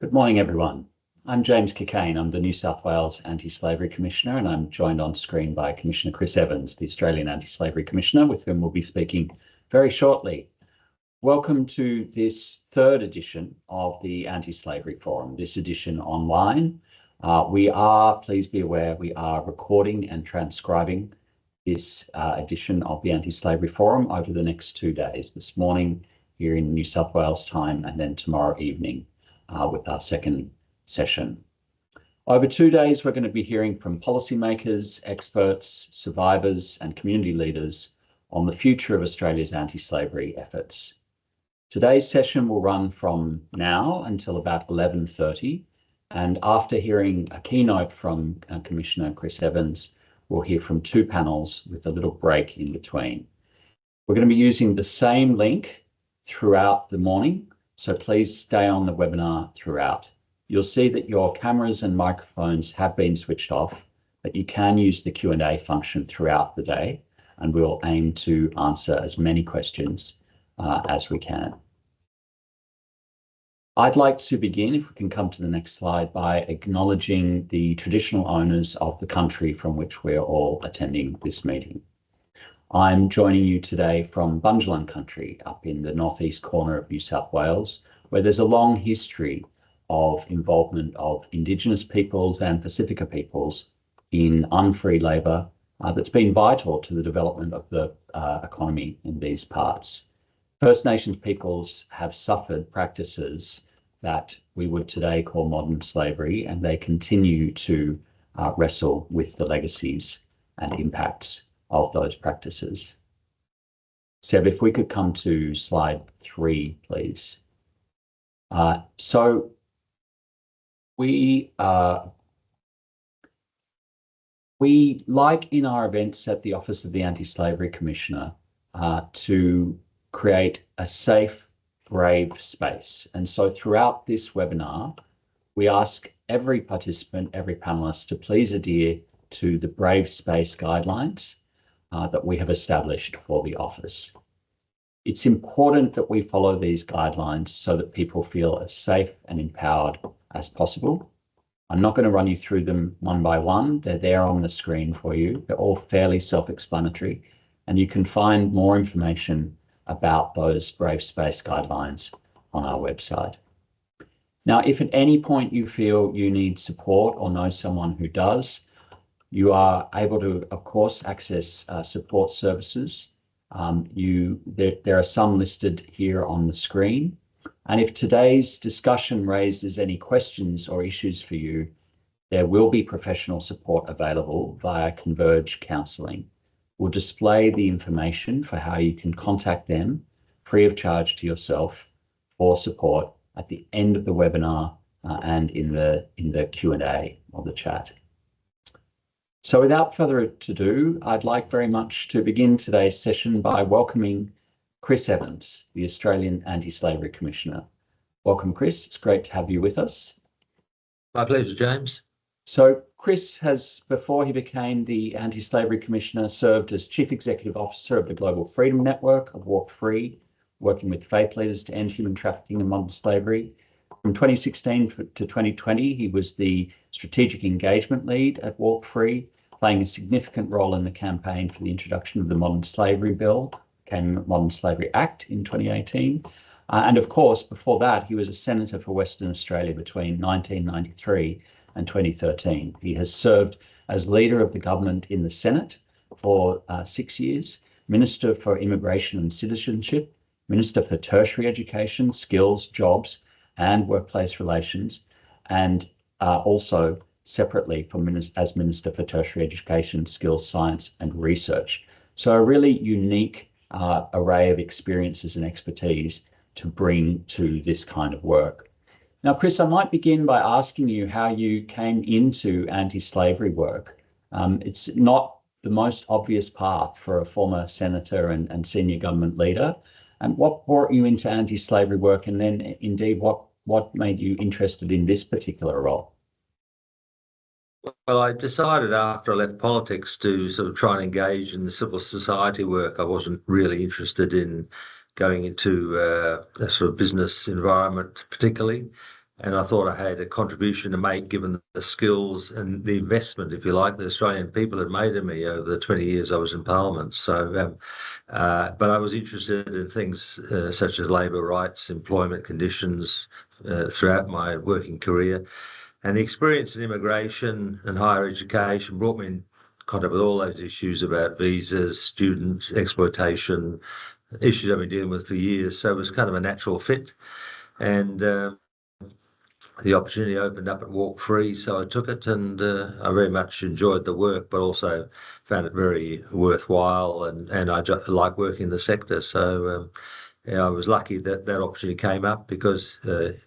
Good morning, everyone. I'm James Cockayne. I'm the New South Wales Anti-slavery Commissioner, and I'm joined on screen by Commissioner Chris Evans, the Australian Anti-slavery Commissioner, with whom we'll be speaking very shortly. Welcome to this third edition of the Anti-slavery Forum, this edition online. Please be aware, we are recording and transcribing this edition of the Anti-slavery Forum over the next 2 days, this morning here in New South Wales time, and then tomorrow evening with our second session. Over 2 days, we're going to be hearing from policymakers, experts, survivors, and community leaders on the future of Australia's anti-slavery efforts. Today's session will run from now until about 11:30, and after hearing a keynote from Commissioner Chris Evans, we'll hear from 2 panels with a little break in between. We're going to be using the same link throughout the morning, so please stay on the webinar throughout. You'll see that your cameras and microphones have been switched off, but you can use the Q&A function throughout the day, and we'll aim to answer as many questions as we can. I'd like to begin, if we can come to the next slide, by acknowledging the traditional owners of the country from which we're all attending this meeting. I'm joining you today from Bundjalung country up in the northeast corner of New South Wales, where there's a long history of involvement of Indigenous peoples and Pacifica peoples in unfree labour that's been vital to the development of the economy in these parts. First Nations peoples have suffered practices that we would today call modern slavery, and they continue to wrestle with the legacies and impacts of those practices. Seb, if we could come to slide 3, please. We like in our events at the Office of the Anti-slavery Commissioner to create a safe, brave space. And so throughout this webinar, we ask every participant, every panelist to please adhere to the brave space guidelines that we have established for the office. It's important that we follow these guidelines so that people feel as safe and empowered as possible. I'm not going to run you through them one by one. They're there on the screen for you. They're all fairly self-explanatory, and you can find more information about those brave space guidelines on our website. Now, if at any point you feel you need support or know someone who does, you are able to, of course, access support services. There are some listed here on the screen. And if today's discussion raises any questions or issues for you, there will be professional support available via Converge Counselling. We'll display the information for how you can contact them free of charge to yourself for support at the end of the webinar and in the Q&A or the chat. So without further ado, I'd like very much to begin today's session by welcoming Chris Evans, the Australian Anti-slavery Commissioner. Welcome, Chris. It's great to have you with us. My pleasure, James. So Chris has, before he became the Anti-slavery Commissioner, served as Chief Executive Officer of the Global Freedom Network of Walk Free, working with faith leaders to end human trafficking and modern slavery. From 2016 to 2020, he was the Strategic Engagement Lead at Walk Free, playing a significant role in the campaign for the introduction of the Modern Slavery Bill, became Modern Slavery Act in 2018. And of course, before that, he was a Senator for Western Australia between 1993 and 2013. He has served as Leader of the Government in the Senate for 6 years, Minister for Immigration and Citizenship, Minister for Tertiary Education, Skills, Jobs, and Workplace Relations, and also separately as Minister for Tertiary Education, Skills, Science and Research. So a really unique array of experiences and expertise to bring to this kind of work. Now, Chris, I might begin by asking you how you came into anti-slavery work. It's not the most obvious path for a former senator and senior government leader. And what brought you into anti-slavery work, and then indeed what made you interested in this particular role? Well, I decided after I left politics to sort of try and engage in the civil society work. I wasn't really interested in going into a sort of business environment particularly. And I thought I had a contribution to make given the skills and the investment, if you like, the Australian people had made in me over the 20 years I was in Parliament. But I was interested in things such as labour rights, employment conditions throughout my working career. And the experience in immigration and higher education brought me in contact with all those issues about visas, students, exploitation, issues I've been dealing with for years. So it was kind of a natural fit. And the opportunity opened up at Walk Free, so I took it, and I very much enjoyed the work, but also found it very worthwhile, and I just like working in the sector. So yeah, I was lucky that that opportunity came up because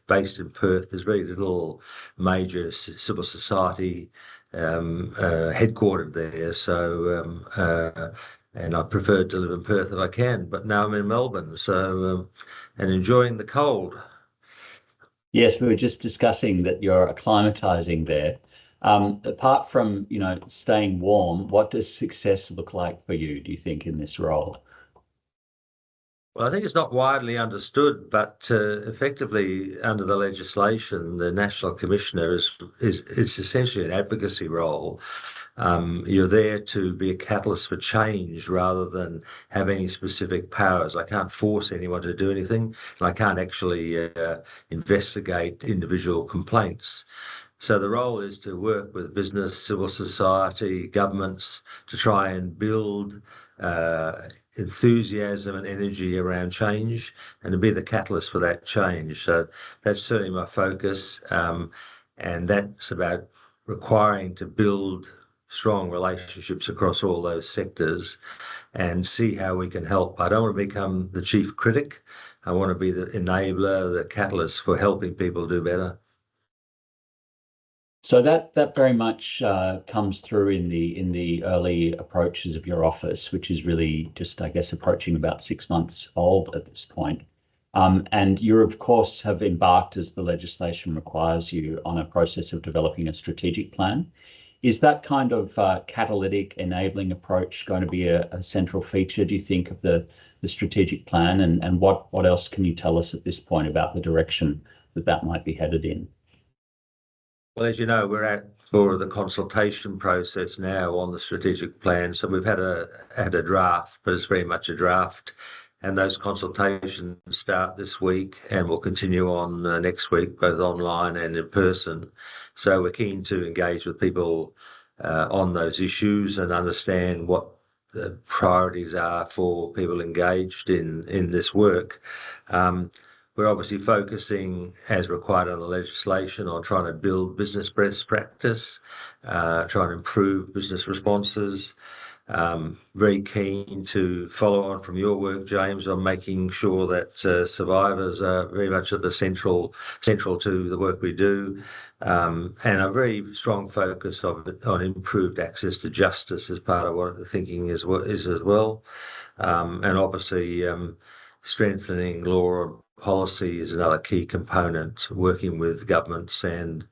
based in Perth, there's very little major civil society headquartered there. And I preferred to live in Perth if I can, but now I'm in Melbourne, and enjoying the cold. Yes, we were just discussing that you're acclimatizing there. Apart from, staying warm, what does success look like for you, do you think, in this role? Well, I think it's not widely understood, but effectively under the legislation, the National Commissioner is it's essentially an advocacy role. You're there to be a catalyst for change rather than have any specific powers. I can't force anyone to do anything, and I can't actually investigate individual complaints. So the role is to work with business, civil society, governments to try and build enthusiasm and energy around change and to be the catalyst for that change. So that's certainly my focus. And that's about requiring to build strong relationships across all those sectors and see how we can help. I don't want to become the chief critic. I want to be the enabler, the catalyst for helping people do better. So that very much comes through in the early approaches of your office, which is really just, I guess, approaching about 6 months old at this point. And you, of course, have embarked, as the legislation requires you, on a process of developing a strategic plan. Is that kind of catalytic enabling approach going to be a central feature, do you think, of the strategic plan? And what else can you tell us at this point about the direction that might be headed in? Well, as you know, we're at for the consultation process now on the strategic plan. So we've had a draft, but it's very much a draft. And those consultations start this week and will continue on next week, both online and in person. So we're keen to engage with people on those issues and understand what the priorities are for people engaged in this work. We're obviously focusing, as required under the legislation, on trying to build business best practice, trying to improve business responses. Very keen to follow on from your work, James, on making sure that survivors are very much at the central to the work we do, and a very strong focus on improved access to justice as part of what the thinking is as well, and obviously strengthening law and policy is another key component, working with governments and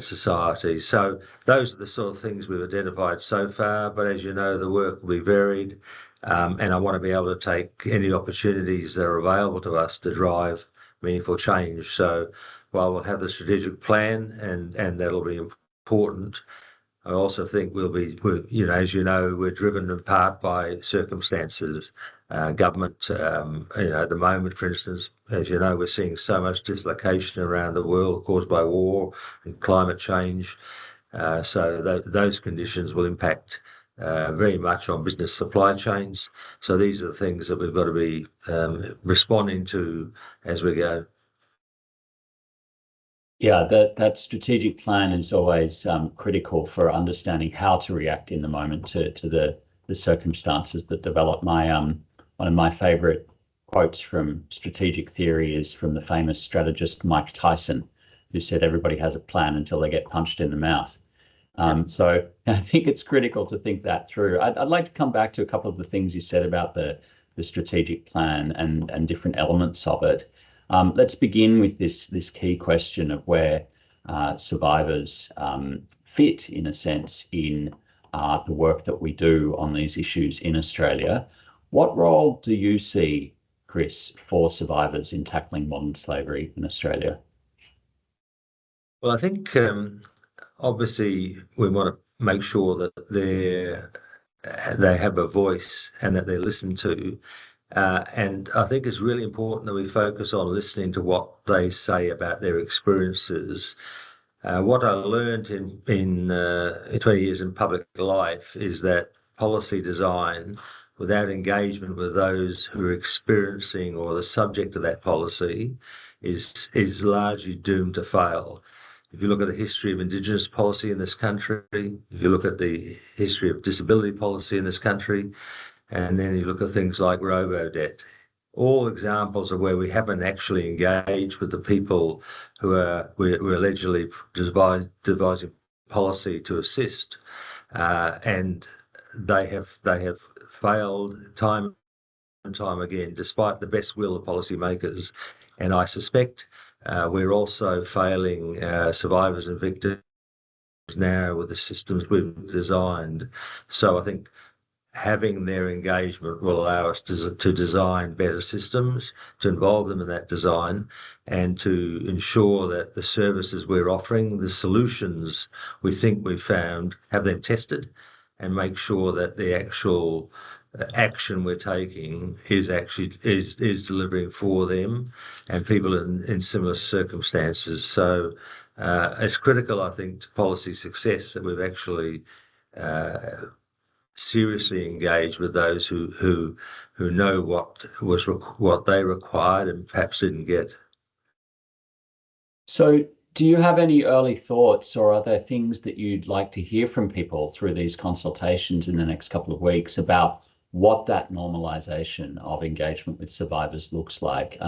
society. So those are the sort of things we've identified so far. But as you know, the work will be varied, and I want to be able to take any opportunities that are available to us to drive meaningful change. So while we'll have the strategic plan, and that'll be important, I also think as you know, we're driven in part by circumstances. Government, at the moment, for instance, as you know, we're seeing so much dislocation around the world caused by war and climate change. So those conditions will impact very much on business supply chains. So these are the things that we've got to be responding to as we go. Yeah, that strategic plan is always critical for understanding how to react in the moment to the circumstances that develop. One of my favorite quotes from strategic theory is from the famous strategist Mike Tyson, who said everybody has a plan until they get punched in the mouth. So I think it's critical to think that through. I'd like to come back to a couple of the things you said about the strategic plan and different elements of it. Let's begin with this key question of where survivors fit, in a sense, in the work that we do on these issues in Australia. What role do you see, Chris, for survivors in tackling modern slavery in Australia? Well, I think obviously we want to make sure that they have a voice and that they're listened to. And I think it's really important that we focus on listening to what they say about their experiences. What I learned in 20 years in public life is that policy design, without engagement with those who are experiencing or the subject of that policy, is largely doomed to fail. If you look at the history of Indigenous policy in this country, if you look at the history of disability policy in this country, and then you look at things like robo-debt, all examples of where we haven't actually engaged with the people who we're allegedly devising policy to assist, and they have failed time and time again, despite the best will of policymakers. And I suspect we're also failing survivors and victims now with the systems we've designed. So I think having their engagement will allow us to design better systems, to involve them in that design, and to ensure that the services we're offering, the solutions we think we've found, have them tested, and make sure that the actual action we're taking is delivering for them and people in similar circumstances. So it's critical, I think, to policy success that we've actually seriously engage with those who know what they required and perhaps didn't get. So, do you have any early thoughts, or are there things that you'd like to hear from people through these consultations in the next couple of weeks about what that normalization of engagement with survivors looks like?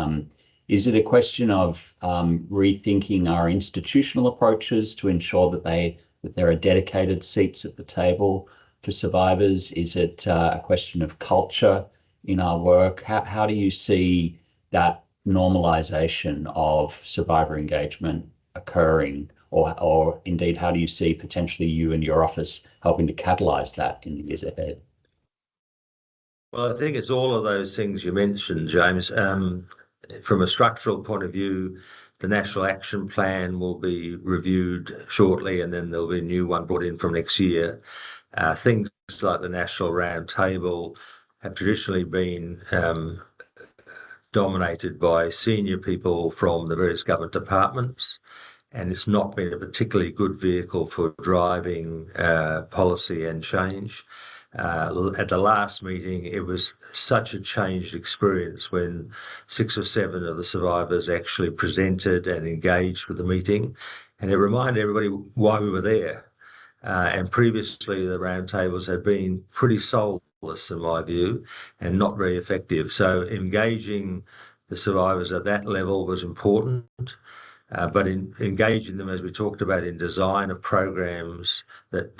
Is it a question of rethinking our institutional approaches to ensure that there are dedicated seats at the table for survivors? Is it a question of culture in our work? How do you see that normalization of survivor engagement occurring, or indeed, how do you see potentially you and your office helping to catalyze that in the years ahead? Well, I think it's all of those things you mentioned, James. From a structural point of view, the National Action Plan will be reviewed shortly, and then there'll be a new one brought in from next year. Things like the National Roundtable have traditionally been dominated by senior people from the various government departments, and it's not been a particularly good vehicle for driving policy and change. At the last meeting, it was such a changed experience when 6 or 7 of the survivors actually presented and engaged with the meeting, and it reminded everybody why we were there. And previously, the roundtables had been pretty soulless, in my view, and not very effective. So engaging the survivors at that level was important, but in engaging them, as we talked about, in design of programs that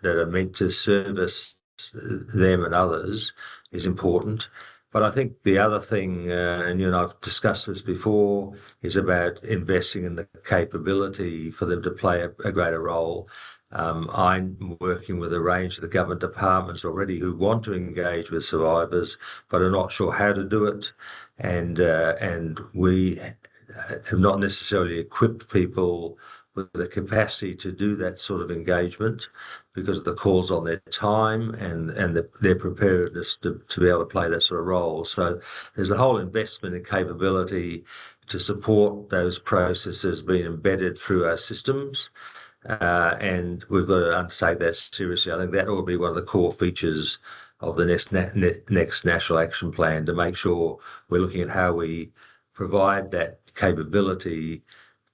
are meant to service them and others is important. But I think the other thing, and you and I've discussed this before, is about investing in the capability for them to play a greater role. I'm working with a range of the government departments already who want to engage with survivors, but are not sure how to do it. And we have not necessarily equipped people with the capacity to do that sort of engagement because of the calls on their time and their preparedness to be able to play that sort of role. So there's a whole investment in capability to support those processes being embedded through our systems. And we've got to undertake that seriously. I think that will be one of the core features of the next National Action Plan, to make sure we're looking at how we provide that capability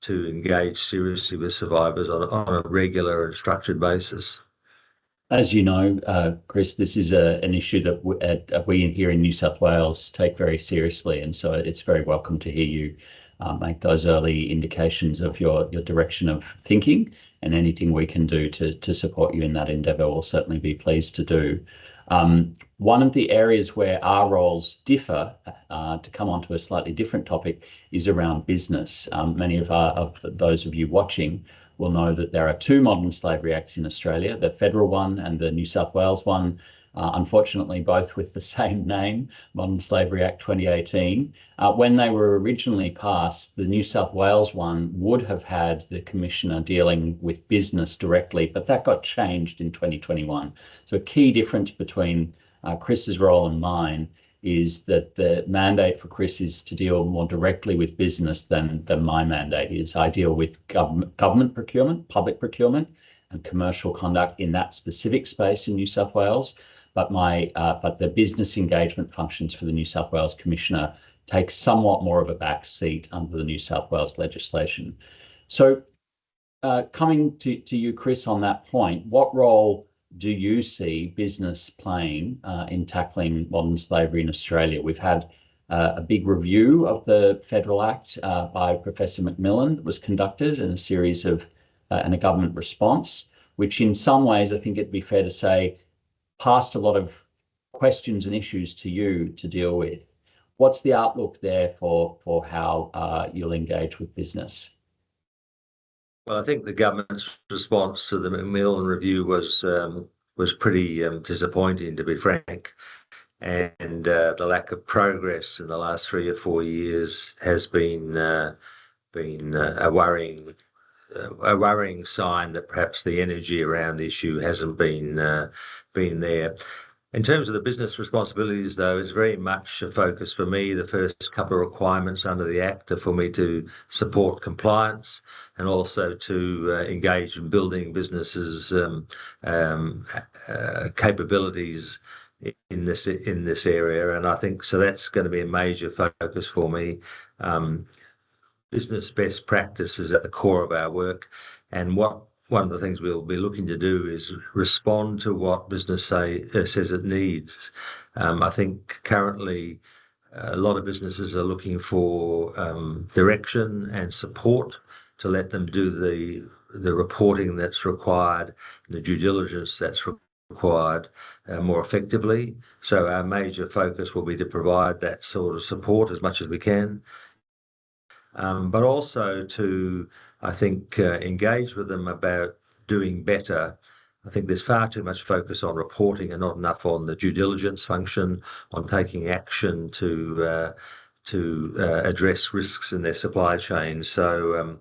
to engage seriously with survivors on a regular and structured basis. As you know, Chris, this is an issue that we here in New South Wales take very seriously, and so it's very welcome to hear you make those early indications of your direction of thinking, and anything we can do to support you in that endeavour, we'll certainly be pleased to do. One of the areas where our roles differ, to come on to a slightly different topic, is around business. Many of those of you watching will know that there are 2 modern slavery acts in Australia, the federal one and the New South Wales one. unfortunately both with the same name, Modern Slavery Act 2018. When they were originally passed, the New South Wales one would have had the Commissioner dealing with business directly, but that got changed in 2021. So a key difference between Chris's role and mine is that the mandate for Chris is to deal more directly with business than my mandate is. I deal with government procurement, public procurement, and commercial conduct in that specific space in New South Wales. But the business engagement functions for the New South Wales Commissioner take somewhat more of a back seat under the New South Wales legislation. So coming to you, Chris, on that point, what role do you see business playing in tackling modern slavery in Australia? We've had a big review of the Federal Act by Professor Macmillan that was conducted, and a series of and a government response, which in some ways I think it'd be fair to say passed a lot of questions and issues to you to deal with. What's the outlook there for how you'll engage with business? Well, I think the government's response to the Macmillan review was pretty disappointing, to be frank. And the lack of progress in the last 3 or 4 years has been a worrying sign that perhaps the energy around the issue hasn't been there. In terms of the business responsibilities, though, it's very much a focus for me. The first couple of requirements under the Act are for me to support compliance and also to engage in building businesses' capabilities in this area. And I think so that's going to be a major focus for me. Business best practice is at the core of our work, and one of the things we'll be looking to do is respond to what business says it needs. I think currently a lot of businesses are looking for direction and support to let them do the reporting that's required, the due diligence that's required more effectively. So our major focus will be to provide that sort of support as much as we can. But also to, I think, engage with them about doing better. I think there's far too much focus on reporting and not enough on the due diligence function, on taking action to address risks in their supply chain. So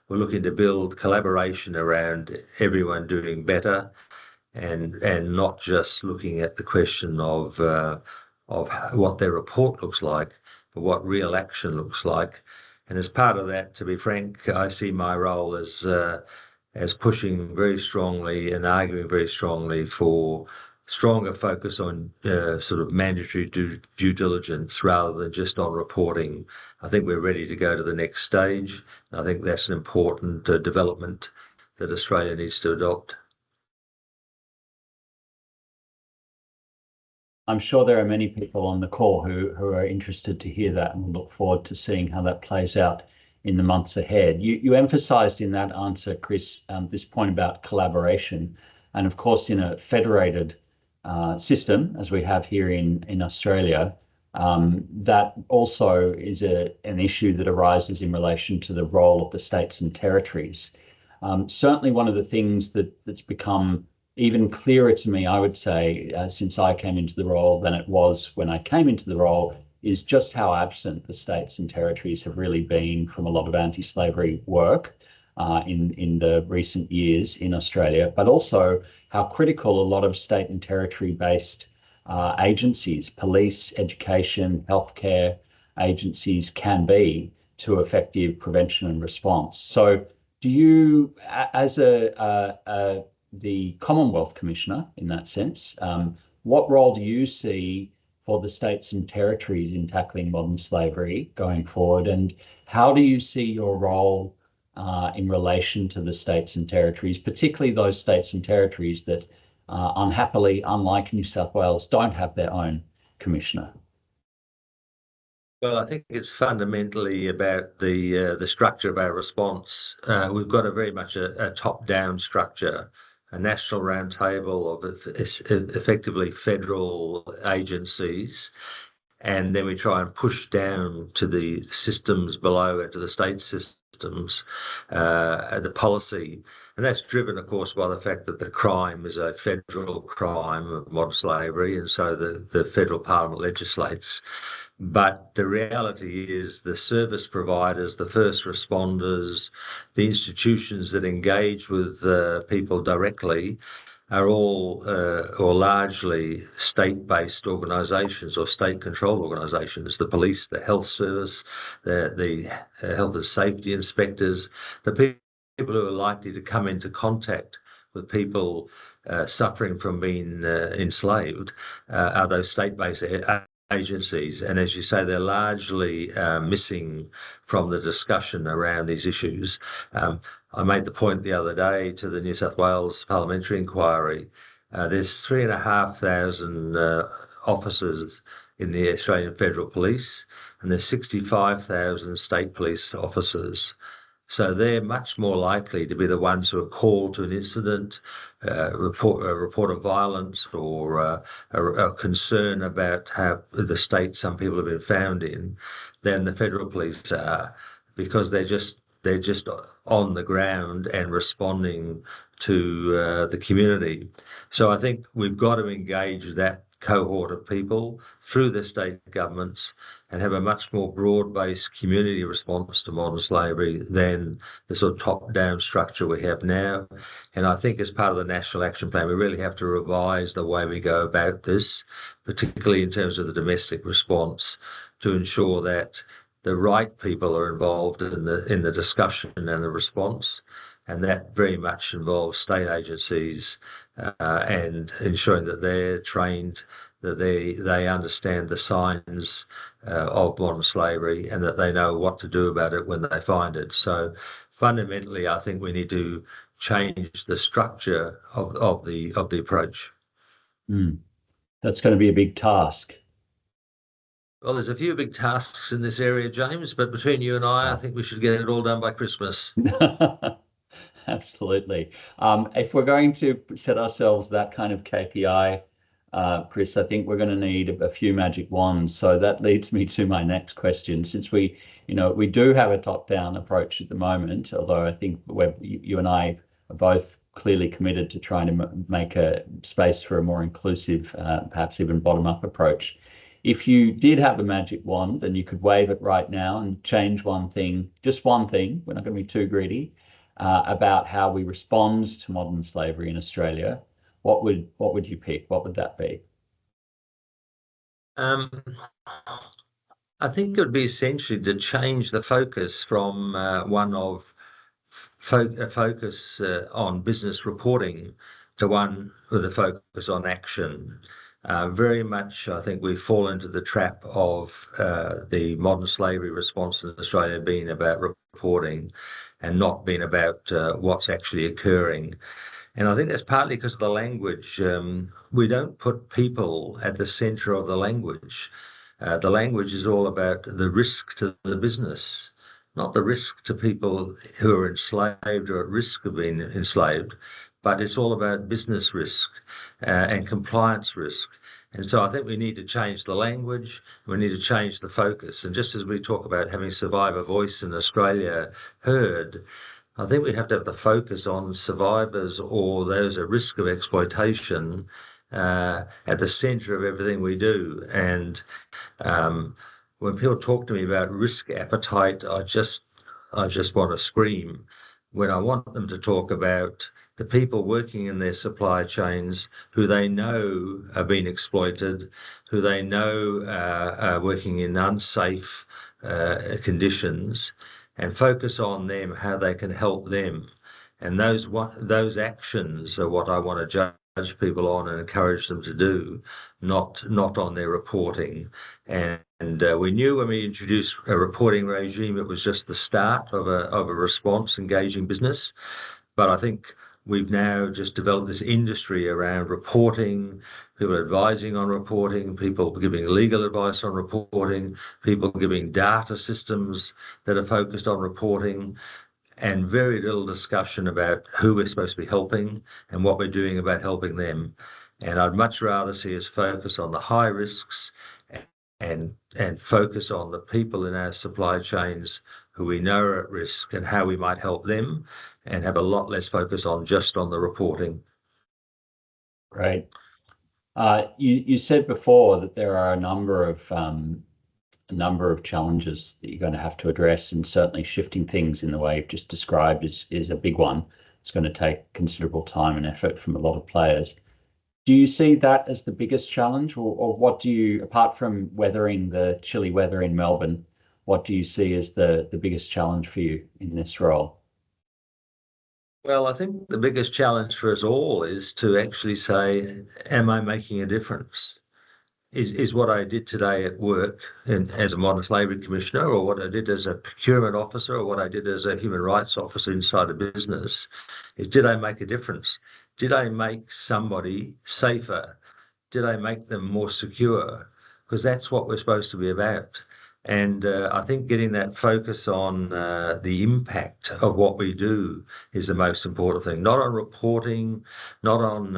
we're looking to build collaboration around everyone doing better, and not just looking at the question of what their report looks like, but what real action looks like. And as part of that, to be frank, I see my role as pushing very strongly and arguing very strongly for stronger focus on sort of mandatory due diligence rather than just on reporting. I think we're ready to go to the next stage. I think that's an important development that Australia needs to adopt. I'm sure there are many people on the call who are interested to hear that, and we'll look forward to seeing how that plays out in the months ahead. You emphasised in that answer, Chris, this point about collaboration. And of course, in a federated system, as we have here in Australia, that also is an issue that arises in relation to the role of the states and territories. Certainly one of the things that's become even clearer to me, I would say, since I came into the role than it was when I came into the role, is just how absent the states and territories have really been from a lot of anti-slavery work in the recent years in Australia, but also how critical a lot of state and territory-based agencies, police, education, healthcare agencies can be to effective prevention and response. So do you, as the Commonwealth Commissioner in that sense, what role do you see for the states and territories in tackling modern slavery going forward? And how do you see your role in relation to the states and territories, particularly those states and territories that unhappily, unlike New South Wales, don't have their own commissioner? Well, I think it's fundamentally about the structure of our response. We've got a very much a top-down structure, a national roundtable of effectively federal agencies, and then we try and push down to the systems below it, to the state systems systems, the policy. And that's driven, of course, by the fact that the crime is a federal crime of modern slavery, and so the federal parliament legislates. But the reality is the service providers, the first responders, the institutions that engage with people directly are all or largely state-based organisations or state-controlled organisations. The police, the health service, the health and safety inspectors, the people who are likely to come into contact with people suffering from being enslaved are those state-based agencies. And as you say, they're largely missing from the discussion around these issues. I made the point the other day to the New South Wales parliamentary inquiry. There's 3,500 officers in the Australian Federal Police, and there's 65,000 state police officers. So they're much more likely to be the ones who are called to an incident, report of violence, or a concern about how the state some people have been found in, than the federal police are, because they're just on the ground and responding to the community. So I think we've got to engage that cohort of people through the state governments and have a much more broad-based community response to modern slavery than the sort of top-down structure we have now. And I think as part of the National Action Plan, we really have to revise the way we go about this, particularly in terms of the domestic response, to ensure that the right people are involved in the discussion and the response. And that very much involves state agencies and ensuring that they're trained, that they understand the signs of modern slavery, and that they know what to do about it when they find it. So fundamentally, I think we need to change the structure of the approach. That's going to be a big task. Well, there's a few big tasks in this area, James, but between you and I think we should get it all done by Christmas. Absolutely. If we're going to set ourselves that kind of KPI, Chris, I think we're going to need a few magic wands. So that leads me to my next question. Since we do have a top-down approach at the moment, although I think you and I are both clearly committed to trying to make a space for a more inclusive, perhaps even bottom-up approach. If you did have a magic wand and you could wave it right now and change one thing, just one thing, we're not going to be too greedy, about how we respond to modern slavery in Australia, what would you pick? What would that be? I think it would be essentially to change the focus from one of focus on business reporting to one with a focus on action. Very much, I think we fall into the trap of the modern slavery response in Australia being about reporting and not being about what's actually occurring. And I think that's partly because of the language. We don't put people at the centre of the language. The language is all about the risk to the business, not the risk to people who are enslaved or at risk of being enslaved, but it's all about business risk and compliance risk. And so I think we need to change the language, we need to change the focus. And just as we talk about having survivor voice in Australia heard, I think we have to have the focus on survivors or those at risk of exploitation at the centre of everything we do. And when people talk to me about risk appetite, I just want to scream. When I want them to talk about the people working in their supply chains who they know are being exploited, who they know are working in unsafe conditions, and focus on them, how they can help them. And those actions are what I want to judge people on and encourage them to do, not on their reporting. And we knew when we introduced a reporting regime, it was just the start of a response engaging business. But I think we've now just developed this industry around reporting, people advising on reporting, people giving legal advice on reporting, people giving data systems that are focused on reporting, and very little discussion about who we're supposed to be helping and what we're doing about helping them. And I'd much rather see us focus on the high risks and focus on the people in our supply chains who we know are at risk and how we might help them, and have a lot less focus on just on the reporting. Great. You said before that there are a number of challenges that you're going to have to address, and certainly shifting things in the way you've just described is a big one. It's going to take considerable time and effort from a lot of players. Do you see that as the biggest challenge, or what do you, apart from weathering the chilly weather in Melbourne, what do you see as the biggest challenge for you in this role? Well, I think the biggest challenge for us all is to actually say, am I making a difference? Is what I did today at work as a modern slavery commissioner, or what I did as a procurement officer, or what I did as a human rights officer inside a business, is did I make a difference? Did I make somebody safer? Did I make them more secure? Because that's what we're supposed to be about. And I think getting that focus on the impact of what we do is the most important thing. Not on reporting, not on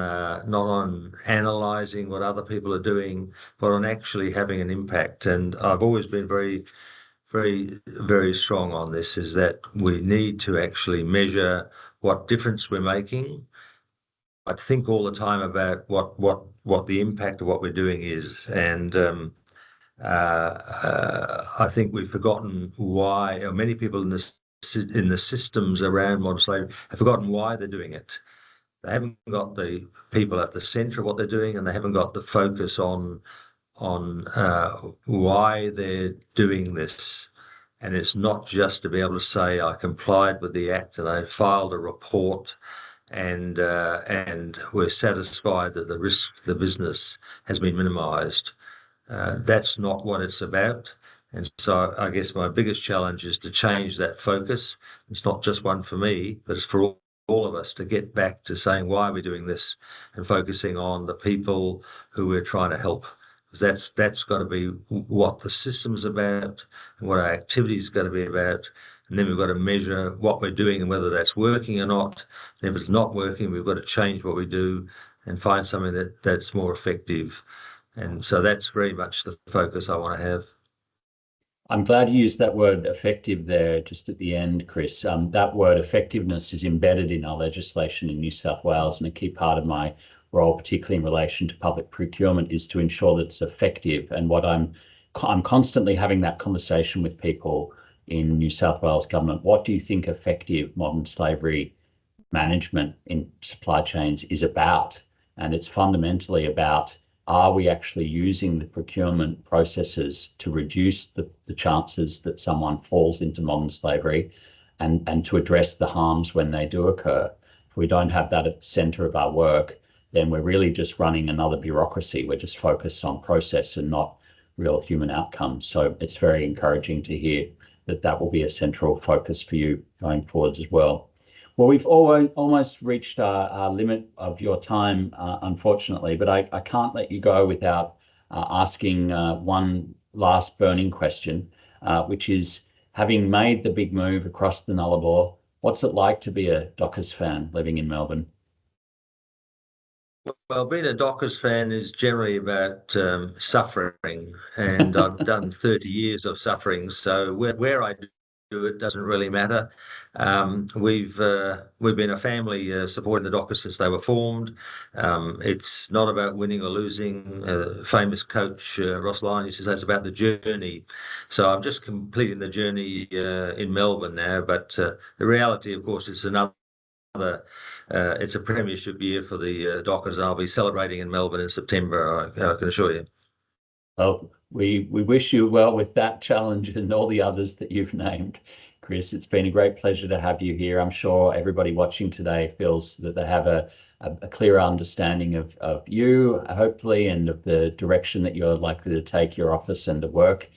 analysing what other people are doing, but on actually having an impact. And I've always been very, very, very strong on this: is that we need to actually measure what difference we're making. I think all the time about what the impact of what we're doing is, and I think we've forgotten why, or many people in the systems around modern slavery have forgotten why they're doing it. They haven't got the people at the centre of what they're doing, and they haven't got the focus on why they're doing this. And it's not just to be able to say I complied with the Act and I filed a report, and we're satisfied that the risk to the business has been minimised. That's not what it's about. And so I guess my biggest challenge is to change that focus. It's not just one for me, but it's for all of us to get back to saying, why are we doing this, and focusing on the people who we're trying to help. Because that's got to be what the system's about and what our activities is going to be about. And then we've got to measure what we're doing and whether that's working or not. And if it's not working, we've got to change what we do and find something that's more effective. And so that's very much the focus I want to have. I'm glad you used that word effective there just at the end, Chris. That word effectiveness is embedded in our legislation in New South Wales, and a key part of my role, particularly in relation to public procurement, is to ensure that it's effective. And what I'm constantly having that conversation with people in New South Wales government. What do you think effective modern slavery management in supply chains is about? And it's fundamentally about, are we actually using the procurement processes to reduce the chances that someone falls into modern slavery, and to address the harms when they do occur? If we don't have that at the centre of our work, then we're really just running another bureaucracy. We're just focused on process and not real human outcomes. So it's very encouraging to hear that that will be a central focus for you going forwards as well. Well, we've almost reached our limit of your time, unfortunately, but I can't let you go without asking one last burning question, which is, having made the big move across the Nullarbor, what's it like to be a Dockers fan living in Melbourne? Well, being a Dockers fan is generally about suffering, and I've done 30 years of suffering, so where I do it doesn't really matter. We've been a family supporting the Dockers since they were formed. It's not about winning or losing. Famous coach Ross Lyon used to say it's about the journey. So I'm just completing the journey in Melbourne now, but the reality, of course, is it's a premiership year for the Dockers, and I'll be celebrating in Melbourne in September, I can assure you. Well, we wish you well with that challenge and all the others that you've named, Chris. It's been a great pleasure to have you here. I'm sure everybody watching today feels that they have a clearer understanding of you, hopefully, and of the direction that you're likely to take your office and the work.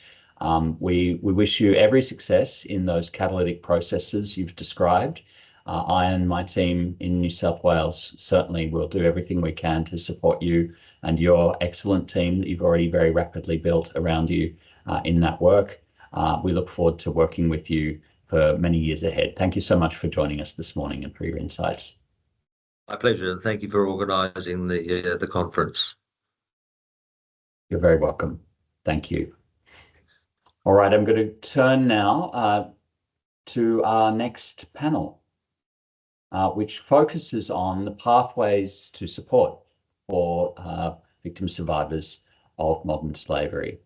We wish you every success in those catalytic processes you've described. I and my team in New South Wales certainly will do everything we can to support you and your excellent team that you've already very rapidly built around you in that work. We look forward to working with you for many years ahead. Thank you so much for joining us this morning and for your insights. My pleasure, and thank you for organising the conference. You're very welcome. Thank you. All right, I'm going to turn now to our next panel, which focuses on the pathways to support for victim survivors of modern slavery.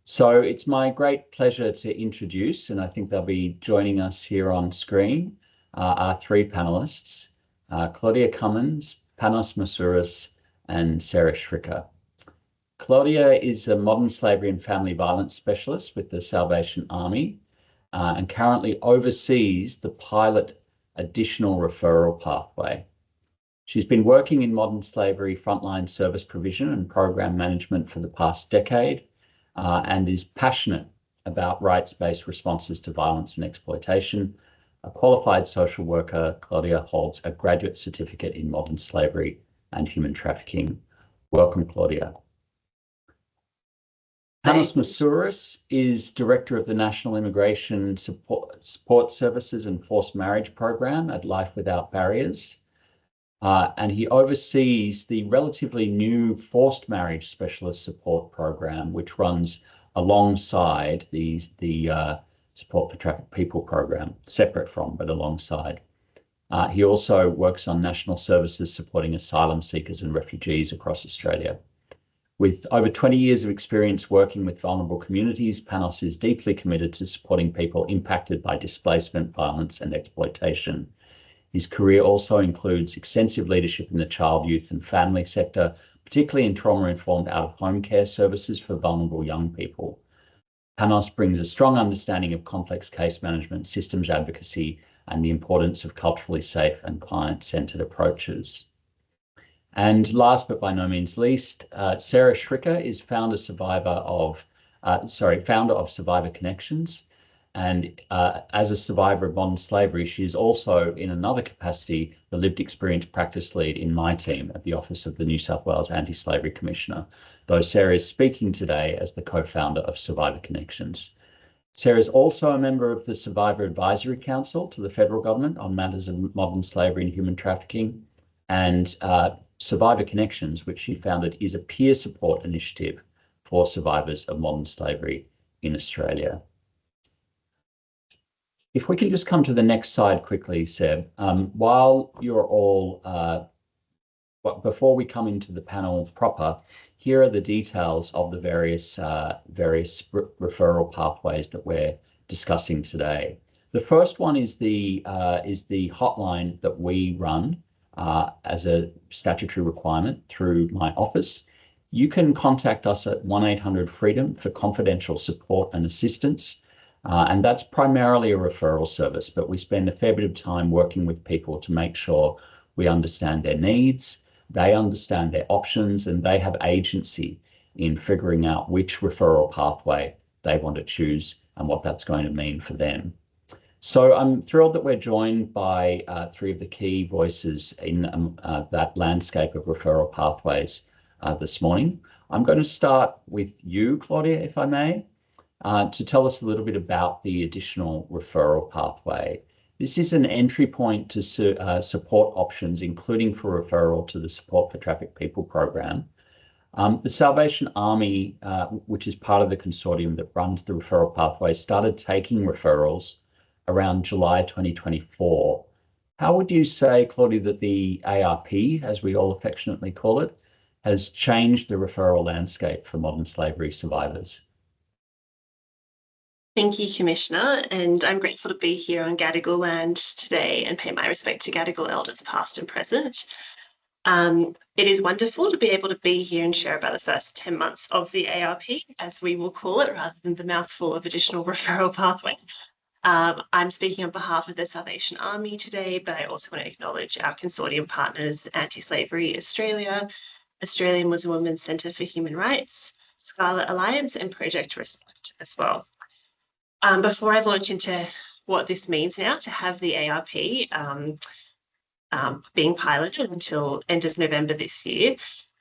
So it's my great pleasure to introduce, and I think they'll be joining us here on screen, our three panelists, Claudia Cummins, Panos Masouras, and Sarah Schricker. Claudia is a modern slavery and family violence specialist with the Salvation Army and currently oversees the pilot additional referral pathway. She's been working in modern slavery frontline service provision and program management for the past decade and is passionate about rights-based responses to violence and exploitation. A qualified social worker, Claudia holds a graduate certificate in modern slavery and human trafficking. Welcome, Claudia. Panos Masouras is Director of the National Immigration Support Services and Forced Marriage Program at Life Without Barriers. And he oversees the relatively new Forced Marriage Specialist Support Program, which runs alongside the Support for Trafficked People program, separate from, but alongside. He also works on national services supporting asylum seekers and refugees across Australia. With over 20 years of experience working with vulnerable communities, Panos is deeply committed to supporting people impacted by displacement, violence, and exploitation. His career also includes extensive leadership in the child, youth, and family sector, particularly in trauma-informed out-of-home care services for vulnerable young people. Panos brings a strong understanding of complex case management, systems advocacy, and the importance of culturally safe and client-centered approaches. And last but by no means least, Sarah Schricker is founder of Survivor Connections. And as a survivor of modern slavery, she is also, in another capacity, the lived experience practice lead in my team at the Office of the New South Wales Anti-slavery Commissioner, though Sarah is speaking today as the co-founder of Survivor Connections. Sarah is also a member of the Survivor Advisory Council to the federal government on matters of modern slavery and human trafficking, and Survivor Connections, which she founded, is a peer support initiative for survivors of modern slavery in Australia. If we can just come to the next slide quickly, Seb, while you're all, before we come into the panel proper, here are the details of the various referral pathways that we're discussing today. The first one is the hotline that we run as a statutory requirement through my office. You can contact us at 1-800-FREEDOM for confidential support and assistance. And that's primarily a referral service, but we spend a fair bit of time working with people to make sure we understand their needs, they understand their options, and they have agency in figuring out which referral pathway they want to choose and what that's going to mean for them. So I'm thrilled that we're joined by three of the key voices in that landscape of referral pathways this morning. I'm going to start with you, Claudia, if I may. To tell us a little bit about the additional referral pathway. This is an entry point to support options, including for referral to the Support for Trafficked People program. The Salvation Army, which is part of the consortium that runs the referral pathway, started taking referrals around July 2024. How would you say, Claudia, that the ARP, as we all affectionately call it, has changed the referral landscape for modern slavery survivors? Thank you, Commissioner, and I'm grateful to be here on Gadigal land today and pay my respect to Gadigal elders past and present. It is wonderful to be able to be here and share about the first 10 months of the ARP, as we will call it, rather than the mouthful of additional referral pathway. I'm speaking on behalf of the Salvation Army today, but I also want to acknowledge our consortium partners, Anti-Slavery Australia, Australian Muslim Women's Centre for Human Rights, Scarlet Alliance, and Project Respect as well. Before I launch into what this means now to have the ARP being piloted until end of November this year,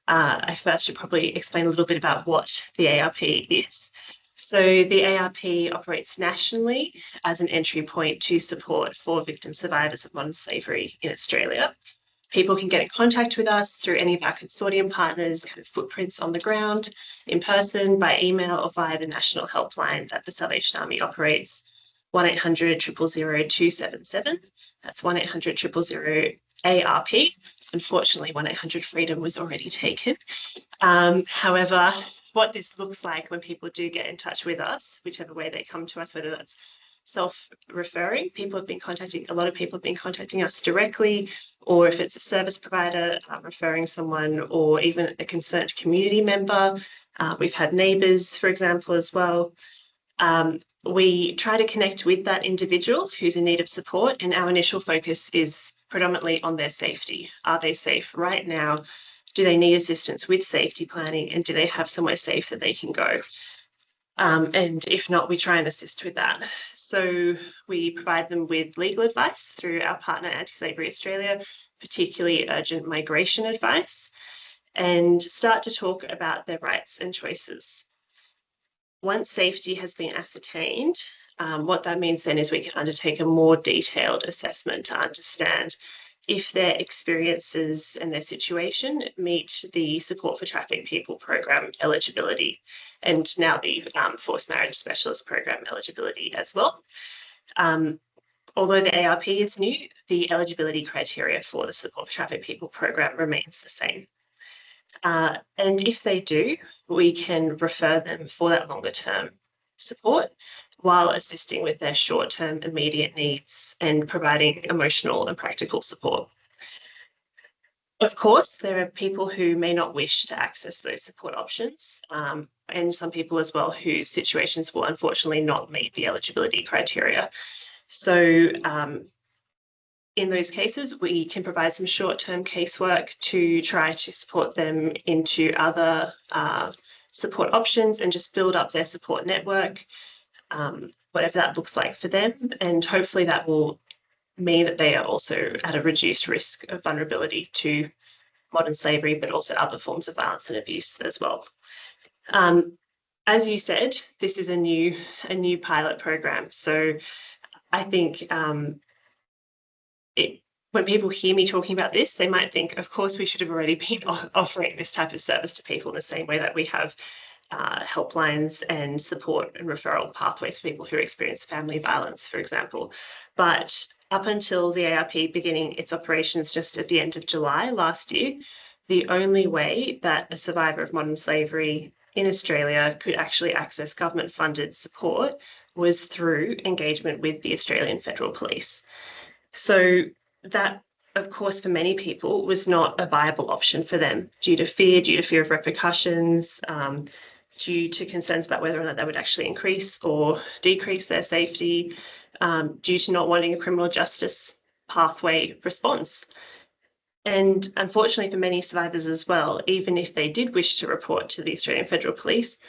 I first should probably explain a little bit about what the ARP is. So the ARP operates nationally as an entry point to support for victim survivors of modern slavery in Australia. People can get in contact with us through any of our consortium partners, kind of footprints on the ground, in person, by email, or via the national helpline that the Salvation Army operates, 1-800-000-277. That's 1-800-000-ARP. Unfortunately, 1-800-FREEDOM was already taken. However, what this looks like when people do get in touch with us, whichever way they come to us, whether that's self-referring, a lot of people have been contacting us directly, or if it's a service provider referring someone, or even a concerned community member. We've had neighbours, for example, as well. We try to connect with that individual who's in need of support, and our initial focus is predominantly on their safety. Are they safe right now? Do they need assistance with safety planning, and do they have somewhere safe that they can go? And if not, we try and assist with that. So we provide them with legal advice through our partner Anti-Slavery Australia, particularly urgent migration advice, and start to talk about their rights and choices. Once safety has been ascertained, what that means then is we can undertake a more detailed assessment to understand if their experiences and their situation meet the Support for Trafficked People program eligibility, and now the Forced Marriage Specialist program eligibility as well. Although the ARP is new, the eligibility criteria for the Support for Trafficked People program remains the same. And if they do, we can refer them for that longer term support while assisting with their short-term immediate needs and providing emotional and practical support. Of course, there are people who may not wish to access those support options, and some people as well whose situations will unfortunately not meet the eligibility criteria. So in those cases, we can provide some short-term casework to try to support them into other support options and just build up their support network, whatever that looks like for them. And hopefully that will mean that they are also at a reduced risk of vulnerability to modern slavery, but also other forms of violence and abuse as well. As you said, this is a new pilot program. So I think when people hear me talking about this, they might think, of course, we should have already been offering this type of service to people in the same way that we have helplines and support and referral pathways for people who experience family violence, for example. But up until the ARP beginning its operations just at the end of July last year, the only way that a survivor of modern slavery in Australia could actually access government-funded support was through engagement with the Australian Federal Police. So that, of course, for many people was not a viable option for them due to fear of repercussions, due to concerns about whether or not that would actually increase or decrease their safety, due to not wanting a criminal justice pathway response. And unfortunately for many survivors as well, even if they did wish to report to the Australian Federal Police,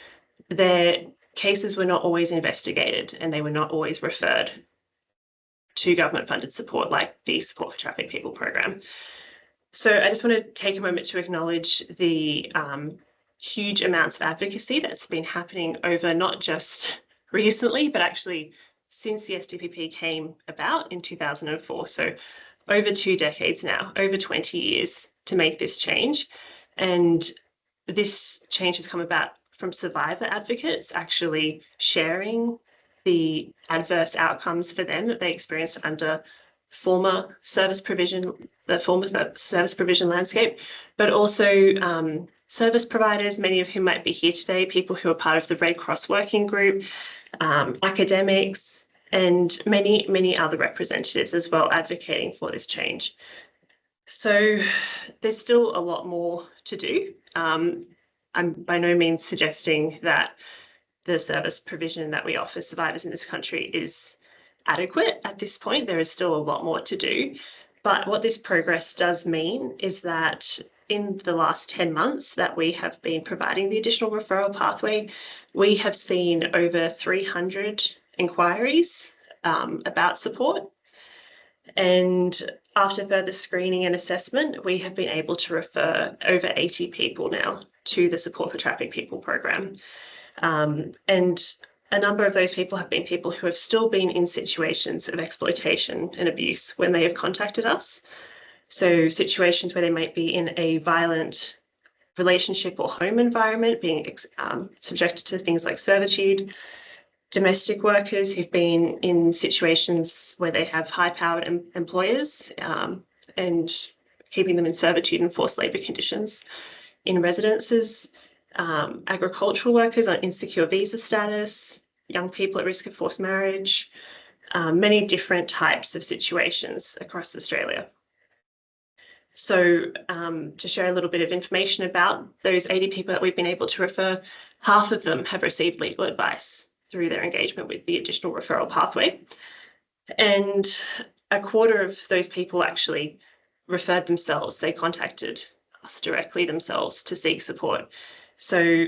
their cases were not always investigated and they were not always referred to government-funded support like the Support for Trafficked People program. So I just want to take a moment to acknowledge the huge amounts of advocacy that's been happening over not just recently, but actually since the STPP came about in 2004. So over 2 decades now, over 20 years to make this change. And this change has come about from survivor advocates actually sharing the adverse outcomes for them that they experienced under former service provision, the former service provision landscape, but also service providers, many of whom might be here today, people who are part of the Red Cross Working Group, academics, and many other representatives as well advocating for this change. So there's still a lot more to do. I'm by no means suggesting that the service provision that we offer survivors in this country is adequate at this point. There is still a lot more to do. But what this progress does mean is that in the last 10 months that we have been providing the additional referral pathway, we have seen over 300 inquiries about support. And after further screening and assessment, we have been able to refer over 80 people now to the Support for Trafficked People program. And a number of those people have been people who have still been in situations of exploitation and abuse when they have contacted us. So situations where they might be in a violent relationship or home environment, being subjected to things like servitude, domestic workers who've been in situations where they have high-powered employers and keeping them in servitude and forced labour conditions in residences, agricultural workers on insecure visa status, young people at risk of forced marriage, many different types of situations across Australia. So to share a little bit of information about those 80 people that we've been able to refer, half of them have received legal advice through their engagement with the additional referral pathway. And a quarter of those people actually referred themselves. They contacted us directly themselves to seek support. So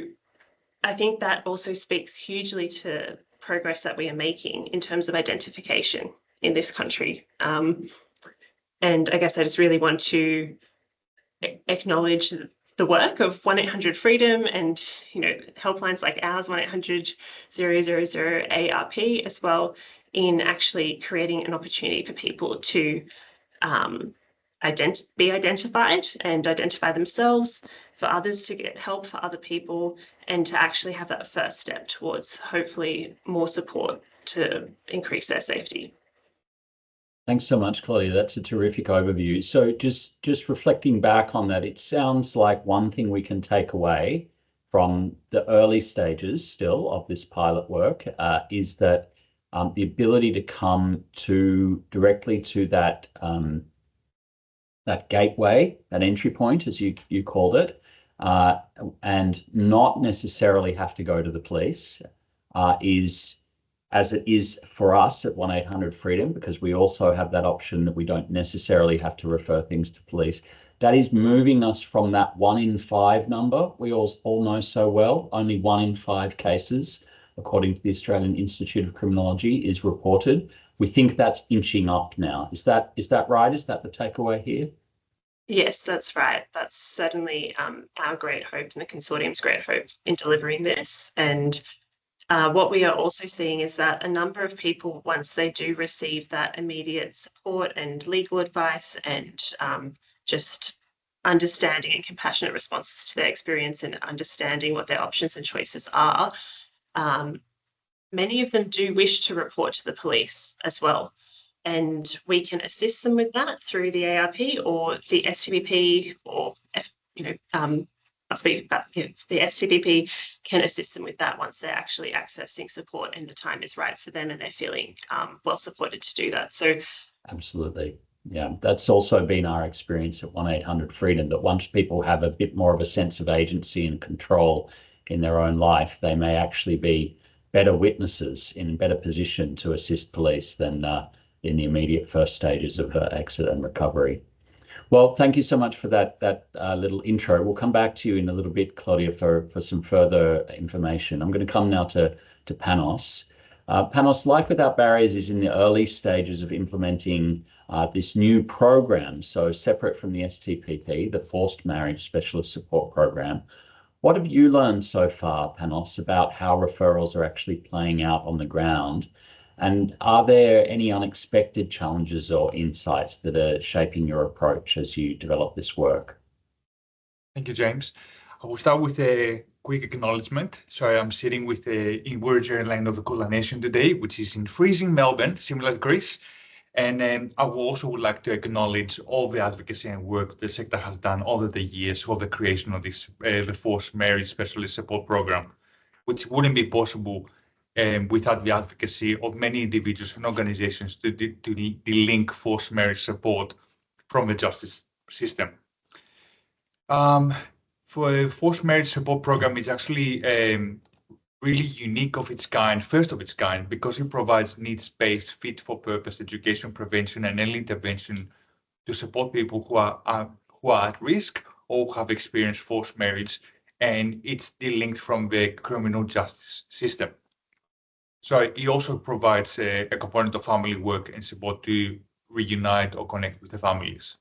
I think that also speaks hugely to progress that we are making in terms of identification in this country. And I guess I just really want to acknowledge the work of 1-800-FREEDOM and helplines like ours, 1-800-000-ARP as well, in actually creating an opportunity for people to be identified and identify themselves, for others to get help for other people, and to actually have that first step towards hopefully more support to increase their safety. Thanks so much, Claudia. That's a terrific overview. So just reflecting back on that, it sounds like one thing we can take away from the early stages still of this pilot work is that the ability to come directly to that that gateway, that entry point, as you called it, and not necessarily have to go to the police is, as it is for us at 1-800-FREEDOM, because we also have that option that we don't necessarily have to refer things to police. That is moving us from that 1 in 5 number we all know so well. Only 1 in 5 cases, according to the Australian Institute of Criminology, is reported. We think that's inching up now. Is that right? Is that the takeaway here? Yes, that's right. That's certainly our great hope and the consortium's great hope in delivering this. And what we are also seeing is that a number of people, once they do receive that immediate support and legal advice and just understanding and compassionate responses to their experience and understanding what their options and choices are, many of them do wish to report to the police as well. And we can assist them with that through the ARP or the STBP, or the STBP can assist them with that once they're actually accessing support and the time is right for them and they're feeling well supported to do that. So absolutely. Yeah, that's also been our experience at 1-800-FREEDOM, that once people have a bit more of a sense of agency and control in their own life, they may actually be better witnesses, in a better position to assist police than in the immediate first stages of exit and recovery. Well, thank you so much for that little intro. We'll come back to you in a little bit, Claudia, for some further information. I'm going to come now to Panos. Panos, Life Without Barriers is in the early stages of implementing this new program, so separate from the STPP, the Forced Marriage Specialist Support Program. What have you learned so far, Panos, about how referrals are actually playing out on the ground? And are there any unexpected challenges or insights that are shaping your approach as you develop this work? Thank you, James. I will start with a quick acknowledgement. So I'm sitting with in Wurundjeri land of the Kulin Nation today, which is in freezing Melbourne, similar to Greece. And I also would like to acknowledge all the advocacy and work the sector has done over the years for the creation of this the Forced Marriage Specialist Support Program, which wouldn't be possible without the advocacy of many individuals and organizations to de-link forced marriage support from the justice system. For a forced marriage support program, it's actually really unique of its kind, first of its kind, because it provides needs-based, fit-for-purpose education, prevention, and early intervention to support people who are at risk or have experienced forced marriage, and it's de-linked from the criminal justice system. So it also provides a component of family work and support to reunite or connect with the families.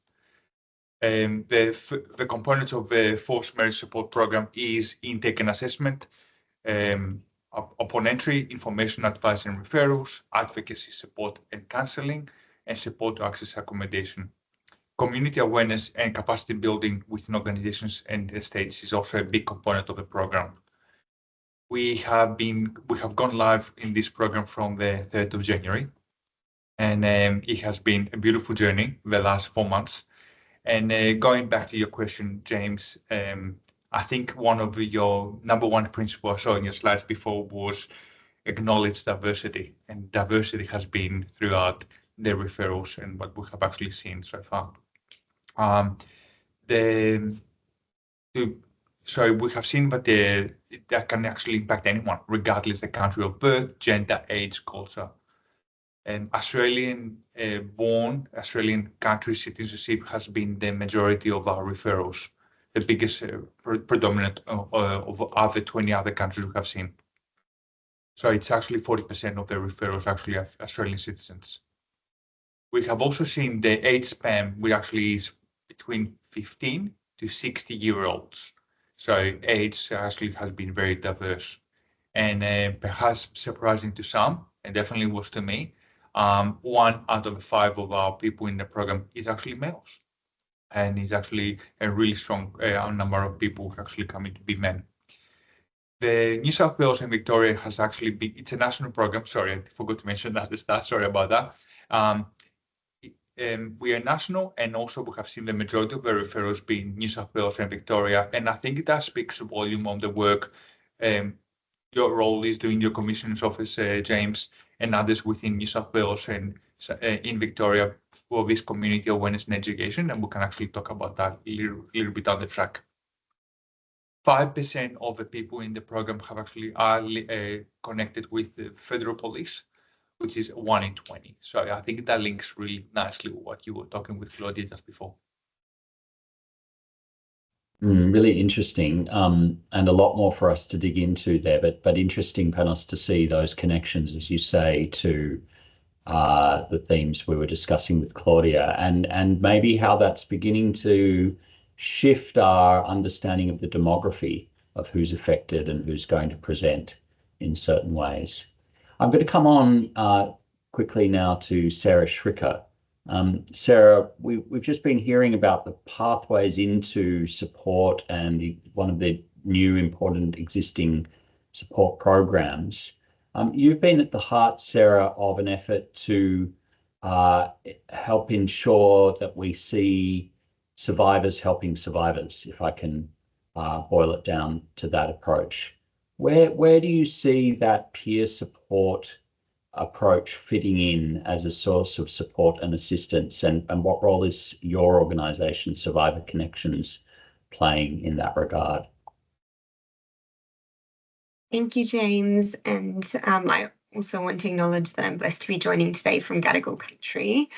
The components of the Forced Marriage Support Program is intake and assessment, upon entry, information, advice and referrals, advocacy support and counseling, and support to access accommodation. Community awareness and capacity building within organizations and estates is also a big component of the program. We have gone live in this program from the 3rd of January, and it has been a beautiful journey the last 4 months. And going back to your question, James, I think one of your number one principle I saw in your slides before was acknowledge diversity, and diversity has been throughout the referrals and what we have actually seen so far. So we have seen that that can actually impact anyone, regardless the country of birth, gender, age, culture. And Australian-born, Australian country citizenship has been the majority of our referrals, the biggest predominant of other 20 other countries we have seen. So it's actually 40% of the referrals actually are Australian citizens. We have also seen the age span, which actually is between 15 to 60-year-olds. So age actually has been very diverse, and perhaps surprising to some, and definitely was to me, 1 out of 5 of our people in the program is actually males, and it's actually a really strong number of people who actually coming to be men. The New South Wales and Victoria has actually been, it's a national program. Sorry, I forgot to mention that at the start. Sorry about that. We are national, and also we have seen the majority of the referrals being New South Wales and Victoria. And I think that speaks a volume on the work your role is doing, your Commissioner's Office, James, and others within New South Wales and in Victoria for this community awareness and education. And we can actually talk about that a little bit down the track. 5% of the people in the program have actually are connected with the federal police, which is 1 in 20. So I think that links really nicely with what you were talking with Claudia just before. Really interesting, and a lot more for us to dig into there, but interesting, Panos, to see those connections, as you say, to the themes we were discussing with Claudia, and maybe how that's beginning to shift our understanding of the demography of who's affected and who's going to present in certain ways. I'm going to come on quickly now to Sarah Schricker. Sarah, we've just been hearing about the pathways into support and one of the new important existing support programs. You've been at the heart, Sarah, of an effort to help ensure that we see survivors helping survivors, if I can boil it down to that approach. Where do you see that peer support approach fitting in as a source of support and assistance, and what role is your organisation, Survivor Connections, playing in that regard? Thank you, James. And I also want to acknowledge that I'm blessed to be joining today from Gadigal country.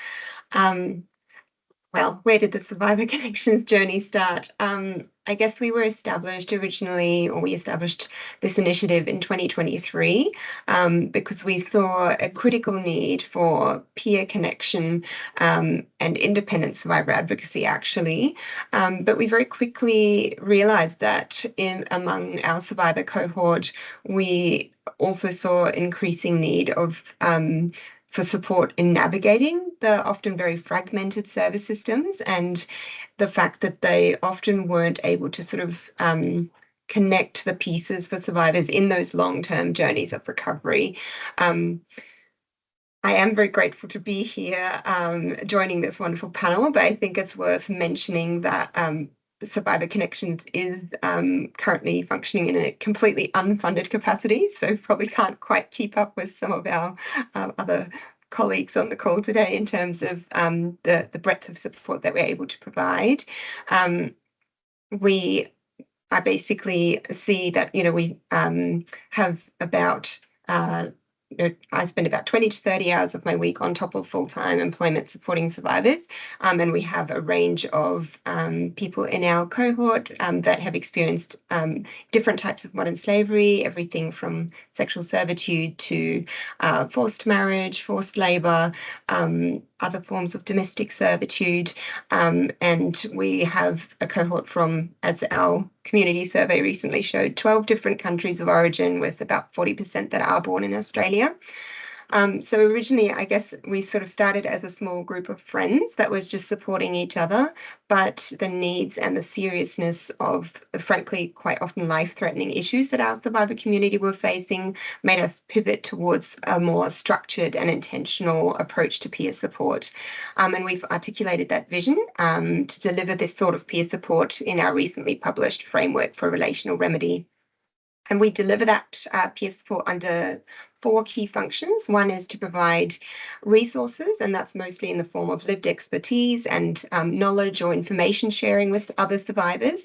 Well, where did the Survivor Connections journey start? I guess we established this initiative in 2023 because we saw a critical need for peer connection and independent survivor advocacy, actually. But we very quickly realised that among our survivor cohort, we also saw increasing need for support in navigating the often very fragmented service systems, and the fact that they often weren't able to sort of connect the pieces for survivors in those long-term journeys of recovery. I am very grateful to be here joining this wonderful panel, but I think it's worth mentioning that Survivor Connections is currently functioning in a completely unfunded capacity, so probably can't quite keep up with some of our other colleagues on the call today in terms of the breadth of support that we're able to provide. I basically see that, we have about I spend about 20 to 30 hours of my week on top of full-time employment supporting survivors, and we have a range of people in our cohort that have experienced different types of modern slavery, everything from sexual servitude to forced marriage, forced labour, other forms of domestic servitude, and we have a cohort from, as our community survey recently showed, 12 different countries of origin, with about 40% that are born in Australia. So originally, I guess we sort of started as a small group of friends that was just supporting each other, but the needs and the seriousness of, frankly, quite often life-threatening issues that our survivor community were facing made us pivot towards a more structured and intentional approach to peer support. And we've articulated that vision to deliver this sort of peer support in our recently published framework for relational remedy. And we deliver that peer support under 4 key functions. One is to provide resources, and that's mostly in the form of lived expertise and knowledge or information sharing with other survivors.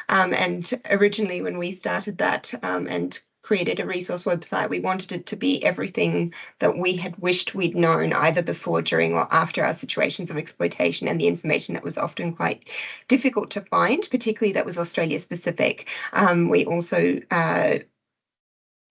And originally, when we started that and created a resource website, we wanted it to be everything that we had wished we'd known either before, during, or after our situations of exploitation, and the information that was often quite difficult to find, particularly that was Australia specific. We also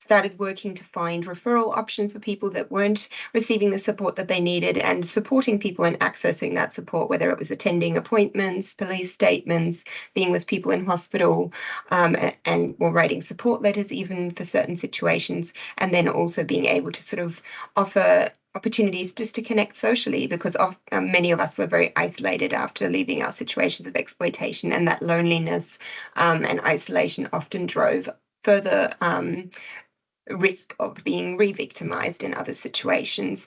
started working to find referral options for people that weren't receiving the support that they needed, and supporting people in accessing that support, whether it was attending appointments, police statements, being with people in hospital, or writing support letters even for certain situations, and then also being able to sort of offer opportunities just to connect socially, because many of us were very isolated after leaving our situations of exploitation, and that loneliness and isolation often drove further risk of being re-victimized in other situations.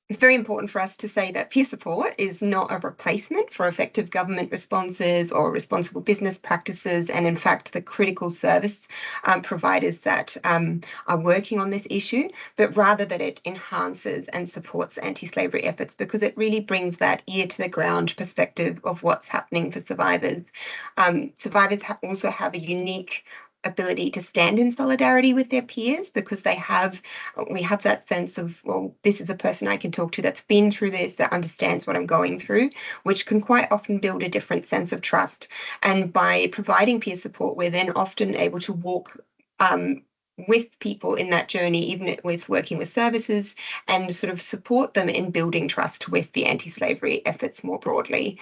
It's very important for us to say that peer support is not a replacement for effective government responses or responsible business practices, and in fact the critical service providers that are working on this issue, but rather that it enhances and supports anti-slavery efforts, because it really brings that ear to the ground perspective of what's happening for survivors. Survivors also have a unique ability to stand in solidarity with their peers, because we have that sense of, well, this is a person I can talk to that's been through this, that understands what I'm going through, which can quite often build a different sense of trust. And by providing peer support, we're then often able to walk with people in that journey, even with working with services, and sort of support them in building trust with the anti-slavery efforts more broadly.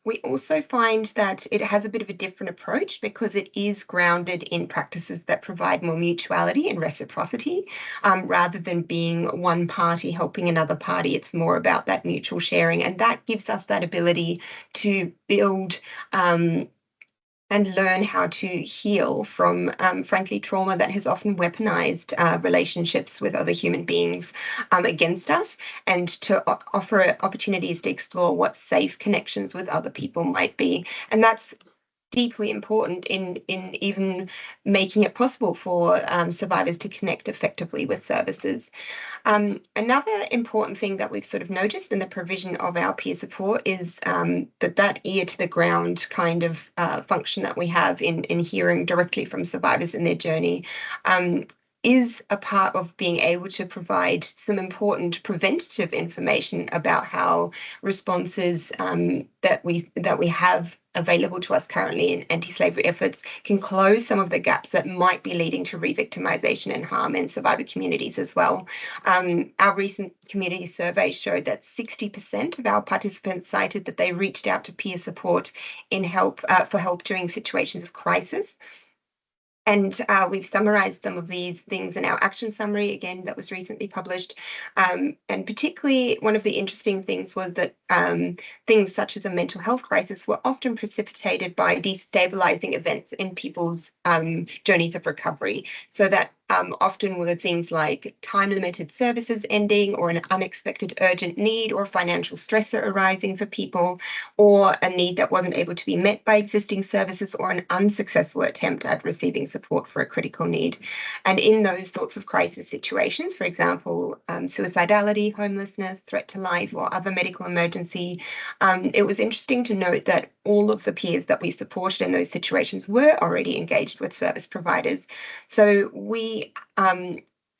We also find that it has a bit of a different approach, because it is grounded in practices that provide more mutuality and reciprocity, rather than being one party helping another party. It's more about that mutual sharing, and that gives us that ability to build and learn how to heal from, frankly, trauma that has often weaponized relationships with other human beings against us, and to offer opportunities to explore what safe connections with other people might be. And that's deeply important in even making it possible for survivors to connect effectively with services. Another important thing that we've sort of noticed in the provision of our peer support is that ear to the ground kind of function that we have in hearing directly from survivors in their journey is a part of being able to provide some important preventative information about how responses that we have available to us currently in anti-slavery efforts can close some of the gaps that might be leading to re-victimization and harm in survivor communities as well. Our recent community survey showed that 60% of our participants cited that they reached out to peer support for help during situations of crisis. And we've summarized some of these things in our action summary, again, that was recently published. And particularly, one of the interesting things was that things such as a mental health crisis were often precipitated by destabilizing events in people's journeys of recovery. So that often were things like time-limited services ending, or an unexpected urgent need or financial stressor arising for people, or a need that wasn't able to be met by existing services, or an unsuccessful attempt at receiving support for a critical need. And in those sorts of crisis situations, for example, suicidality, homelessness, threat to life, or other medical emergency, it was interesting to note that all of the peers that we supported in those situations were already engaged with service providers. So we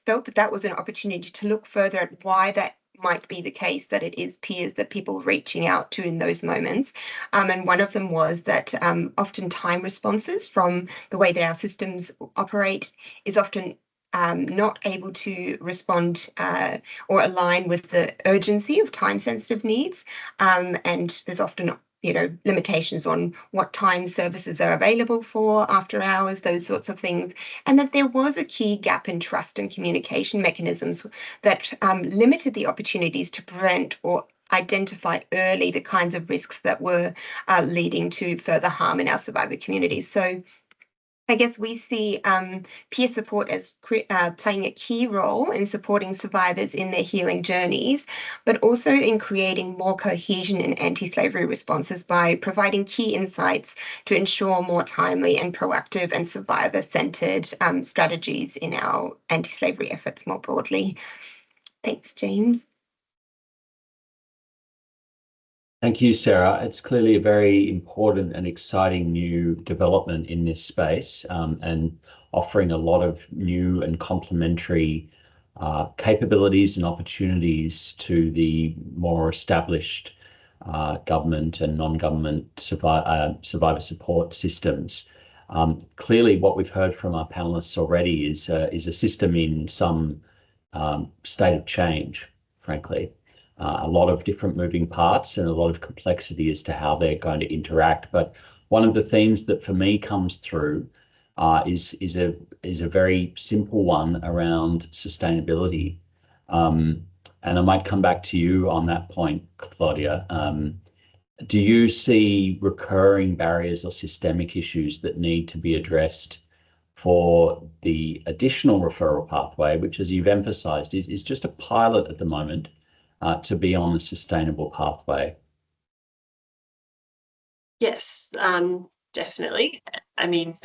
felt that that was an opportunity to look further at why that might be the case, that it is peers that people are reaching out to in those moments. And one of them was that often time responses from the way that our systems operate is often not able to respond or align with the urgency of time-sensitive needs. And there's often limitations on what time services are available for after hours, those sorts of things, and that there was a key gap in trust and communication mechanisms that limited the opportunities to prevent or identify early the kinds of risks that were leading to further harm in our survivor communities. So I guess we see peer support as playing a key role in supporting survivors in their healing journeys, but also in creating more cohesion in anti-slavery responses by providing key insights to ensure more timely and proactive and survivor-centred strategies in our anti-slavery efforts more broadly. Thanks, James. Thank you, Sarah. It's clearly a very important and exciting new development in this space, and offering a lot of new and complementary capabilities and opportunities to the more established government and non-government survivor support systems. Clearly, what we've heard from our panelists already is a system in some state of change, frankly. A lot of different moving parts and a lot of complexity as to how they're going to interact. But one of the themes that for me comes through is a very simple one around sustainability. And I might come back to you on that point, Claudia. Do you see recurring barriers or systemic issues that need to be addressed for the additional referral pathway, which, as you've emphasised, is just a pilot at the moment, to be on a sustainable pathway? Yes, definitely. I mean,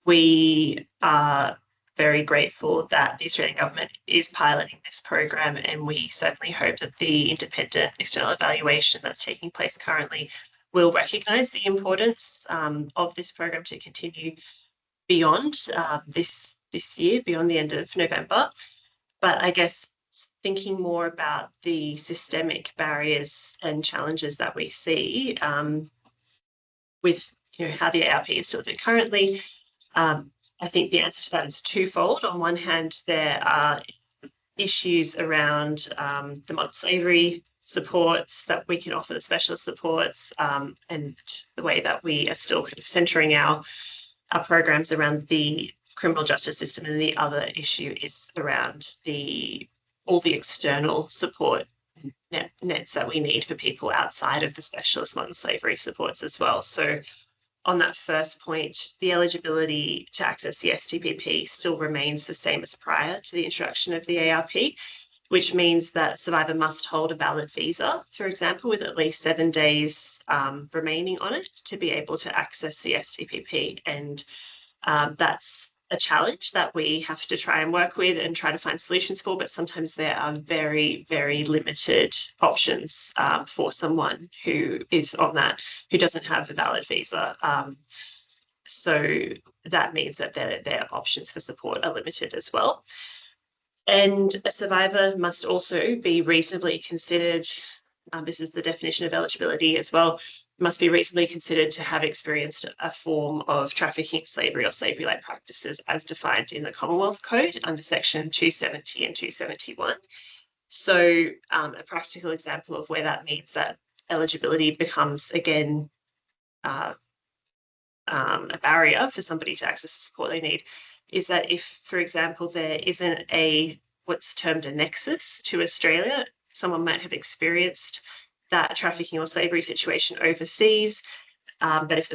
we are very grateful that the Australian government is piloting this program, and we certainly hope that the independent external evaluation that's taking place currently will recognise the importance of this program to continue beyond this year, beyond the end of November. But I guess thinking more about the systemic barriers and challenges that we see with how the ARP is delivered currently, I think the answer to that is twofold. On one hand, there are issues around the modern slavery supports that we can offer, the specialist supports, and the way that we are still kind of centering our programs around the criminal justice system. And the other issue is around all the external support nets that we need for people outside of the specialist modern slavery supports as well. So on that first point, the eligibility to access the STPP still remains the same as prior to the introduction of the ARP, which means that a survivor must hold a valid visa, for example, with at least 7 days remaining on it to be able to access the STPP. And that's a challenge that we have to try and work with and try to find solutions for, but sometimes there are very, very limited options for someone who is on that, who doesn't have a valid visa. So that means that their options for support are limited as well. And a survivor must also be reasonably considered, this is the definition of eligibility as well, must be reasonably considered to have experienced a form of trafficking, slavery or slavery-like practices as defined in the Commonwealth Code under section 270 and 271. So a practical example of where that means that eligibility becomes, again, a barrier for somebody to access the support they need is that if, for example, there isn't what's termed a nexus to Australia, someone might have experienced that trafficking or slavery situation overseas, but if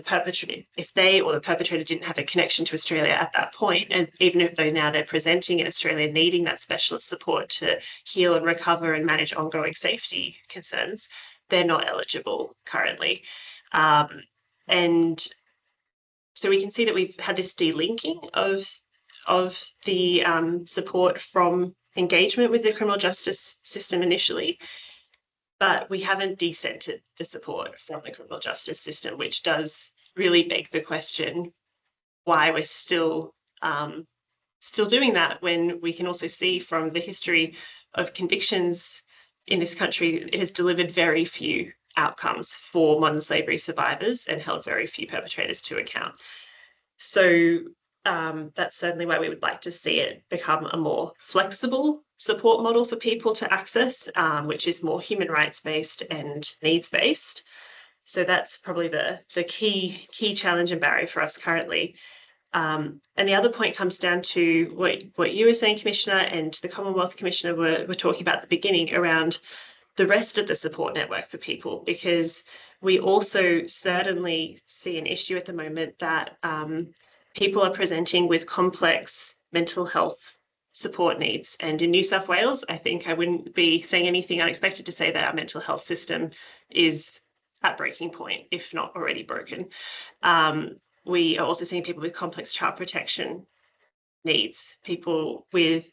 they or the perpetrator didn't have a connection to Australia at that point, and even if they're presenting in Australia needing that specialist support to heal and recover and manage ongoing safety concerns, they're not eligible currently. And so we can see that we've had this delinking of the support from engagement with the criminal justice system initially, but we haven't decentered the support from the criminal justice system, which does really beg the question why we're still doing that when we can also see from the history of convictions in this country, it has delivered very few outcomes for modern slavery survivors and held very few perpetrators to account. So that's certainly why we would like to see it become a more flexible support model for people to access, which is more human rights based and needs based. So that's probably the key challenge and barrier for us currently. And the other point comes down to what you were saying, Commissioner, and the Commonwealth Commissioner were talking about at the beginning around the rest of the support network for people, because we also certainly see an issue at the moment that people are presenting with complex mental health support needs. And in New South Wales, I think I wouldn't be saying anything unexpected to say that our mental health system is at breaking point, if not already broken. We are also seeing people with complex child protection needs, people with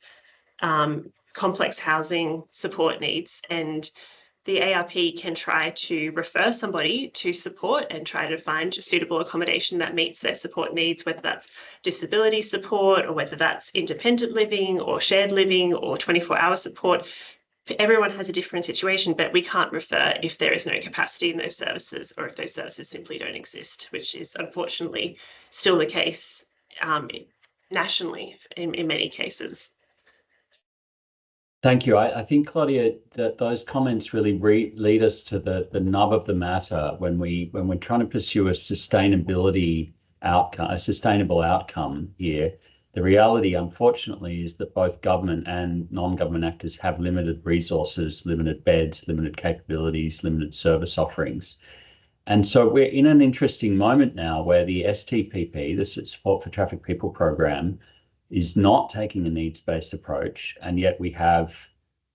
complex housing support needs, and the ARP can try to refer somebody to support and try to find suitable accommodation that meets their support needs, whether that's disability support or whether that's independent living or shared living or 24-hour support. Everyone has a different situation, but we can't refer if there is no capacity in those services or if those services simply don't exist, which is unfortunately still the case nationally in many cases. Thank you. I think, Claudia, that those comments really lead us to the nub of the matter when we're trying to pursue a sustainable outcome here. The reality, unfortunately, is that both government and non-government actors have limited resources, limited beds, limited capabilities, limited service offerings. And so we're in an interesting moment now where the STPP, the Support for Trafficked People program, is not taking a needs-based approach, and yet we have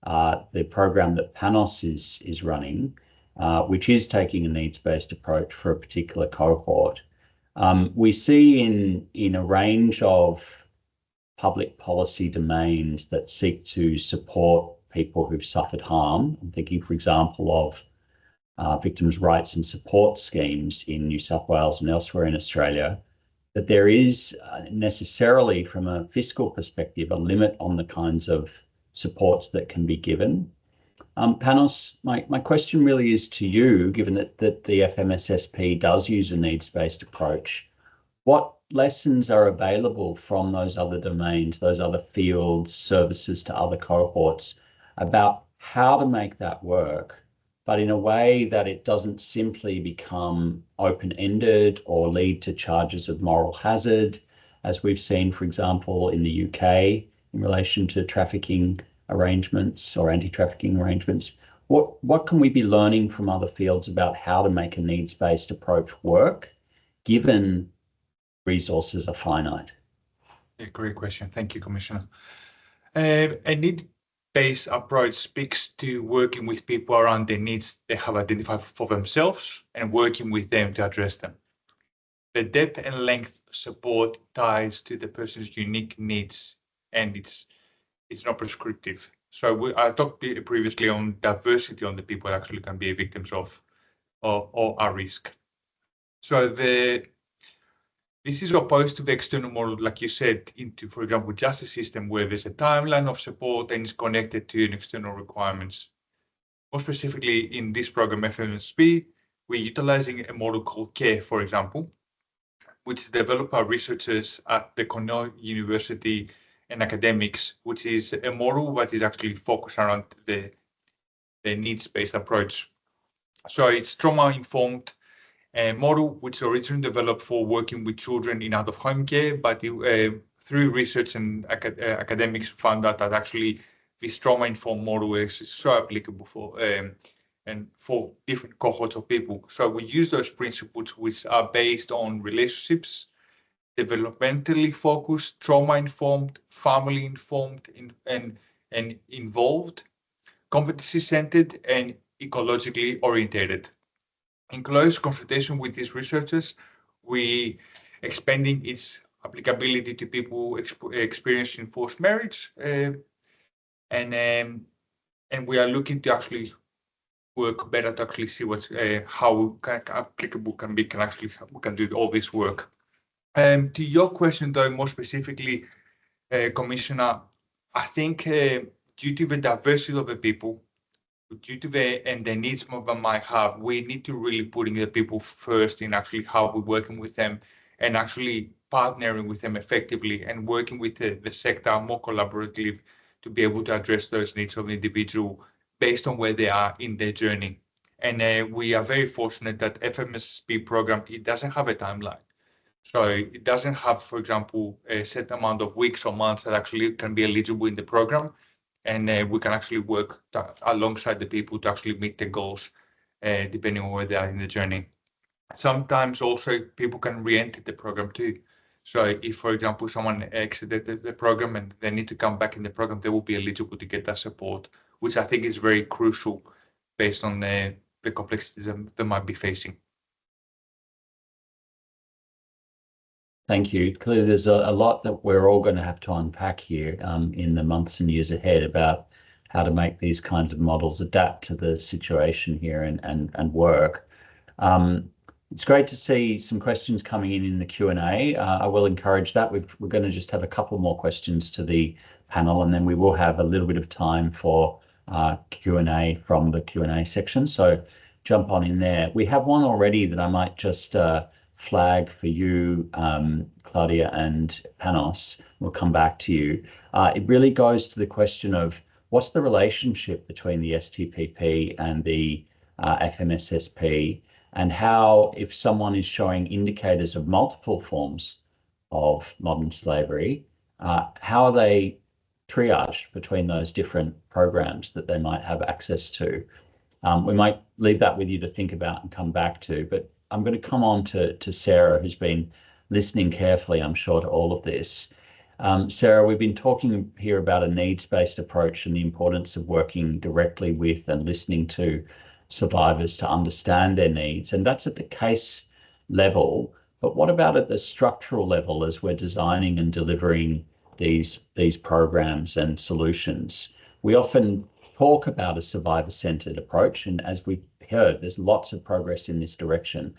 the program that PANOS is running, which is taking a needs-based approach for a particular cohort. We see in a range of public policy domains that seek to support people who've suffered harm. I'm thinking, for example, of victims' rights and support schemes in New South Wales and elsewhere in Australia, that there is necessarily, from a fiscal perspective, a limit on the kinds of supports that can be given. Panos, my question really is to you, given that the FMSSP does use a needs-based approach. What lessons are available from those other domains, those other fields, services to other cohorts, about how to make that work, but in a way that it doesn't simply become open-ended or lead to charges of moral hazard, as we've seen, for example, in the UK in relation to trafficking arrangements or anti-trafficking arrangements? What can we be learning from other fields about how to make a needs-based approach work, given resources are finite? Yeah, great question. Thank you, Commissioner. A need-based approach speaks to working with people around the needs they have identified for themselves and working with them to address them. The depth and length of support ties to the person's unique needs, and it's not prescriptive. So I talked previously on diversity on the people that actually can be victims of or are risk. So this is opposed to the external model, like you said, into, for example, justice system where there's a timeline of support and it's connected to external requirements. More specifically, in this program, FMSP, we're utilizing a model called CARE, for example, which is developed by researchers at the Cornell University and academics, which is a model that is actually focused around the needs-based approach. So it's trauma-informed model, which originally developed for working with children in out-of-home care, but through research and academics found out that actually this trauma-informed model is so applicable for different cohorts of people. So we use those principles, which are based on relationships, developmentally focused, trauma-informed, family-informed, and involved, competency-centered, and ecologically orientated. In close consultation with these researchers, we expanding its applicability to people experiencing forced marriage, and we are looking to actually work better to actually see what's how applicable we can do all this work. To your question, though, more specifically, Commissioner, I think due to the diversity of the people, due to the needs they might have, we need to really putting the people first in actually how we're working with them and actually partnering with them effectively and working with the sector more collaboratively to be able to address those needs of the individual based on where they are in their journey. And we are very fortunate that FMSP program, it doesn't have a timeline. So it doesn't have, for example, a set amount of weeks or months that actually can be eligible in the program. And we can actually work alongside the people to actually meet the goals, depending on where they are in the journey. Sometimes also people can re-enter the program too. So if, for example, someone exited the program and they need to come back in the program, they will be eligible to get that support, which I think is very crucial based on the complexities that they might be facing. Thank you. Clearly, there's a lot that we're all going to have to unpack here in the months and years ahead about how to make these kinds of models adapt to the situation here and work. It's great to see some questions coming in the Q&A. I will encourage that. We're going to just have a couple more questions to the panel, and then we will have a little bit of time for Q&A from the Q&A section. So jump on in there. We have one already that I might just flag for you, Claudia and Panos. We'll come back to you. It really goes to the question of what's the relationship between the STPP and the FMSSP, and how, if someone is showing indicators of multiple forms of modern slavery, how are they triaged between those different programs that they might have access to? We might leave that with you to think about and come back to, but I'm going to come on to Sarah, who's been listening carefully, I'm sure, to all of this. Sarah, we've been talking here about a needs-based approach and the importance of working directly with and listening to survivors to understand their needs, and that's at the case level. But what about at the structural level as we're designing and delivering these programs and solutions? We often talk about a survivor-centered approach, and as we heard, there's lots of progress in this direction.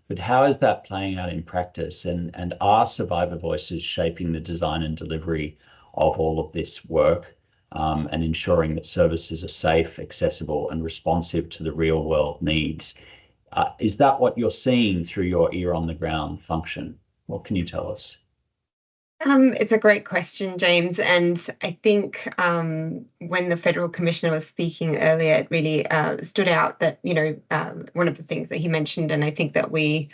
But how is that playing out in practice, and are survivor voices shaping the design and delivery of all of this work, and ensuring that services are safe, accessible, and responsive to the real world needs? Is that what you're seeing through your ear on the ground function? What can you tell us? It's a great question, James. And I think when the Federal Commissioner was speaking earlier, it really stood out that, one of the things that he mentioned, and I think that we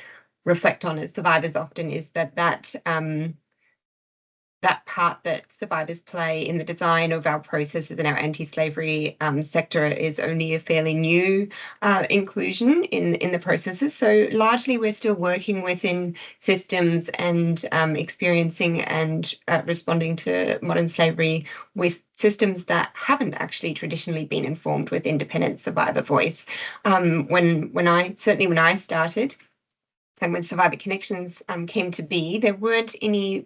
reflect on as survivors often, is that part that survivors play in the design of our processes in our anti-slavery sector is only a fairly new inclusion in the processes. So largely we're still working within systems and experiencing and responding to modern slavery with systems that haven't actually traditionally been informed with independent survivor voice. When I started, and when Survivor Connections came to be, there weren't any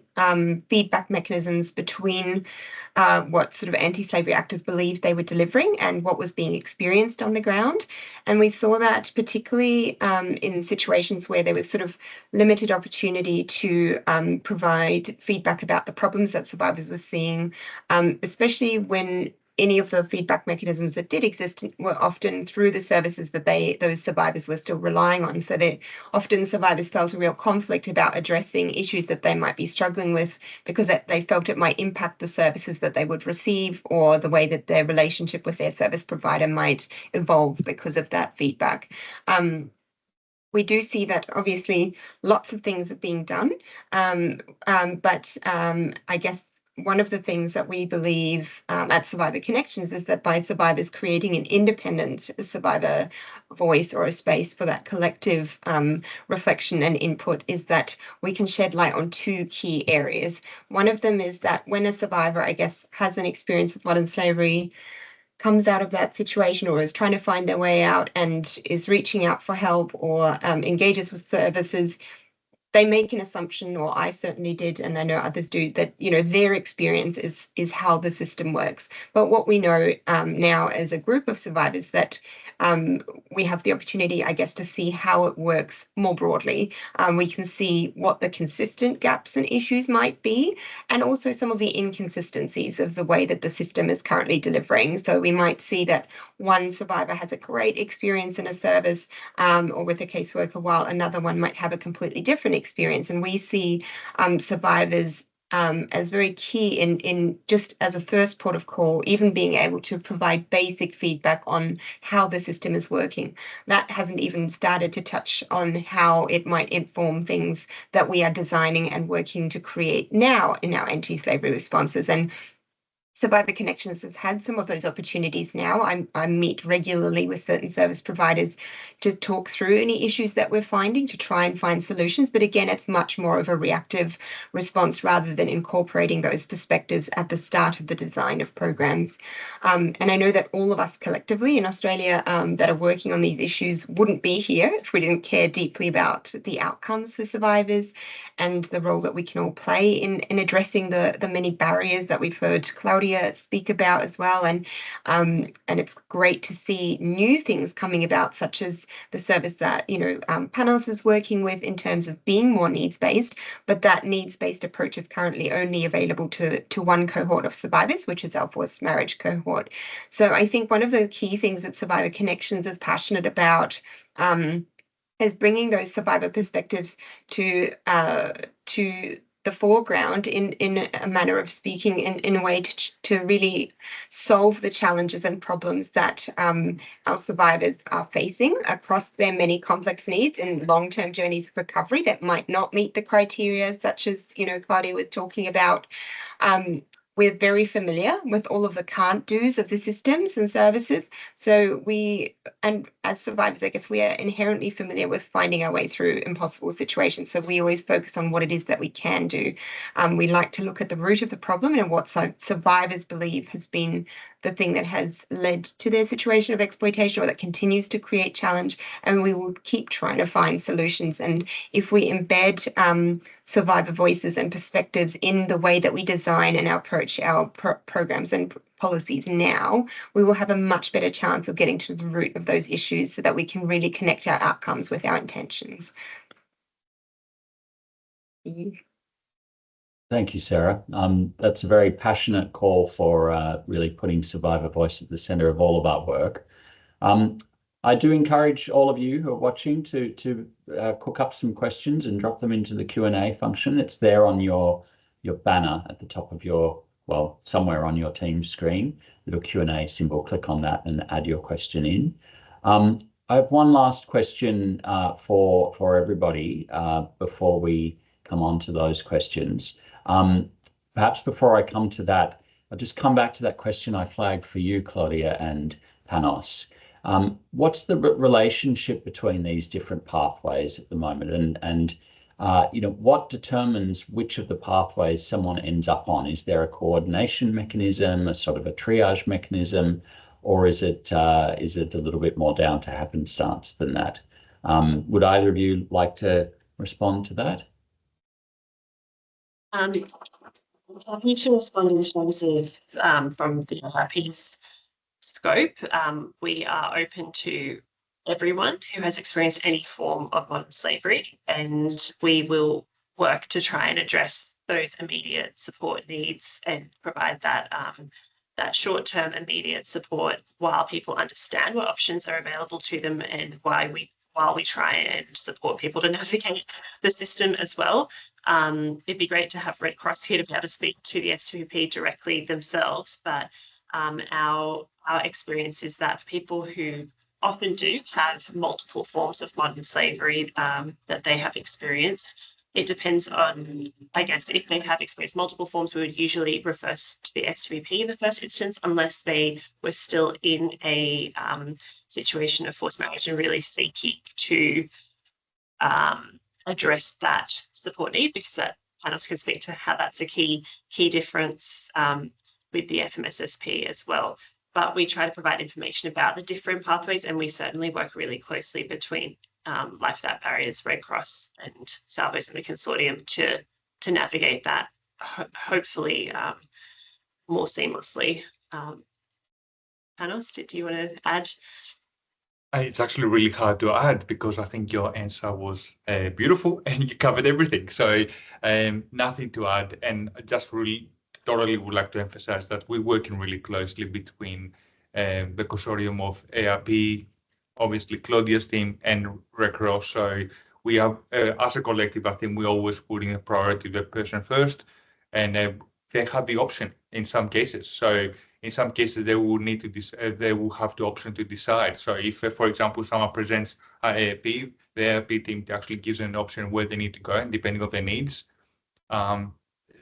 feedback mechanisms between what sort of anti-slavery actors believed they were delivering and what was being experienced on the ground. And we saw that particularly in situations where there was sort of limited opportunity to provide feedback about the problems that survivors were seeing, especially when any of the feedback mechanisms that did exist were often through the services that those survivors were still relying on. So that often survivors felt a real conflict about addressing issues that they might be struggling with because they felt it might impact the services that they would receive or the way that their relationship with their service provider might evolve because of that feedback. We do see that obviously lots of things are being done, but I guess one of the things that we believe at Survivor Connections is that by survivors creating an independent survivor voice or a space for that collective reflection and input, is that we can shed light on two key areas. One of them is that when a survivor, I guess, has an experience of modern slavery, comes out of that situation or is trying to find their way out and is reaching out for help or engages with services, they make an assumption, or I certainly did, and I know others do, that their experience is how the system works. But what we know now as a group of survivors, that we have the opportunity, I guess, to see how it works more broadly. We can see what the consistent gaps and issues might be, and also some of the inconsistencies of the way that the system is currently delivering. So we might see that one survivor has a great experience in a service or with a caseworker, while another one might have a completely different experience. And we see survivors as very key in just as a first port of call, even being able to provide basic feedback on how the system is working. That hasn't even started to touch on how it might inform things that we are designing and working to create now in our anti-slavery responses. And Survivor Connections has had some of those opportunities now. I meet regularly with certain service providers to talk through any issues that we're finding, to try and find solutions. But again, it's much more of a reactive response rather than incorporating those perspectives at the start of the design of programs. And I know that all of us collectively in Australia that are working on these issues wouldn't be here if we didn't care deeply about the outcomes for survivors and the role that we can all play in addressing the many barriers that we've heard Claudia speak about as well. And it's great to see new things coming about, such as the service that Panos is working with in terms of being more needs-based, but that needs-based approach is currently only available to one cohort of survivors, which is our forced marriage cohort. So I think one of the key things that Survivor Connections is passionate about is bringing those survivor perspectives to the foreground in a manner of speaking, in a way to really solve the challenges and problems that our survivors are facing across their many complex needs and long-term journeys of recovery that might not meet the criteria, such as Claudia was talking about. We're very familiar with all of the can't do's of the systems and services. So and as survivors, I guess we are inherently familiar with finding our way through impossible situations. So we always focus on what it is that we can do. We like to look at the root of the problem and what survivors believe has been the thing that has led to their situation of exploitation or that continues to create challenge. And we will keep trying to find solutions. And if we embed survivor voices and perspectives in the way that we design and approach our programs and policies now, we will have a much better chance of getting to the root of those issues so that we can really connect our outcomes with our intentions. Thank you, Sarah. That's a very passionate call for really putting survivor voice at the centre of all of our work. I do encourage all of you who are watching to cook up some questions and drop them into the Q&A function. It's there on your banner at the top of somewhere on your Teams screen, little Q&A symbol. Click on that and add your question in. I have one last question for everybody before we come on to those questions. Perhaps before I come to that, I'll just come back to that question I flagged for you, Claudia and Panos. What's the relationship between these different pathways at the moment, and what determines which of the pathways someone ends up on? Is there a coordination mechanism, a sort of a triage mechanism, or is it a little bit more down to happenstance than that? Would either of you like to respond to that? I'm happy to respond in terms of from the LRP's scope. We are open to everyone who has experienced any form of modern slavery, and we will work to try and address those immediate support needs and provide that that short-term immediate support while people understand what options are available to them and while we try and support people to navigate the system as well. It'd be great to have Red Cross here to be able to speak to the SWP directly themselves, but our experience is that people who often do have multiple forms of modern slavery that they have experienced, it depends on, I guess, if they have experienced multiple forms, we would usually refer to the SWP in the first instance, unless they were still in a situation of forced marriage and really seeking to address that support need, because that Panos can speak to how that's a key difference with the FMSSP as well. But we try to provide information about the different pathways, and we certainly work really closely between Life Without Barriers, Red Cross and Salvos and the consortium to navigate that hopefully more seamlessly. Panos, do you want to add? It's actually really hard to add because I think your answer was beautiful and you covered everything. So nothing to add, and just really totally would like to emphasize that we're working really closely between the consortium of ARP, obviously Claudia's team, and Red Cross. So we are, as a collective, I think we're always putting a priority to the person first, and they have the option in some cases. So in some cases, they will need to they will have the option to decide. So if, for example, someone presents an AAP, the AAP team actually gives an option where they need to go, and depending on their needs,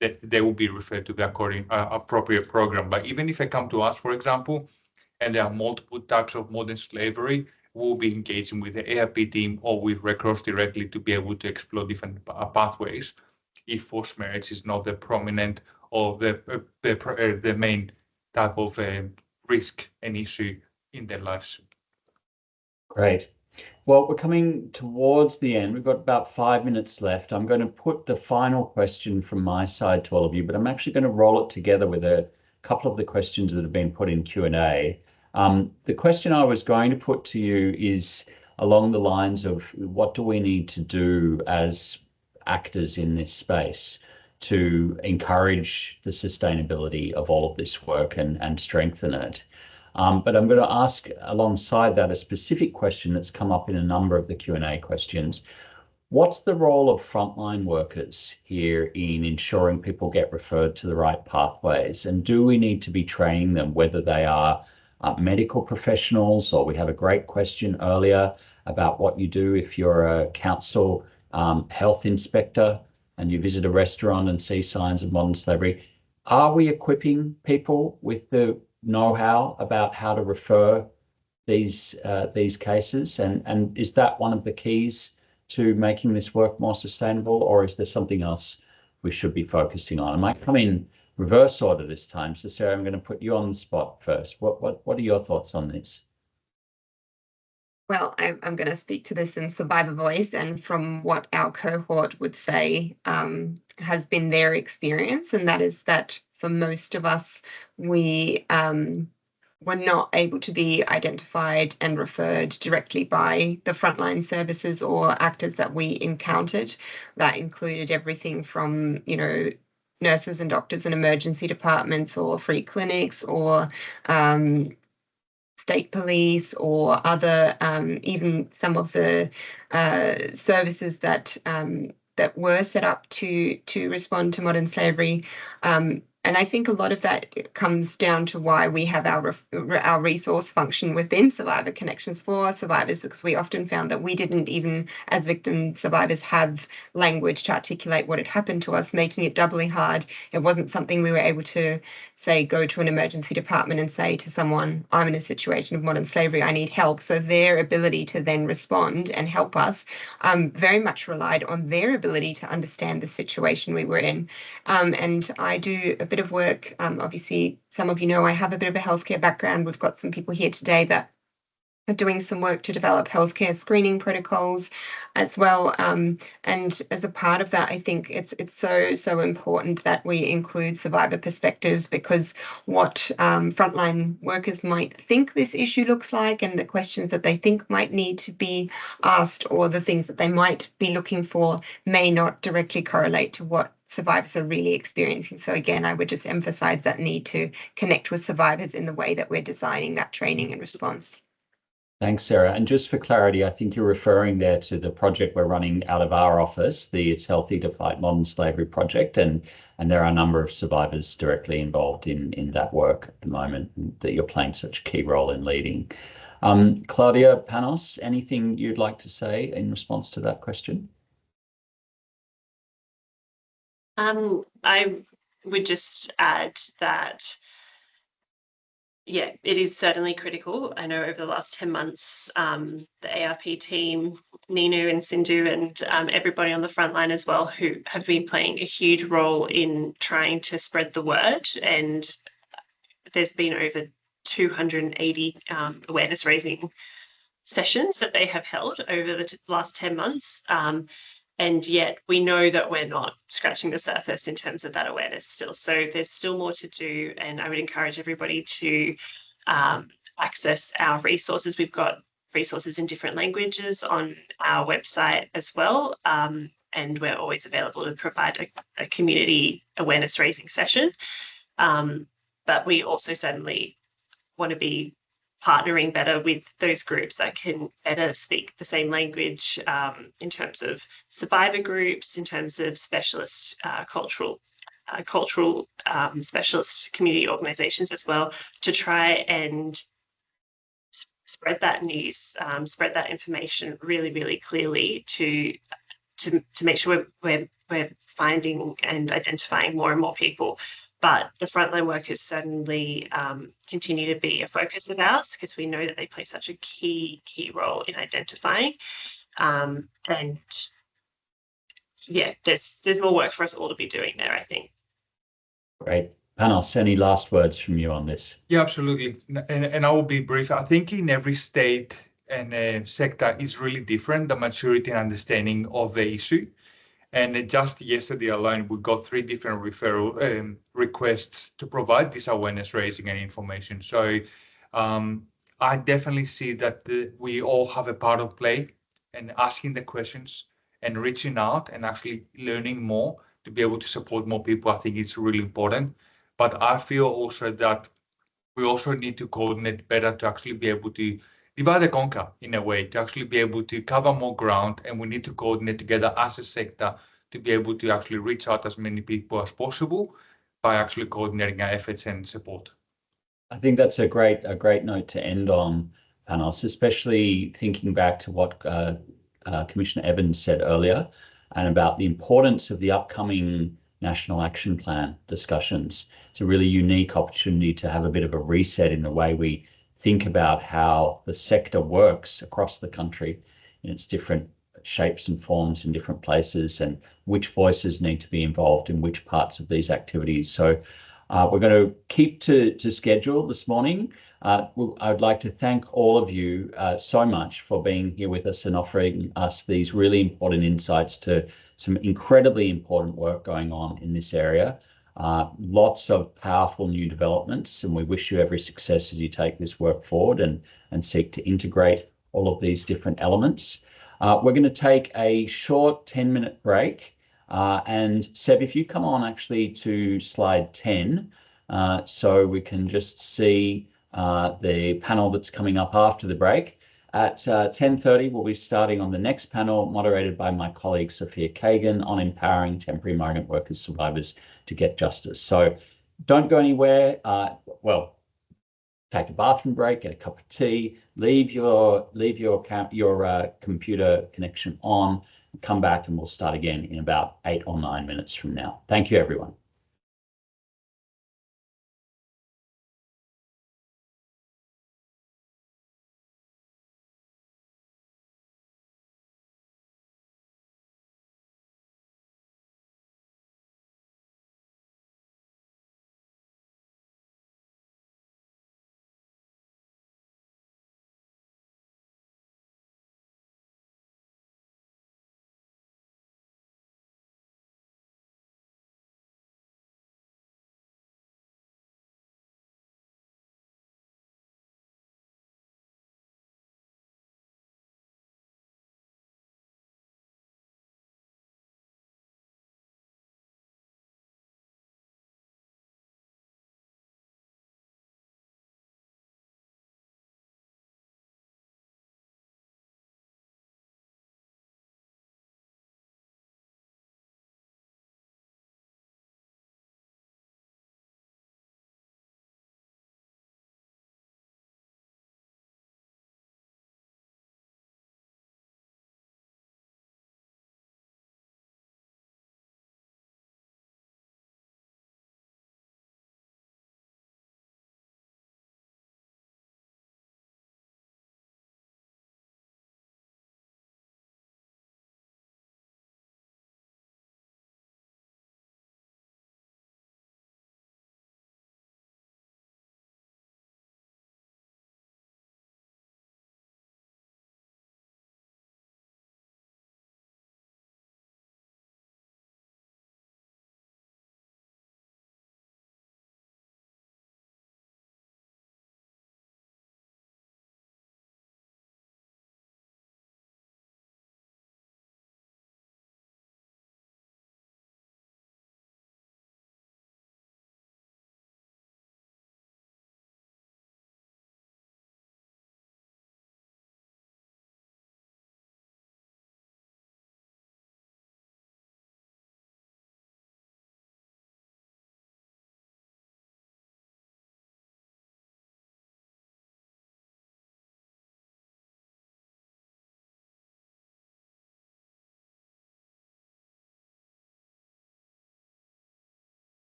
they will be referred to the appropriate program. But even if they come to us, for example, and there are multiple types of modern slavery, we'll be engaging with the AAP team or with Red Cross directly to be able to explore different pathways if forced marriage is not the prominent or the main type of risk and issue in their lives. Great. Well, we're coming towards the end. We've got about 5 minutes left. I'm going to put the final question from my side to all of you, but I'm actually going to roll it together with a couple of the questions that have been put in Q&A. The question I was going to put to you is along the lines of what do we need to do as actors in this space to encourage the sustainability of all of this work and strengthen it. But I'm going to ask alongside that a specific question that's come up in a number of the Q&A questions. What's the role of frontline workers here in ensuring people get referred to the right pathways? And do we need to be training them, whether they are medical professionals, or we have a great question earlier about what you do if you're a council health inspector and you visit a restaurant and see signs of modern slavery? Are we equipping people with the know-how about how to refer these cases, and is that one of the keys to making this work more sustainable, or is there something else we should be focusing on? I might come in reverse order this time. So Sarah, I'm going to put you on the spot first. What are your thoughts on this? Well, I'm going to speak to this in survivor voice, and from what our cohort would say has been their experience, and that is that for most of us, we were not able to be identified and referred directly by the frontline services or actors that we encountered. That included everything from, nurses and doctors in emergency departments or free clinics or state police or other, even some of the services that were set up to respond to modern slavery. And I think a lot of that comes down to why we have our resource function within Survivor Connections for survivors, because we often found that we didn't even, as victim survivors, have language to articulate what had happened to us, making it doubly hard. It wasn't something we were able to, say, go to an emergency department and say to someone, I'm in a situation of modern slavery, I need help. So their ability to then respond and help us very much relied on their ability to understand the situation we were in. And I do a bit of work. Obviously, some of you know I have a bit of a healthcare background. We've got some people here today that are doing some work to develop healthcare screening protocols as well. And as a part of that, I think it's so important that we include survivor perspectives, because what frontline workers might think this issue looks like and the questions that they think might need to be asked or the things that they might be looking for may not directly correlate to what survivors are really experiencing. So again, I would just emphasize that need to connect with survivors in the way that we're designing that training and response. Thanks, Sarah. And just for clarity, I think you're referring there to the project we're running out of our office, the It's Healthy to Fight Modern Slavery project. And there are a number of survivors directly involved in that work at the moment that you're playing such a key role in leading. Claudia Panos, anything you'd like to say in response to that question? I would just add that, yeah, it is certainly critical. I know over the last 10 months, the ARP team, Ninu and Sindhu, and everybody on the front line as well, who have been playing a huge role in trying to spread the word. And there's been over 280 awareness raising sessions that they have held over the last 10 months. And yet we know that we're not scratching the surface in terms of that awareness still. So there's still more to do. And I would encourage everybody to access our resources. We've got resources in different languages on our website as well. And we're always available to provide a community awareness raising session. But we also certainly want to be partnering better with those groups that can better speak the same language in terms of survivor groups, in terms of specialist cultural cultural specialist community organisations as well, to try and spread that news, spread that information really, really clearly to make sure we're finding and identifying more and more people. But the frontline workers certainly continue to be a focus of ours, because we know that they play such a key role in identifying. And yeah, there's more work for us all to be doing there, I think. Great. Panos, any last words from you on this? Yeah, absolutely. And I will be brief. I think in every state and sector is really different, the maturity and understanding of the issue. And just yesterday alone, we got 3 different referral requests to provide this awareness raising and information. So I definitely see that we all have a part of play, and asking the questions and reaching out and actually learning more to be able to support more people. I think it's really important. But I feel also that we also need to coordinate better to actually be able to divide and conquer in a way, to actually be able to cover more ground. And we need to coordinate together as a sector to be able to actually reach out as many people as possible by actually coordinating our efforts and support. I think that's a great note to end on, Panos, especially thinking back to what Commissioner Evans said earlier, and about the importance of the upcoming National Action Plan discussions. It's a really unique opportunity to have a bit of a reset in the way we think about how the sector works across the country in its different shapes and forms in different places, and which voices need to be involved in which parts of these activities. So we're going to keep to schedule this morning. I'd like to thank all of you so much for being here with us and offering us these really important insights to some incredibly important work going on in this area. Lots of powerful new developments, and we wish you every success as you take this work forward and seek to integrate all of these different elements. We're going to take a short 10-minute break. And Seb, if you come on actually to slide 10, so we can just see the panel that's coming up after the break. At 10:30, we'll be starting on the next panel, moderated by my colleague Sophia Kagan, on empowering temporary migrant workers survivors to get justice. So don't go anywhere. Well, take a bathroom break, get a cup of tea, leave your computer connection on, come back, and we'll start again in about 8 or 9 minutes from now. Thank you, everyone.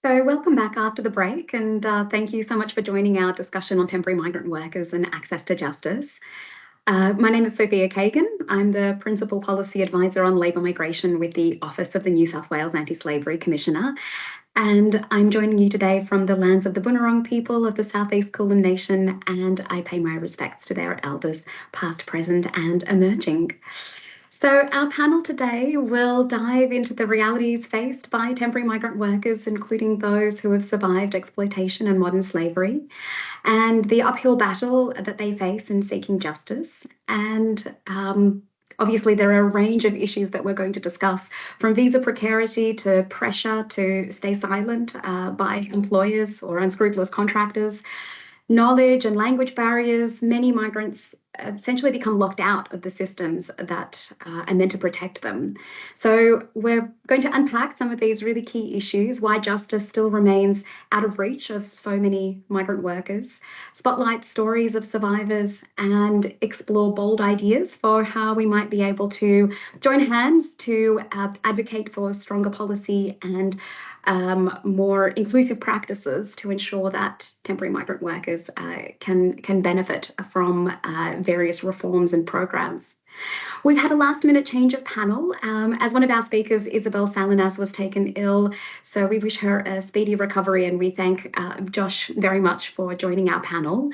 So welcome back after the break, and thank you so much for joining our discussion on temporary migrant workers and access to justice. My name is Sophia Kagan. I'm the Principal Policy Advisor on Labour Migration with the Office of the New South Wales Anti-slavery Commissioner, and I'm joining you today from the lands of the Bunurong people of the South East Kulin Nation, and I pay my respects to their elders, past, present and emerging. So our panel today will dive into the realities faced by temporary migrant workers, including those who have survived exploitation and modern slavery, and the uphill battle that they face in seeking justice. And obviously, there are a range of issues that we're going to discuss, from visa precarity to pressure to stay silent by employers or unscrupulous contractors, knowledge and language barriers. Many migrants essentially become locked out of the systems that are meant to protect them. So we're going to unpack some of these really key issues, why justice still remains out of reach of so many migrant workers, spotlight stories of survivors, and explore bold ideas for how we might be able to join hands to advocate for stronger policy and more inclusive practices to ensure that temporary migrant workers can benefit from various reforms and programs. We've had a last-minute change of panel as one of our speakers, Isabel Salinas, was taken ill, so we wish her a speedy recovery, and we thank Josh very much for joining our panel.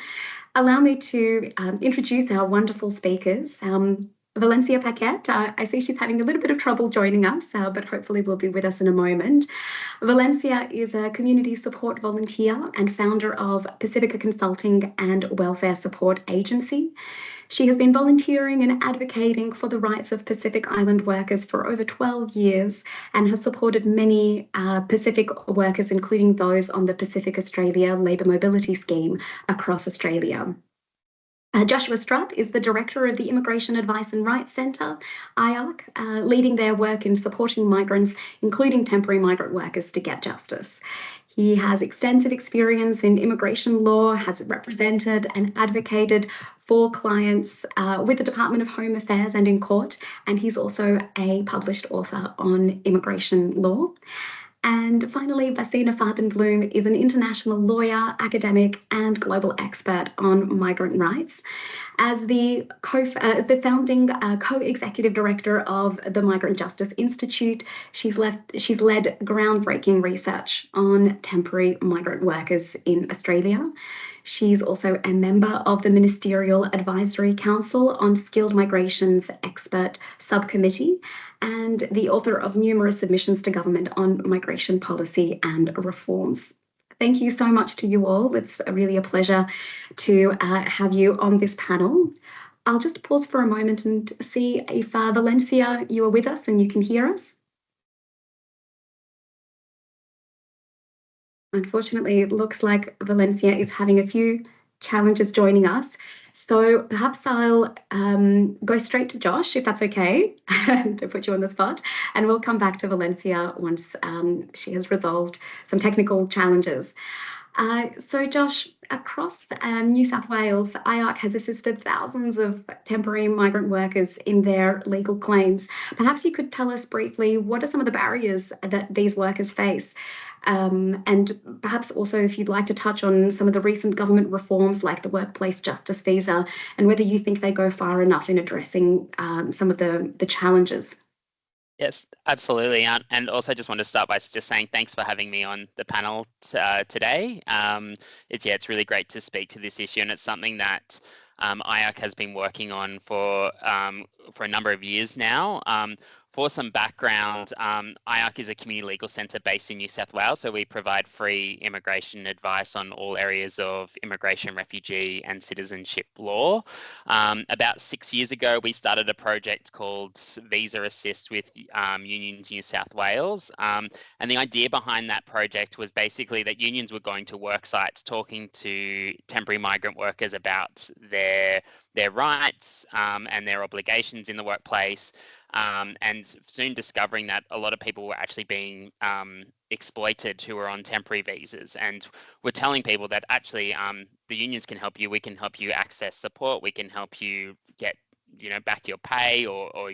Allow me to introduce our wonderful speakers. Valencia Paquette, I see she's having a little bit of trouble joining us, but hopefully will be with us in a moment. Valencia is a community support volunteer and founder of Pacifica Consulting and Welfare Support Agency. She has been volunteering and advocating for the rights of Pacific Island workers for over 12 years and has supported many Pacific workers, including those on the Pacific Australia Labour Mobility Scheme across Australia. Joshua Strutt is the Director of the Immigration Advice and Rights Centre, IARC, leading their work in supporting migrants, including temporary migrant workers, to get justice. He has extensive experience in immigration law, has represented and advocated for clients with the Department of Home Affairs and in court, and he's also a published author on immigration law. And finally, Vasina Farbenbloom is an international lawyer, academic, and global expert on migrant rights. As the founding co-executive director of the Migrant Justice Institute, she's led groundbreaking research on temporary migrant workers in Australia. She's also a member of the Ministerial Advisory Council on Skilled Migration's Expert Subcommittee and the author of numerous submissions to government on migration policy and reforms. Thank you so much to you all. It's really a pleasure to have you on this panel. I'll just pause for a moment and see if Valencia, you are with us and you can hear us. Unfortunately, it looks like Valencia is having a few challenges joining us. So perhaps I'll go straight to Josh, if that's okay, to put you on the spot, and we'll come back to Valencia once she has resolved some technical challenges. So Josh, across New South Wales, IARC has assisted thousands of temporary migrant workers in their legal claims. Perhaps you could tell us briefly, what are some of the barriers that these workers face? And perhaps also if you'd like to touch on some of the recent government reforms like the workplace justice visa and whether you think they go far enough in addressing some of the challenges. Yes, absolutely. And also just want to start by just saying thanks for having me on the panel today. It's really great to speak to this issue, and it's something that IARC has been working on for a number of years now. For some background, IARC is a community legal centre based in New South Wales, so we provide free immigration advice on all areas of immigration, refugee and citizenship law. About 6 years ago, we started a project called Visa Assist with Unions New South Wales. And the idea behind that project was basically that unions were going to work sites talking to temporary migrant workers about their rights and their obligations in the workplace. And soon discovering that a lot of people were actually being exploited who were on temporary visas, and we're telling people that actually the unions can help you. We can help you access support. We can help you get back your pay or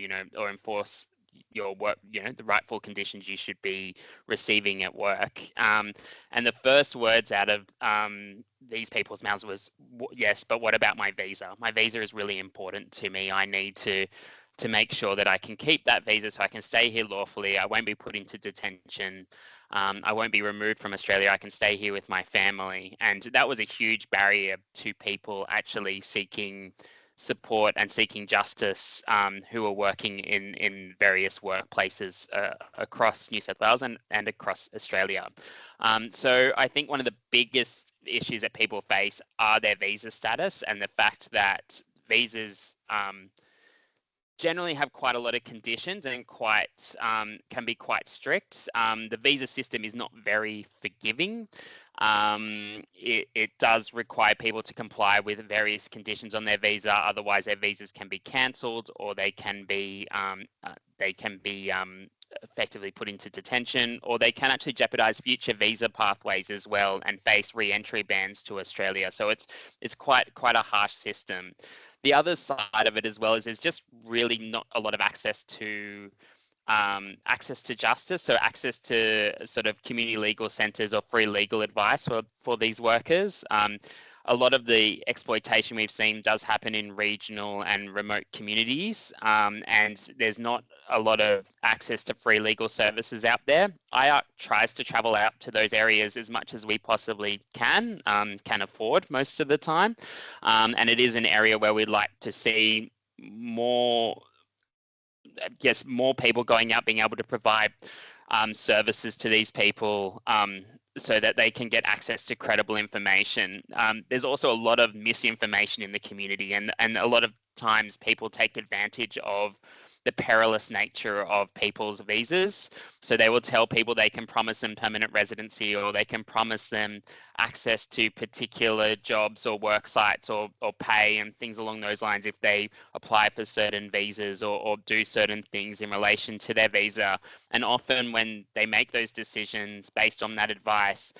enforce your work, the rightful conditions you should be receiving at work. And the first words out of these people's mouths was, yes, but what about my visa? My visa is really important to me. I need to make sure that I can keep that visa so I can stay here lawfully. I won't be put into detention. I won't be removed from Australia. I can stay here with my family. And that was a huge barrier to people actually seeking support and seeking justice who are working in various workplaces across New South Wales and across Australia. So I think one of the biggest issues that people face are their visa status and the fact that visas generally have quite a lot of conditions and can be quite strict. The visa system is not very forgiving. It does require people to comply with various conditions on their visa, otherwise their visas can be cancelled or they can be effectively put into detention, or they can actually jeopardize future visa pathways as well and face re-entry bans to Australia. So it's quite a harsh system. The other side of it as well is there's just really not a lot of access to justice, so access to sort of community legal centres or free legal advice for these workers. A lot of the exploitation we've seen does happen in regional and remote communities, and there's not a lot of access to free legal services out there. IARC tries to travel out to those areas as much as we possibly can afford most of the time, and it is an area where we'd like to see more people going out, being able to provide services to these people so that they can get access to credible information. There's also a lot of misinformation in the community, and a lot of times people take advantage of the perilous nature of people's visas. So they will tell people they can promise them permanent residency, or they can promise them access to particular jobs or work sites or pay and things along those lines if they apply for certain visas or do certain things in relation to their visa. And often when they make those decisions based on that advice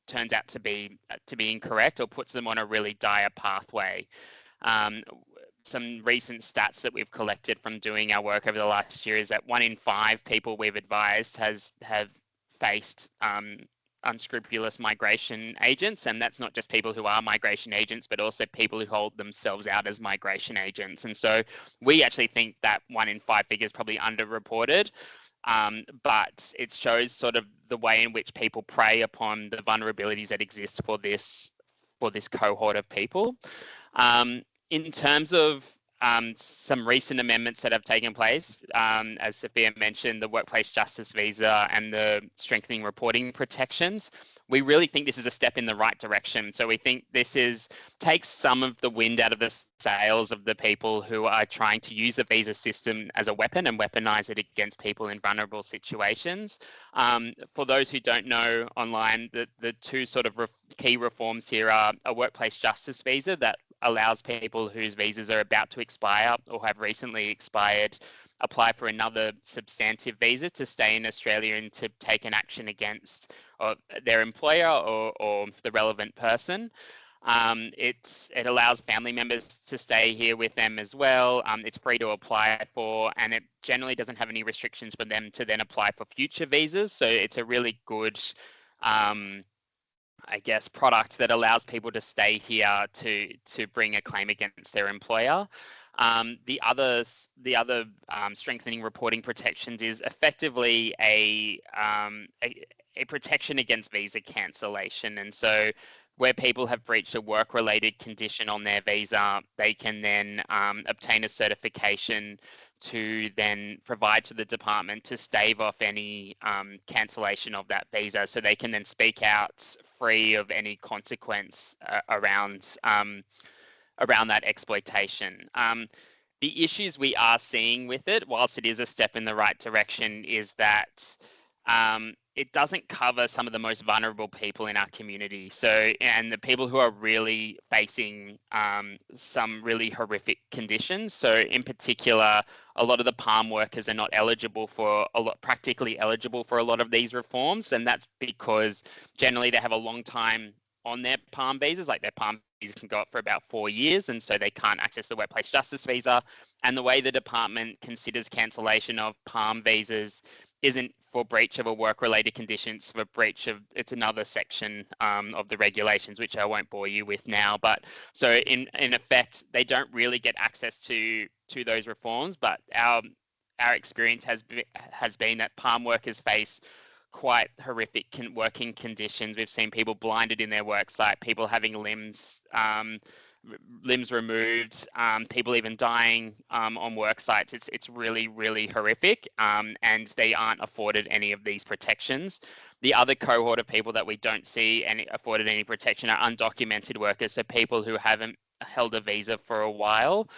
turns out to be incorrect or puts them on a really dire pathway. Some recent stats that we've collected from doing our work over the last year is that 1 in 5 people we've advised have faced unscrupulous migration agents, and that's not just people who are migration agents, but also people who hold themselves out as migration agents. And so we actually think that 1 in 5 figure is probably underreported, but it shows sort of the way in which people prey upon the vulnerabilities that exist for this cohort of people. In terms of some recent amendments that have taken place, as Sophia mentioned, the workplace justice visa and the strengthening reporting protections, we really think this is a step in the right direction. So we think this takes some of the wind out of the sails of the people who are trying to use the visa system as a weapon and weaponize it against people in vulnerable situations. For those who don't know online, the two sort of key reforms here are a workplace justice visa that allows people whose visas are about to expire or have recently expired apply for another substantive visa to stay in Australia and to take an action against their employer or the relevant person. It allows family members to stay here with them as well. It's free to apply for, and it generally doesn't have any restrictions for them to then apply for future visas. So it's a really good product that allows people to stay here to bring a claim against their employer. The other strengthening reporting protections is effectively a protection against visa cancellation. And so where people have breached a work-related condition on their visa, they can then obtain a certification to then provide to the department to stave off any cancellation of that visa, so they can then speak out free of any consequence around that exploitation. The issues we are seeing with it, whilst it is a step in the right direction, is that it doesn't cover some of the most vulnerable people in our community. So, and the people who are really facing some really horrific conditions. So in particular, a lot of the palm workers are not practically eligible for a lot of these reforms. And that's because generally they have a long time on their palm visas, like their palm can go up for about 4 years, and so they can't access the workplace justice visa. And the way the department considers cancellation of PALM visas isn't for breach of a work-related condition, it's for breach of, it's another section of the regulations, which I won't bore you with now. But so in effect, they don't really get access to those reforms, but our experience has been that PALM workers face quite horrific working conditions. We've seen people blinded in their work site, people having limbs removed, people even dying on work sites. It's really, really horrific, and they aren't afforded any of these protections. The other cohort of people that we don't see afforded any protection are undocumented workers, so people who haven't held a visa for a while,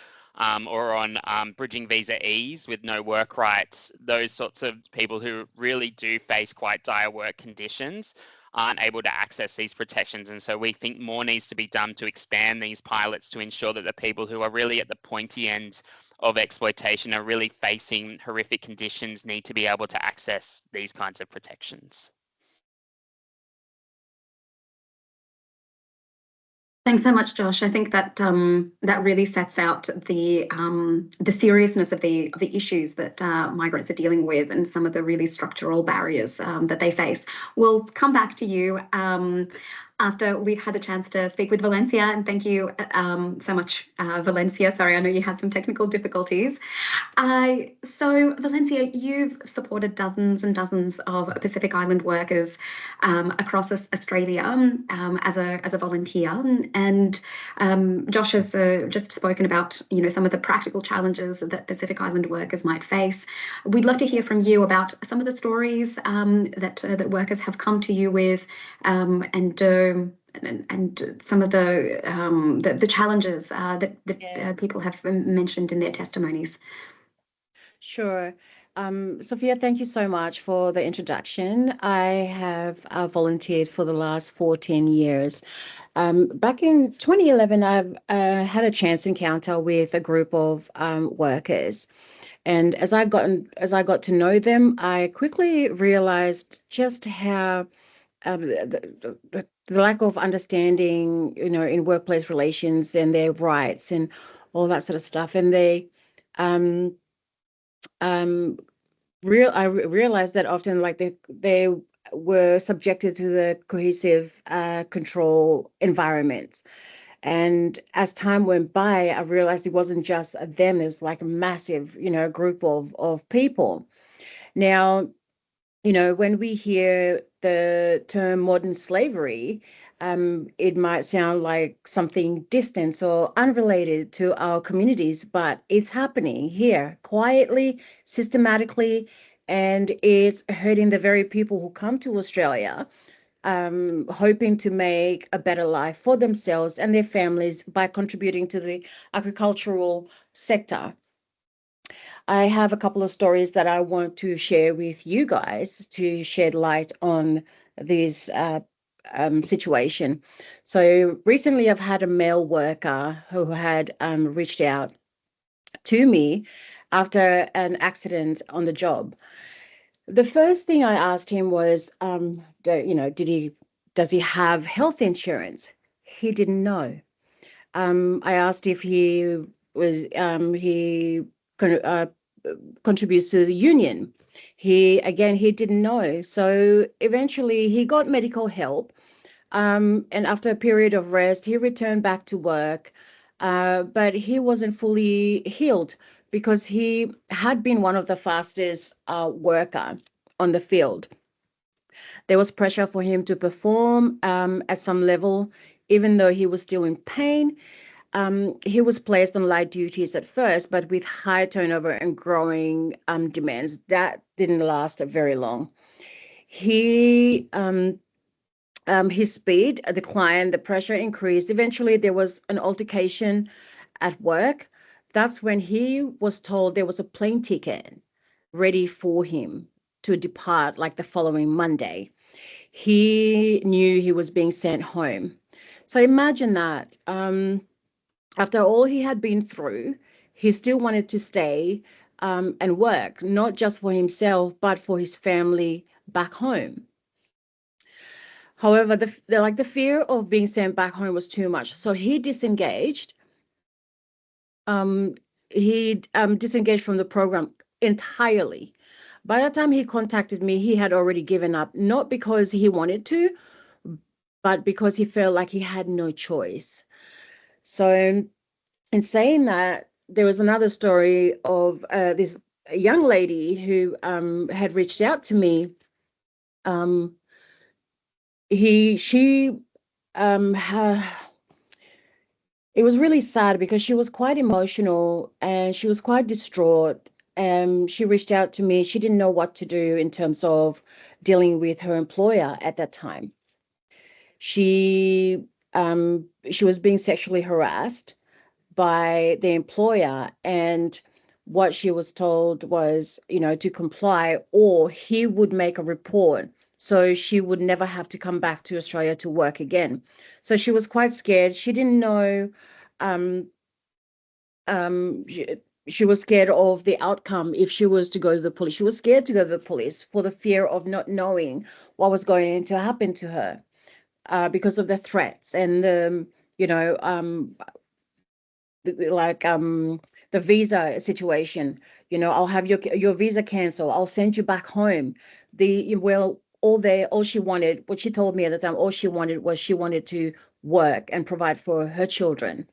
or on bridging visa E's with no work rights. Those sorts of people who really do face quite dire work conditions aren't able to access these protections. And so we think more needs to be done to expand these pilots to ensure that the people who are really at the pointy end of exploitation, are really facing horrific conditions, need to be able to access these kinds of protections. Thanks so much, Josh. I think that that really sets out the seriousness of the issues that migrants are dealing with, and some of the really structural barriers that they face. We'll come back to you after we've had the chance to speak with Valencia, and thank you so much, Valencia. Sorry, I know you had some technical difficulties. So Valencia, you've supported dozens and dozens of Pacific Island workers across Australia as a volunteer, and Josh has just spoken about, you know, some of the practical challenges that Pacific Island workers might face. We'd love to hear from you about some of the stories that workers have come to you with, and some of the challenges that people have mentioned in their testimonies. Sure. Sophia, thank you so much for the introduction. I have volunteered for the last 14 years. Back in 2011, I've had a chance encounter with a group of workers. And as I got to know them, I quickly realized just how the lack of understanding, you know, in workplace relations and their rights and all that sort of stuff. And they I realized that often, like, they were subjected to the cohesive control environments. And as time went by, I realized it wasn't just them. There's like a massive, you know, group of people. Now, you know, when we hear the term modern slavery, it might sound like something distant or unrelated to our communities, but it's happening here quietly, systematically, and it's hurting the very people who come to Australia, hoping to make a better life for themselves and their families by contributing to the agricultural sector. I have a couple of stories that I want to share with you guys to shed light on this situation. So recently I've had a male worker who had reached out to me after an accident on the job. The first thing I asked him was, does he have health insurance? He didn't know. I asked if he contributes to the union. He didn't know. So eventually he got medical help. And after a period of rest, he returned back to work. But he wasn't fully healed because he had been one of the fastest worker on the field. There was pressure for him to perform at some level, even though he was still in pain. He was placed on light duties at first, but with high turnover and growing demands, that didn't last very long. His speed declined, the pressure increased. Eventually, there was an altercation at work. That's when he was told there was a plane ticket ready for him to depart, like the following Monday. He knew he was being sent home. So imagine that. After all he had been through, he still wanted to stay and work, not just for himself, but for his family back home. However, the fear of being sent back home was too much, so he disengaged. He disengaged from the program entirely. By the time he contacted me, he had already given up, not because he wanted to, but because he felt like he had no choice. So in saying that, there was another story of this young lady who had reached out to me. It was really sad because she was quite emotional and she was quite distraught. She reached out to me. She didn't know what to do in terms of dealing with her employer at that time. She was being sexually harassed by the employer, and what she was told was, to comply or he would make a report, so she would never have to come back to Australia to work again. So she was quite scared. She didn't know. She was scared of the outcome if she was to go to the police. She was scared to go to the police for the fear of not knowing what was going to happen to her, because of the threats and the visa situation. I'll have your visa cancelled. I'll send you back home. All she wanted, what she told me at the time, all she wanted to work and provide for her children.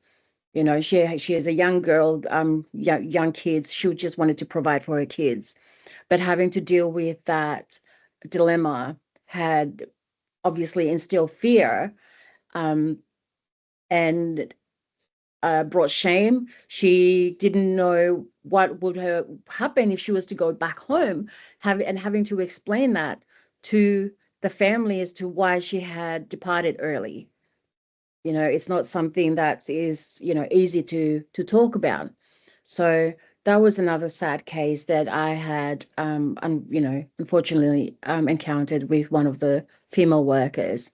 She is a young girl, young kids. She just wanted to provide for her kids, but having to deal with that dilemma had obviously instilled fear, and brought shame. She didn't know what would happen if she was to go back home, having to explain that to the family as to why she had departed early. It's not something that is, easy to talk about. So that was another sad case that I had, unfortunately, encountered with one of the female workers.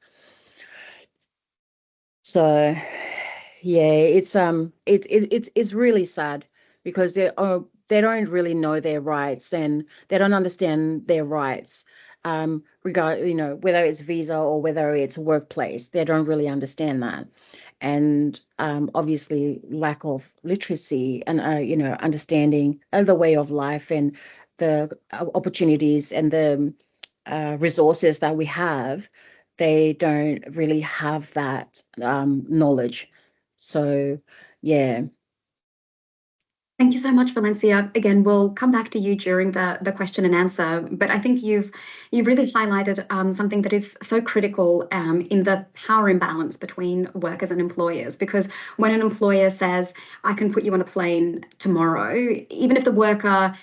So, yeah, it's really sad because they don't really know their rights and they don't understand their rights. Whether it's visa or whether it's workplace, they don't really understand that. And obviously lack of literacy and understanding of the way of life and the opportunities and the resources that we have, they don't really have that knowledge. So yeah. Thank you so much, Valencia. Again, we'll come back to you during the question and answer, but I think you've really highlighted something that is so critical in the power imbalance between workers and employers. Because when an employer says, "I can put you on a plane tomorrow," even if the worker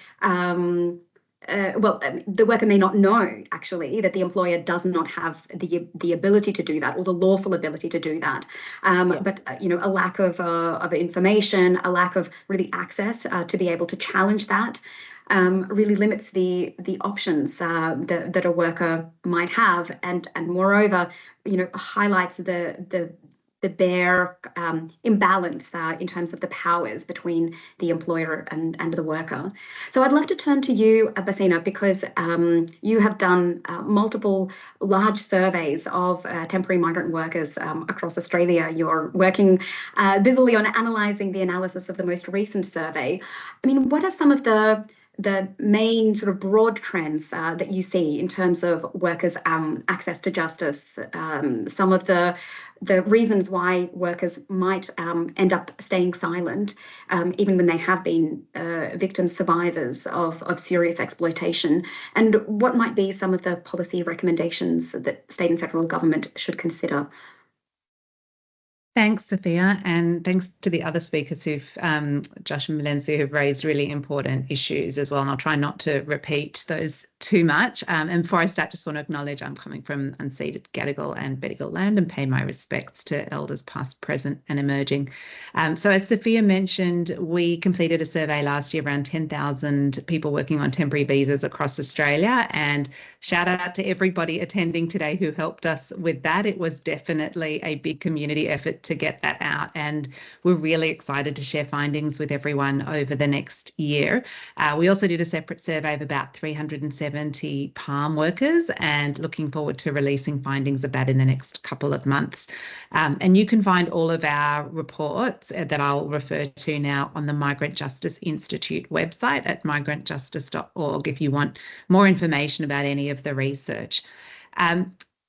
the worker may not know actually that the employer does not have the ability to do that or the lawful ability to do that. But a lack of information, a lack of really access to be able to challenge that really limits the options that a worker might have, and moreover, highlights the bare imbalance in terms of the powers between the employer and the worker. So I'd love to turn to you, Basina, because you have done multiple large surveys of temporary migrant workers across Australia. You're working busily on analysing the analysis of the most recent survey. I mean, what are some of the main sort of broad trends that you see in terms of workers' access to justice, some of the reasons why workers might end up staying silent, even when they have been victims, survivors of serious exploitation, and what might be some of the policy recommendations that state and federal government should consider? Thanks, Sophia, and thanks to the other speakers who've, Josh and Valencia, who've raised really important issues as well. And I'll try not to repeat those too much. And before I start, just want to acknowledge I'm coming from unceded Gadigal and Bedigal land and pay my respects to elders past, present and emerging. So as Sophia mentioned, we completed a survey last year, around 10,000 people working on temporary visas across Australia. And shout out to everybody attending today who helped us with that. It was definitely a big community effort to get that out, and we're really excited to share findings with everyone over the next year. We also did a separate survey of about 370 palm workers, and looking forward to releasing findings of that in the next couple of months. And you can find all of our reports that I'll refer to now on the Migrant Justice Institute website at migrantjustice.org if you want more information about any of the research.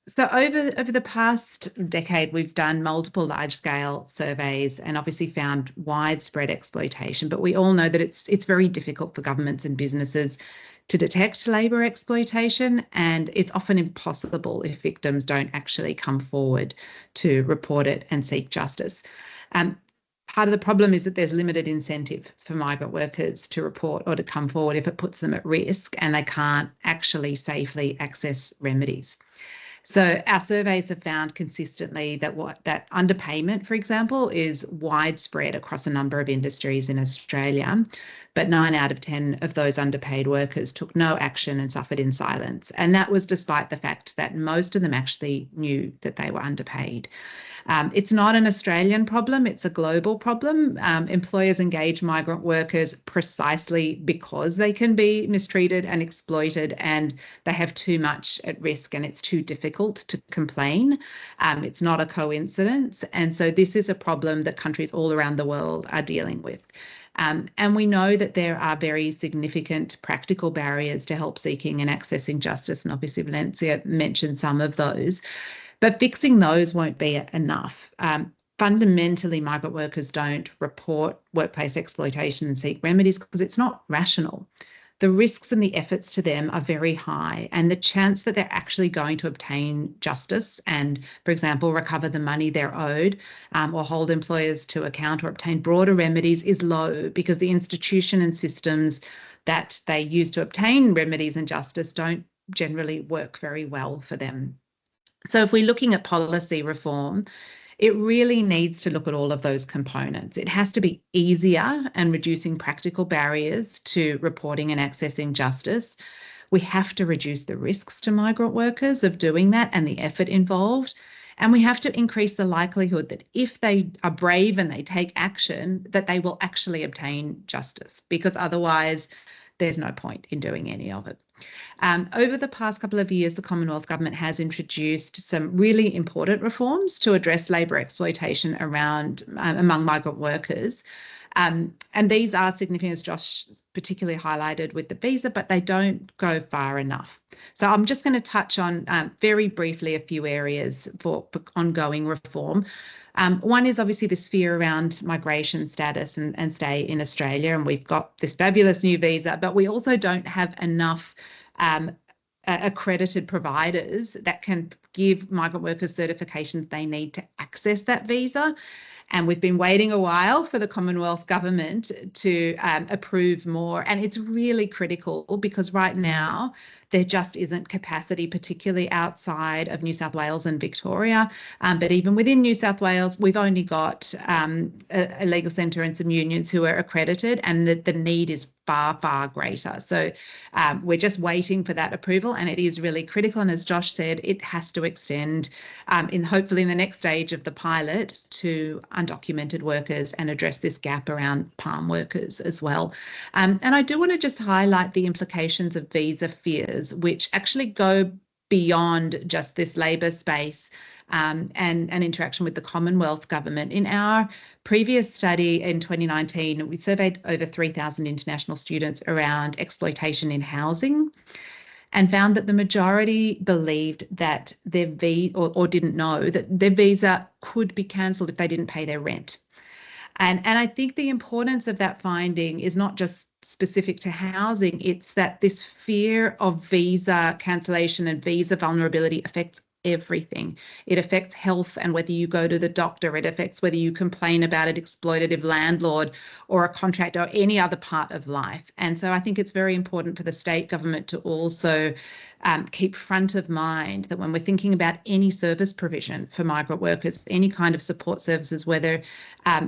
So over the past decade, we've done multiple large-scale surveys and obviously found widespread exploitation, but we all know that it's very difficult for governments and businesses to detect labour exploitation, and it's often impossible if victims don't actually come forward to report it and seek justice. Part of the problem is that there's limited incentive for migrant workers to report or to come forward if it puts them at risk and they can't actually safely access remedies. So our surveys have found consistently that underpayment, for example, is widespread across a number of industries in Australia, but 9 out of 10 of those underpaid workers took no action and suffered in silence. And that was despite the fact that most of them actually knew that they were underpaid. It's not an Australian problem, it's a global problem. Employers engage migrant workers precisely because they can be mistreated and exploited, and they have too much at risk and it's too difficult to complain. It's not a coincidence. And so this is a problem that countries all around the world are dealing with. And we know that there are very significant practical barriers to help seeking and accessing justice, and obviously Valencia mentioned some of those. But fixing those won't be enough. Fundamentally, migrant workers don't report workplace exploitation and seek remedies because it's not rational. The risks and the efforts to them are very high, and the chance that they're actually going to obtain justice and, for example, recover the money they're owed or hold employers to account or obtain broader remedies is low, because the institution and systems that they use to obtain remedies and justice don't generally work very well for them. So if we're looking at policy reform, it really needs to look at all of those components. It has to be easier and reducing practical barriers to reporting and accessing justice. We have to reduce the risks to migrant workers of doing that and the effort involved. And we have to increase the likelihood that if they are brave and they take action, that they will actually obtain justice, because otherwise there's no point in doing any of it. Over the past couple of years, the Commonwealth Government has introduced some really important reforms to address labour exploitation among migrant workers. And these are significant, as Josh particularly highlighted with the visa, but they don't go far enough. So I'm just going to touch on very briefly a few areas for ongoing reform. One is obviously this fear around migration status and stay in Australia, and we've got this fabulous new visa, but we also don't have enough accredited providers that can give migrant workers certifications they need to access that visa. And we've been waiting a while for the Commonwealth Government to approve more. And it's really critical because right now there just isn't capacity, particularly outside of New South Wales and Victoria. But even within New South Wales, we've only got a legal centre and some unions who are accredited, and the need is far, far greater. So we're just waiting for that approval, and it is really critical. And as Josh said, it has to extend hopefully in the next stage of the pilot to undocumented workers and address this gap around palm workers as well. And I do want to just highlight the implications of visa fears, which actually go beyond just this labour space and interaction with the Commonwealth Government. In our previous study in 2019, we surveyed over 3,000 international students around exploitation in housing, and found that the majority believed that their visa, or didn't know that their visa could be cancelled if they didn't pay their rent. And I think the importance of that finding is not just specific to housing, it's that this fear of visa cancellation and visa vulnerability affects everything. It affects health and whether you go to the doctor. It affects whether you complain about an exploitative landlord or a contractor or any other part of life. And so I think it's very important for the state government to also keep front of mind that when we're thinking about any service provision for migrant workers, any kind of support services, whether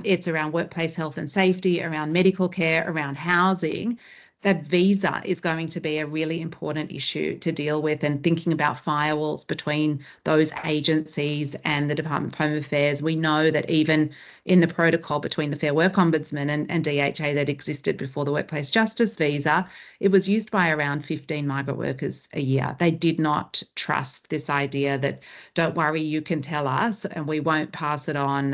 it's around workplace health and safety, around medical care, around housing, that visa is going to be a really important issue to deal with, and thinking about firewalls between those agencies and the Department of Home Affairs. We know that even in the protocol between the Fair Work Ombudsman and DHA that existed before the Workplace Justice Visa, it was used by around 15 migrant workers a year. They did not trust this idea that, don't worry, you can tell us and we won't pass it on,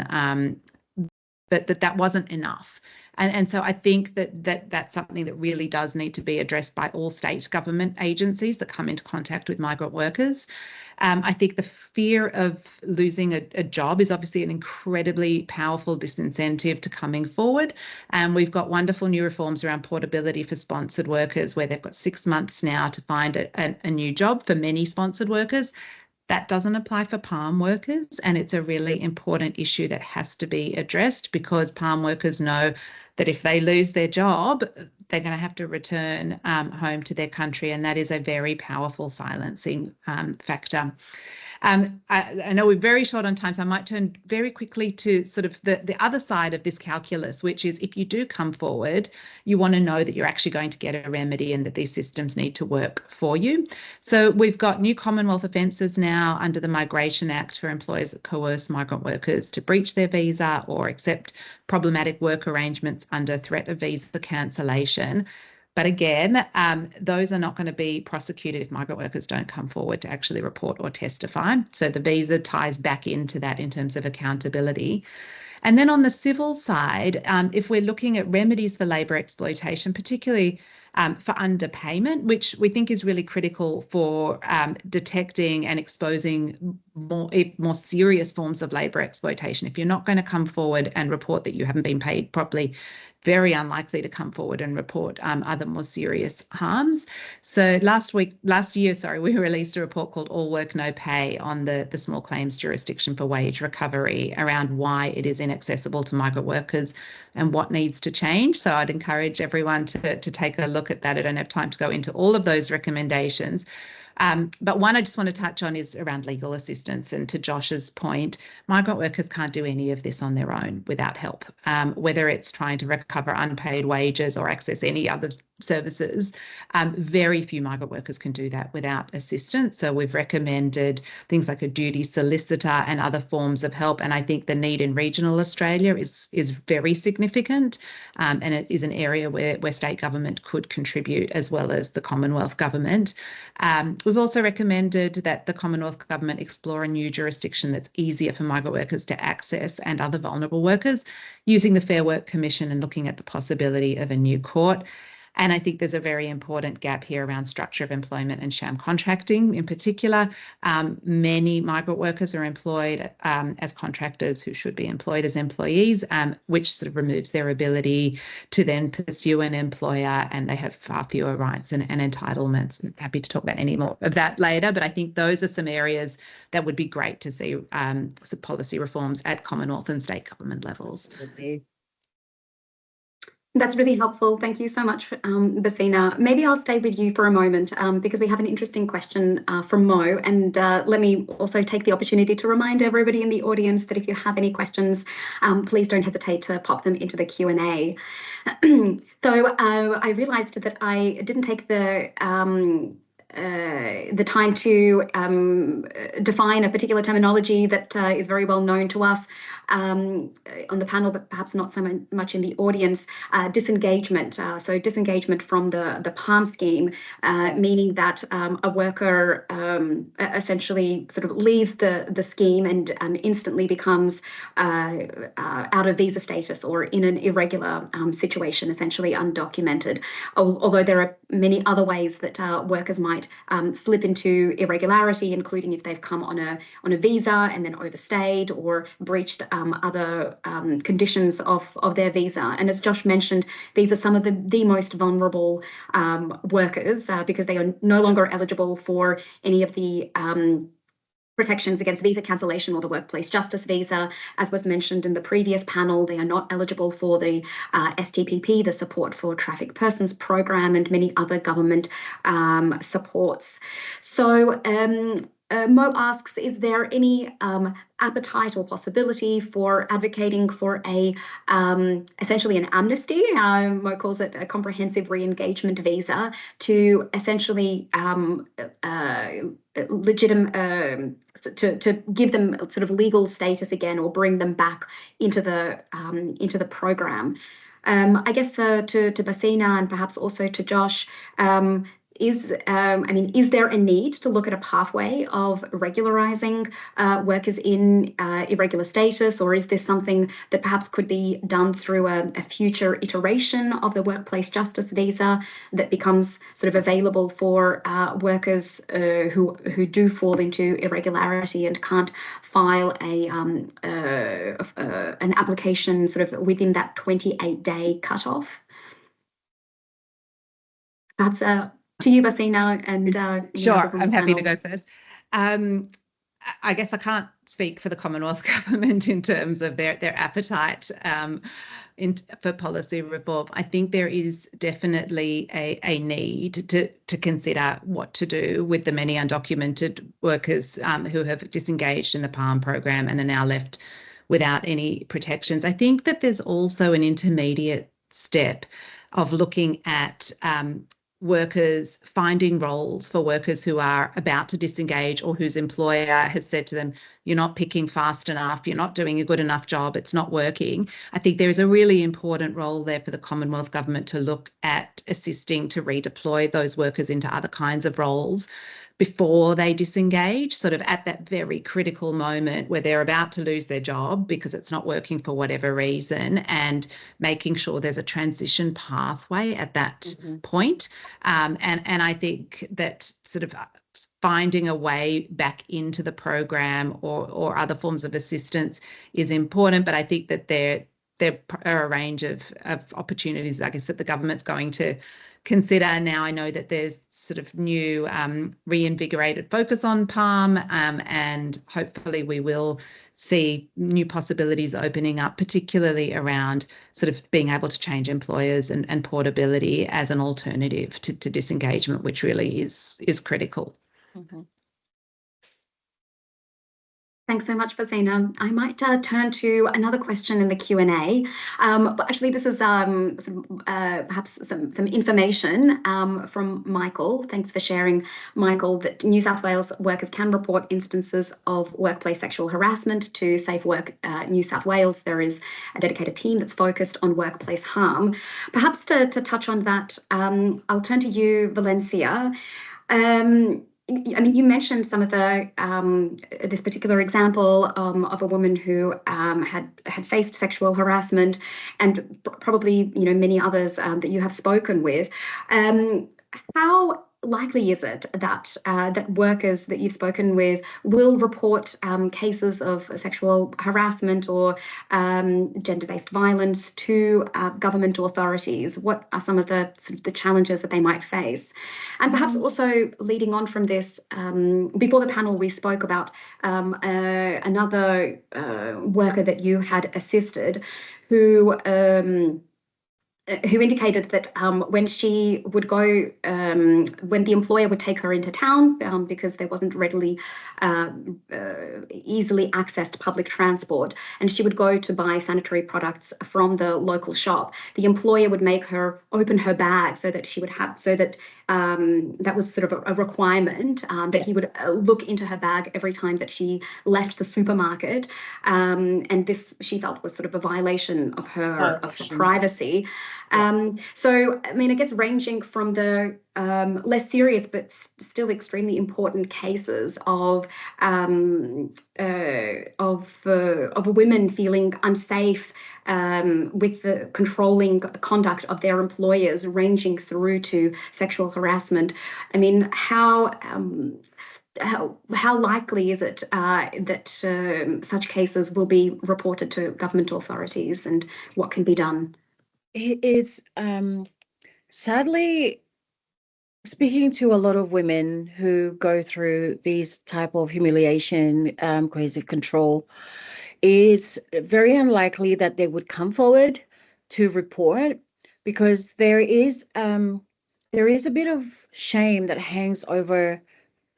that wasn't enough. And so I think that's something that really does need to be addressed by all state government agencies that come into contact with migrant workers. I think the fear of losing a job is obviously an incredibly powerful disincentive to coming forward. And we've got wonderful new reforms around portability for sponsored workers, where they've got 6 months now to find a new job for many sponsored workers. That doesn't apply for palm workers, and it's a really important issue that has to be addressed, because palm workers know that if they lose their job, they're going to have to return home to their country, and that is a very powerful silencing factor. I know we're very short on time, so I might turn very quickly to sort of the other side of this calculus, which is if you do come forward, you want to know that you're actually going to get a remedy and that these systems need to work for you. So we've got new Commonwealth offences now under the Migration Act for employers that coerce migrant workers to breach their visa or accept problematic work arrangements under threat of visa cancellation. But again, those are not going to be prosecuted if migrant workers don't come forward to actually report or testify. So the visa ties back into that in terms of accountability. And then on the civil side, if we're looking at remedies for labour exploitation, particularly for underpayment, which we think is really critical for detecting and exposing more serious forms of labour exploitation. If you're not going to come forward and report that you haven't been paid properly, very unlikely to come forward and report other more serious harms. So last year, we released a report called All Work No Pay on the small claims jurisdiction for wage recovery, around why it is inaccessible to migrant workers and what needs to change. So I'd encourage everyone to take a look at that. I don't have time to go into all of those recommendations. But one I just want to touch on is around legal assistance. And to Josh's point, migrant workers can't do any of this on their own without help, whether it's trying to recover unpaid wages or access any other services. Very few migrant workers can do that without assistance. So we've recommended things like a duty solicitor and other forms of help. And I think the need in regional Australia is very significant. And it is an area where state government could contribute, as well as the Commonwealth government. We've also recommended that the Commonwealth government explore a new jurisdiction that's easier for migrant workers to access and other vulnerable workers, using the Fair Work Commission and looking at the possibility of a new court. And I think there's a very important gap here around structure of employment and sham contracting in particular. Many migrant workers are employed as contractors who should be employed as employees, which sort of removes their ability to then pursue an employer, and they have far fewer rights and entitlements. I'm happy to talk about any more of that later, but I think those are some areas that would be great to see some policy reforms at Commonwealth and state government levels. That's really helpful. Thank you so much, Basina. Maybe I'll stay with you for a moment because we have an interesting question from Mo. And let me also take the opportunity to remind everybody in the audience that if you have any questions, please don't hesitate to pop them into the Q&A. So I realised that I didn't take the time to define a particular terminology that is very well known to us on the panel, but perhaps not so much in the audience, disengagement. So disengagement from the PALM scheme, meaning that a worker essentially sort of leaves the scheme and instantly becomes out of visa status or in an irregular situation, essentially undocumented. Although there are many other ways that workers might slip into irregularity, including if they've come on a visa and then overstayed or breached other conditions of their visa. And as Josh mentioned, these are some of the most vulnerable workers because they are no longer eligible for any of the protections against visa cancellation or the workplace justice visa. As was mentioned in the previous panel, they are not eligible for the STPP, the Support for Trafficked Persons program, and many other government supports. So Mo asks, is there any appetite or possibility for advocating for a essentially an amnesty? Mo calls it a comprehensive re-engagement visa to essentially to give them sort of legal status again, or bring them back into the program. I guess to Basina and perhaps also to Josh, is there a need to look at a pathway of regularizing workers in irregular status, or is this something that perhaps could be done through a future iteration of the workplace justice visa that becomes sort of available for workers who do fall into irregularity and can't file an application sort of within that 28-day cutoff? Perhaps to you, Basina, and sure, I'm happy to go first. I guess I can't speak for the Commonwealth Government in terms of their appetite for policy reform. I think there is definitely a need to consider what to do with the many undocumented workers who have disengaged in the PALM program and are now left without any protections. I think that there's also an intermediate step of looking at workers, finding roles for workers who are about to disengage or whose employer has said to them, you're not picking fast enough, you're not doing a good enough job, it's not working. I think there is a really important role there for the Commonwealth Government to look at assisting to redeploy those workers into other kinds of roles before they disengage, sort of at that very critical moment where they're about to lose their job because it's not working for whatever reason, and making sure there's a transition pathway at that point. And I think that sort of finding a way back into the program or other forms of assistance is important. But I think that there are a range of opportunities, I guess, that the government's going to consider. Now I know that there's sort of new reinvigorated focus on PALM, and hopefully we will see new possibilities opening up, particularly around sort of being able to change employers and portability as an alternative to disengagement, which really is critical. Thanks so much, Basina. I might turn to another question in the Q&A. But actually, this is perhaps some information from Michael. Thanks for sharing, Michael, that New South Wales workers can report instances of workplace sexual harassment to Safe Work New South Wales. There is a dedicated team that's focused on workplace harm. Perhaps to touch on that, I'll turn to you, Valencia. I mean, you mentioned some of the this particular example of a woman who had faced sexual harassment, and probably many others that you have spoken with. How likely is it that that workers that you've spoken with will report cases of sexual harassment or gender-based violence to government authorities? What are some of the challenges that they might face? And perhaps also leading on from this, before the panel we spoke about another worker that you had assisted who indicated that when she would go, when the employer would take her into town because there wasn't readily easily accessed public transport, and she would go to buy sanitary products from the local shop, the employer would make her open her bag so that she would have, so that that was sort of a requirement that he would look into her bag every time that she left the supermarket, and this she felt was sort of a violation of her privacy. So, I mean, I guess ranging from the less serious but still extremely important cases of women feeling unsafe with the controlling conduct of their employers, ranging through to sexual harassment. I mean, how likely is it that such cases will be reported to government authorities, and what can be done? It is sadly, speaking to a lot of women who go through these type of humiliation, coercive control, it's very unlikely that they would come forward to report, because there is a bit of shame that hangs over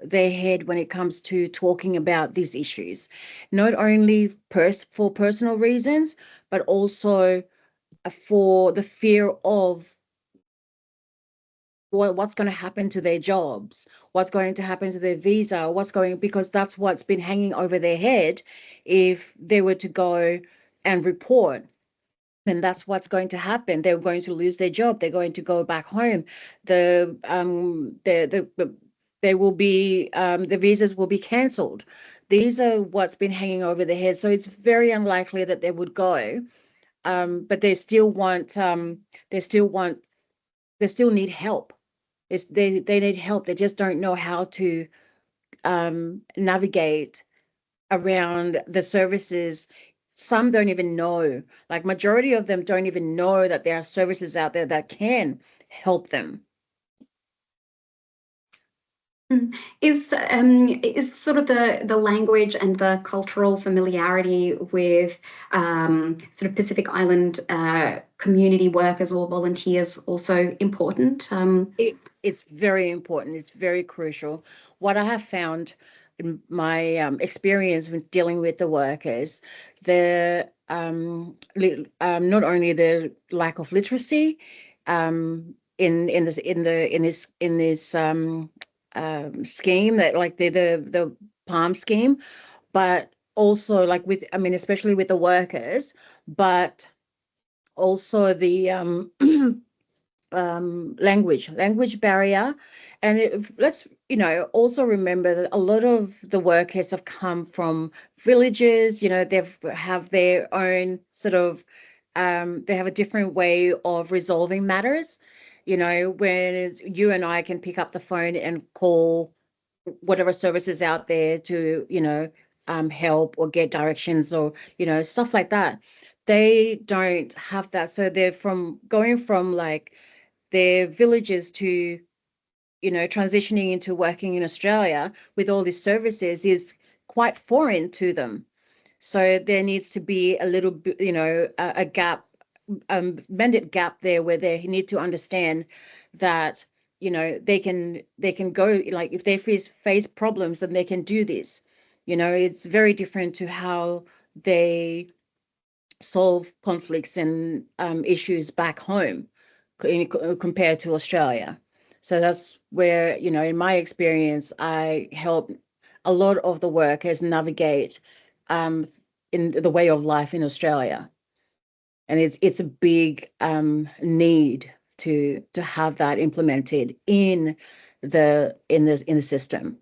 their head when it comes to talking about these issues, not only for personal reasons, but also for the fear of what's going to happen to their jobs, what's going to happen to their visa, because that's what's been hanging over their head if they were to go and report. And that's what's going to happen. They're going to lose their job. They're going to go back home. They will be the visas will be cancelled. These are what's been hanging over their head. So it's very unlikely that they would go. But they still need help. They need help. They just don't know how to navigate around the services. Some don't even know, like majority of them don't even know that there are services out there that can help them. Is sort of the language and the cultural familiarity with sort of Pacific Island community workers or volunteers also important? It's very important. It's very crucial. What I have found in my experience with dealing with the workers, not only the lack of literacy in this scheme, that like the PALM scheme, but also like especially with the workers, but also the language barrier. And let's also remember that a lot of the workers have come from villages. They have their own sort of they have a different way of resolving matters. When you and I can pick up the phone and call whatever services out there to help or get directions or stuff like that. They don't have that. So they're going from like their villages to transitioning into working in Australia with all these services is quite foreign to them. So there needs to be a little bit, a gap, mended gap there, where they need to understand that they can go, like if they face problems, then they can do this. It's very different to how they solve conflicts and issues back home compared to Australia. So that's where, in my experience, I help a lot of the workers navigate in the way of life in Australia. And it's a big need to have that implemented in the system.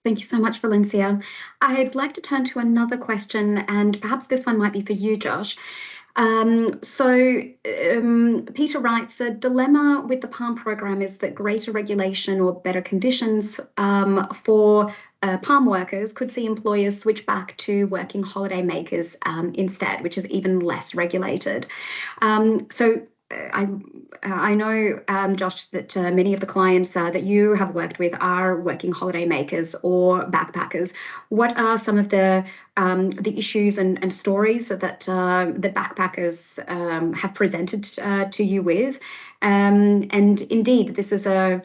Thank you so much, Valencia. I'd like to turn to another question, and perhaps this one might be for you, Josh. Peter writes, a dilemma with the PALM program is that greater regulation or better conditions for PALM workers could see employers switch back to working holiday makers instead, which is even less regulated. I know, Josh, that many of the clients that you have worked with are working holiday makers or backpackers. What are some of the issues and stories that the backpackers have presented to you with? And indeed, this is a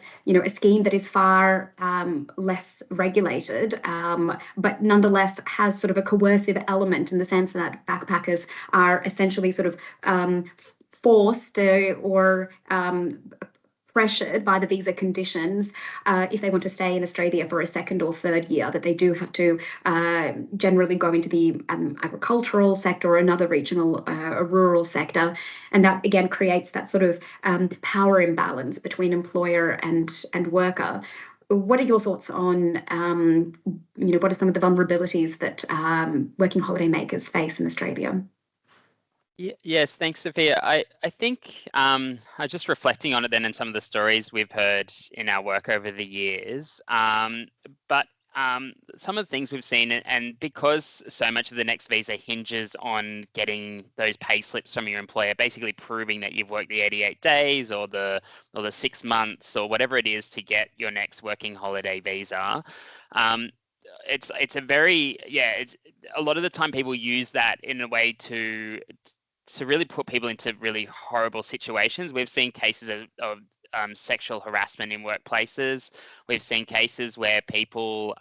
scheme that is far less regulated, but nonetheless has sort of a coercive element in the sense that backpackers are essentially sort of forced or pressured by the visa conditions if they want to stay in Australia for a second or third year, that they do have to generally go into the agricultural sector or another regional or rural sector. And that again creates that sort of power imbalance between employer and worker. What are your thoughts on, what are some of the vulnerabilities that working holiday makers face in Australia? Yes, thanks, Sophia. I think I'm just reflecting on it then and some of the stories we've heard in our work over the years. But some of the things we've seen, and because so much of the next visa hinges on getting those pay slips from your employer, basically proving that you've worked the 88 days or the 6 months or whatever it is to get your next working holiday visa. It's a very, it's a lot of the time people use that in a way to really put people into really horrible situations. We've seen cases of sexual harassment in workplaces. We've seen cases where people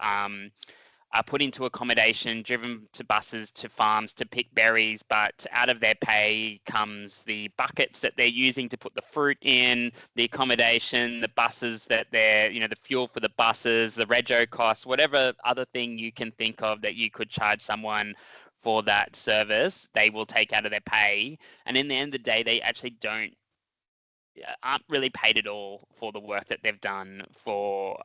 are put into accommodation, driven to buses, to farms to pick berries, but out of their pay comes the buckets that they're using to put the fruit in, the accommodation, the buses that they're, the fuel for the buses, the rego costs, whatever other thing you can think of that you could charge someone for that service, they will take out of their pay. And in the end of the day, they actually aren't really paid at all for the work that they've done for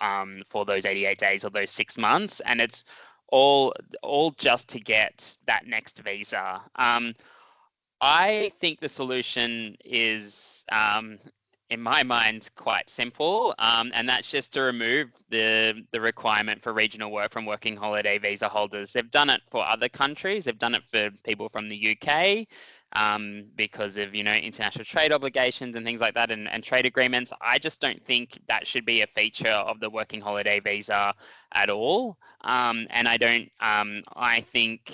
those 88 days or those 6 months, and it's all just to get that next visa. I think the solution is, in my mind, quite simple, and that's just to remove the requirement for regional work from working holiday visa holders. They've done it for other countries. They've done it for people from the UK. Because of international trade obligations and things like that, and trade agreements. I just don't think that should be a feature of the working holiday visa at all. And I think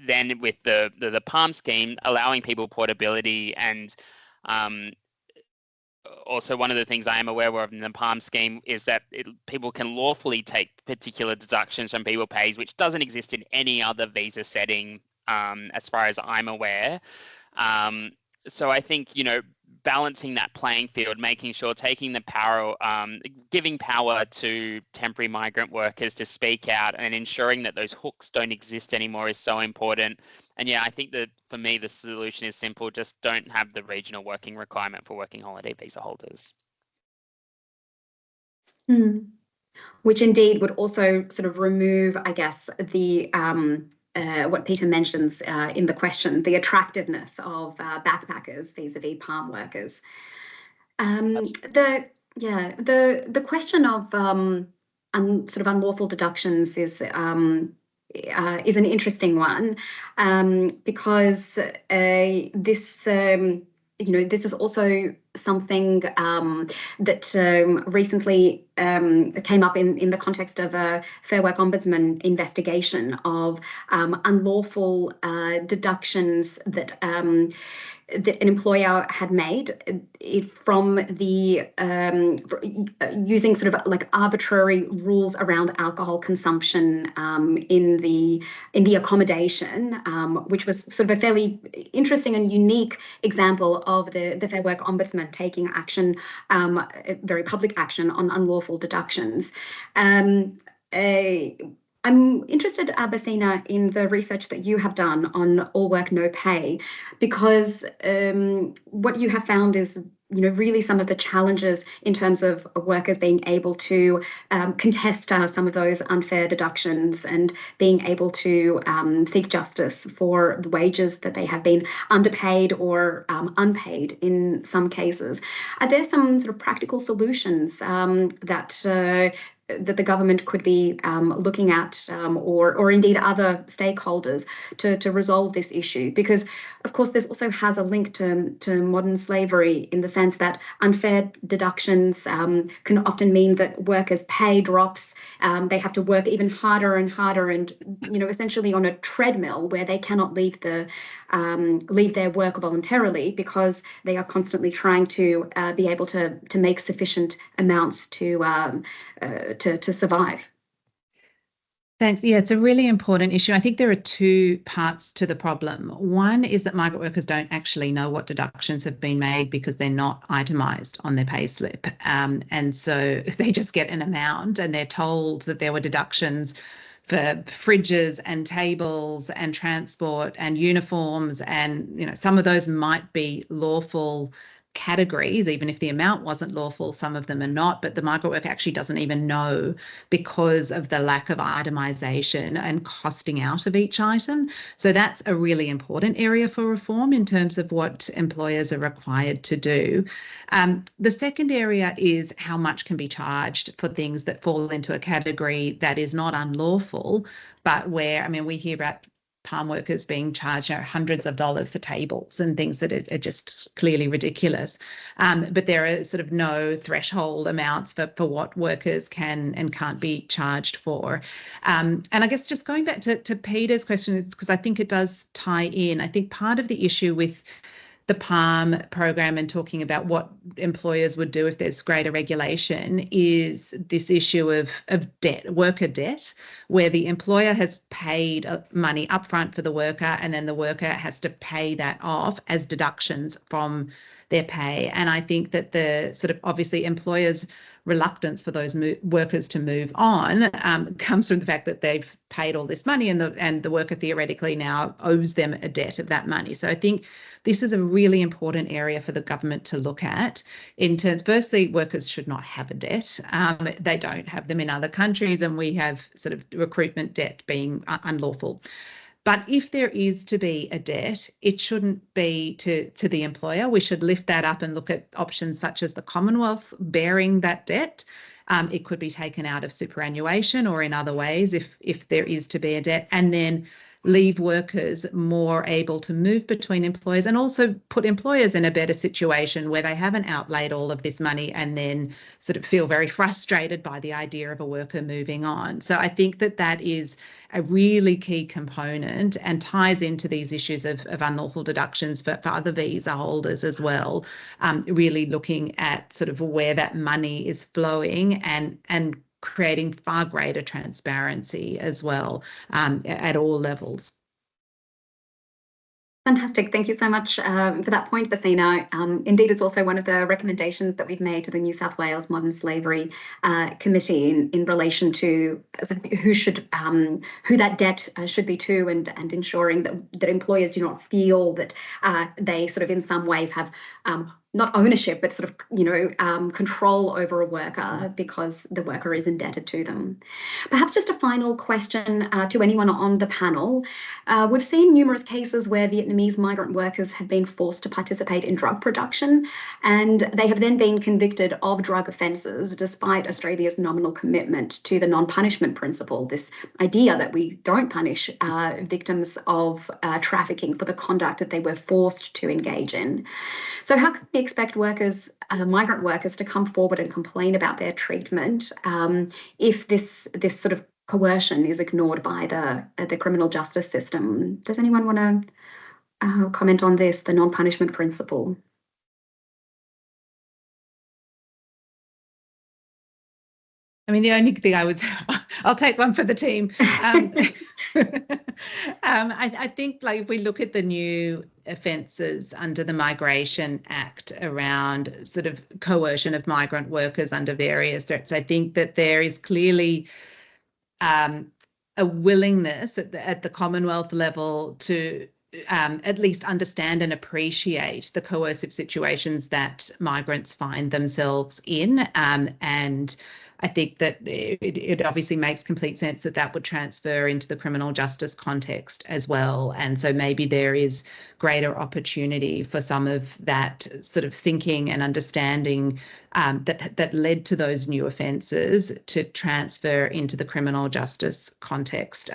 then with the PALM scheme, allowing people portability, and also one of the things I am aware of in the PALM scheme is that people can lawfully take particular deductions from people pays, which doesn't exist in any other visa setting, as far as I'm aware. So I think, balancing that playing field, making sure, taking the power, giving power to temporary migrant workers to speak out, and ensuring that those hooks don't exist anymore is so important. And yeah, I think that for me, the solution is simple. Just don't have the regional working requirement for working holiday visa holders. Which indeed would also sort of remove, I guess, the what Peter mentions in the question, the attractiveness of backpackers vis-a-vis PALM workers. The question of sort of unlawful deductions is an interesting one, because this this is also something that recently came up in the context of a Fair Work Ombudsman investigation of unlawful deductions that that an employer had made from the using sort of like arbitrary rules around alcohol consumption in the accommodation, which was sort of a fairly interesting and unique example of the Fair Work Ombudsman taking action, very public action on unlawful deductions. I'm interested, Basina, in the research that you have done on all work, no pay, because what you have found is, really some of the challenges in terms of workers being able to contest some of those unfair deductions and being able to seek justice for the wages that they have been underpaid or unpaid in some cases. Are there some sort of practical solutions that the government could be looking at, or indeed other stakeholders to resolve this issue? Because, of course, this also has a link to modern slavery in the sense that unfair deductions can often mean that workers' pay drops. They have to work even harder and harder, and essentially on a treadmill where they cannot leave their work voluntarily because they are constantly trying to be able to make sufficient amounts to survive. Thanks. Yeah, it's a really important issue. I think there are two parts to the problem. One is that migrant workers don't actually know what deductions have been made because they're not itemised on their pay slip. And so they just get an amount and they're told that there were deductions for fridges and tables and transport and uniforms, and some of those might be lawful categories, even if the amount wasn't lawful. Some of them are not, but the migrant worker actually doesn't even know because of the lack of itemisation and costing out of each item. So that's a really important area for reform in terms of what employers are required to do. The second area is how much can be charged for things that fall into a category that is not unlawful, but where, we hear about PALM workers being charged hundreds of dollars for tables and things that are just clearly ridiculous. But there are sort of no threshold amounts for what workers can and can't be charged for. And I guess just going back to Peter's question, because I think it does tie in, I think part of the issue with the PALM program and talking about what employers would do if there's greater regulation is this issue of debt, worker debt, where the employer has paid money upfront for the worker and then the worker has to pay that off as deductions from their pay. And I think that the sort of obviously employers' reluctance for those workers to move on comes from the fact that they've paid all this money and the worker theoretically now owes them a debt of that money. So I think this is a really important area for the government to look at in terms, firstly, workers should not have a debt. They don't have them in other countries, and we have sort of recruitment debt being unlawful. But if there is to be a debt, it shouldn't be to the employer. We should lift that up and look at options such as the Commonwealth bearing that debt. It could be taken out of superannuation or in other ways if there is to be a debt, and then leave workers more able to move between employers, and also put employers in a better situation where they haven't outlaid all of this money and then sort of feel very frustrated by the idea of a worker moving on. So I think that that is a really key component and ties into these issues of unlawful deductions for other visa holders as well, really looking at sort of where that money is flowing and creating far greater transparency as well at all levels. Fantastic. Thank you so much for that point, Basina. Indeed, it's also one of the recommendations that we've made to the New South Wales Modern Slavery Committee in relation to who that debt should be to, and ensuring that employers do not feel that they sort of in some ways have not ownership, but sort of, control over a worker because the worker is indebted to them. Perhaps just a final question to anyone on the panel. We've seen numerous cases where Vietnamese migrant workers have been forced to participate in drug production, and they have then been convicted of drug offences despite Australia's nominal commitment to the non-punishment principle, this idea that we don't punish victims of trafficking for the conduct that they were forced to engage in. So how can we expect workers, migrant workers, to come forward and complain about their treatment if this sort of coercion is ignored by the criminal justice system? Does anyone want to comment on this, the non-punishment principle? I mean, the only thing I would say, I'll take one for the team. I think, like, if we look at the new offences under the Migration Act around sort of coercion of migrant workers under various threats, I think that there is clearly a willingness at the Commonwealth level to at least understand and appreciate the coercive situations that migrants find themselves in, and I think that it obviously makes complete sense that that would transfer into the criminal justice context as well. And so maybe there is greater opportunity for some of that sort of thinking and understanding that led to those new offences to transfer into the criminal justice context,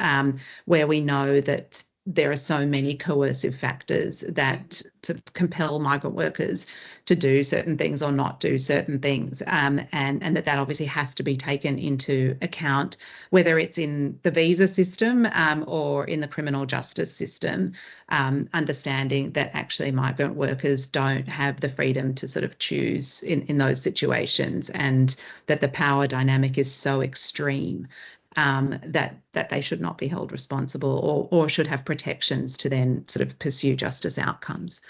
where we know that there are so many coercive factors that sort of compel migrant workers to do certain things or not do certain things, and that obviously has to be taken into account, whether it's in the visa system or in the criminal justice system, understanding that actually migrant workers don't have the freedom to sort of choose in those situations, and that the power dynamic is so extreme that they should not be held responsible or should have protections to then sort of pursue justice outcomes.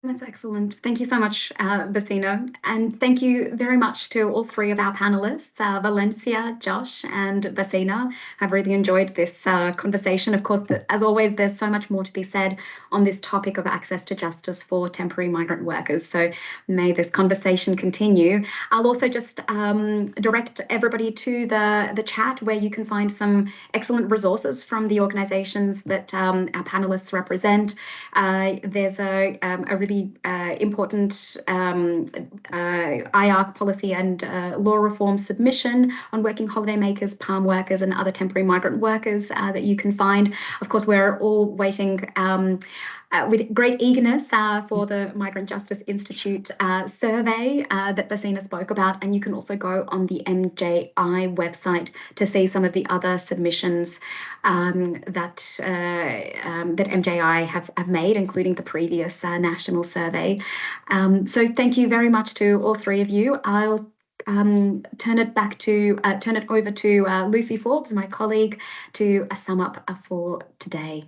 That's excellent. Thank you so much, Basina. And thank you very much to all three of our panellists, Valencia, Josh and Basina. I've really enjoyed this conversation. Of course, as always, there's so much more to be said on this topic of access to justice for temporary migrant workers. So may this conversation continue. I'll also just direct everybody to the chat, where you can find some excellent resources from the organisations that our panellists represent. There's a really important IARC policy and law reform submission on working holiday makers, palm workers and other temporary migrant workers that you can find. Of course, we're all waiting with great eagerness for the Migrant Justice Institute survey that Basina spoke about, and you can also go on the MJI website to see some of the other submissions that MJI have made, including the previous national survey. So thank you very much to all three of you. I'll turn it over to Lucy Forbes, my colleague, to sum up for today.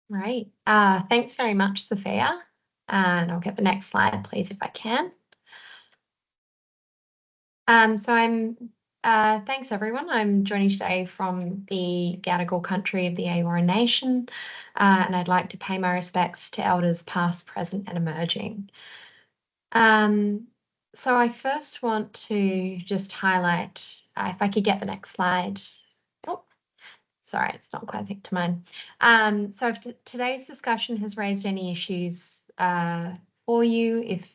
Right. Thanks very much, Sophia. And I'll get the next slide, please, if I can. Thanks everyone. I'm joining today from the Gadigal country of the Eora Nation, and I'd like to pay my respects to elders past, present and emerging. So I first want to just highlight, if I could get the next slide. Oh, sorry, it's not quite to mine. So if today's discussion has raised any issues for you, if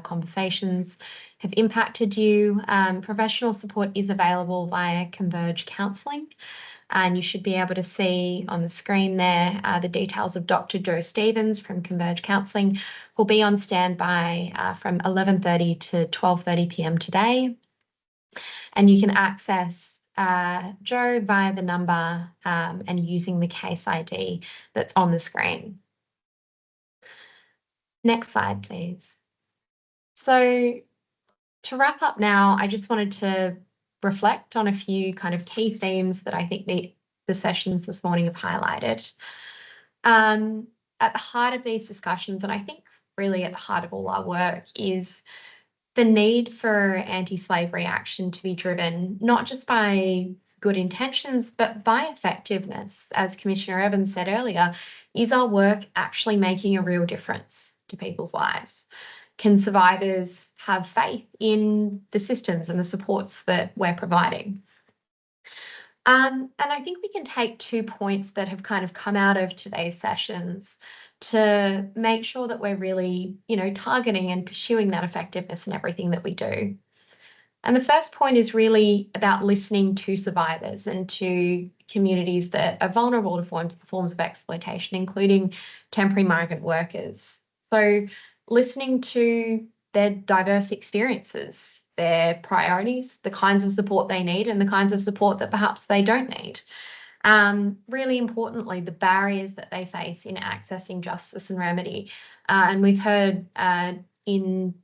conversations have impacted you, professional support is available via Converge Counselling. And you should be able to see on the screen there the details of Dr. Joe Stevens from Converge Counselling, who'll be on standby from 11:30 to 12:30 p.m. today. And you can access Joe via the number and using the case ID that's on the screen. Next slide, please. So to wrap up now, I just wanted to reflect on a few kind of key themes that I think the sessions this morning have highlighted. At the heart of these discussions, and I think really at the heart of all our work, is the need for anti-slavery action to be driven not just by good intentions, but by effectiveness. As Commissioner Evans said earlier, is our work actually making a real difference to people's lives? Can survivors have faith in the systems and the supports that we're providing? And I think we can take 2 points that have kind of come out of today's sessions to make sure that we're really, targeting and pursuing that effectiveness in everything that we do. And the first point is really about listening to survivors and to communities that are vulnerable to forms of exploitation, including temporary migrant workers. So listening to their diverse experiences, their priorities, the kinds of support they need and the kinds of support that perhaps they don't need. Really importantly, the barriers that they face in accessing justice and remedy. And we've heard in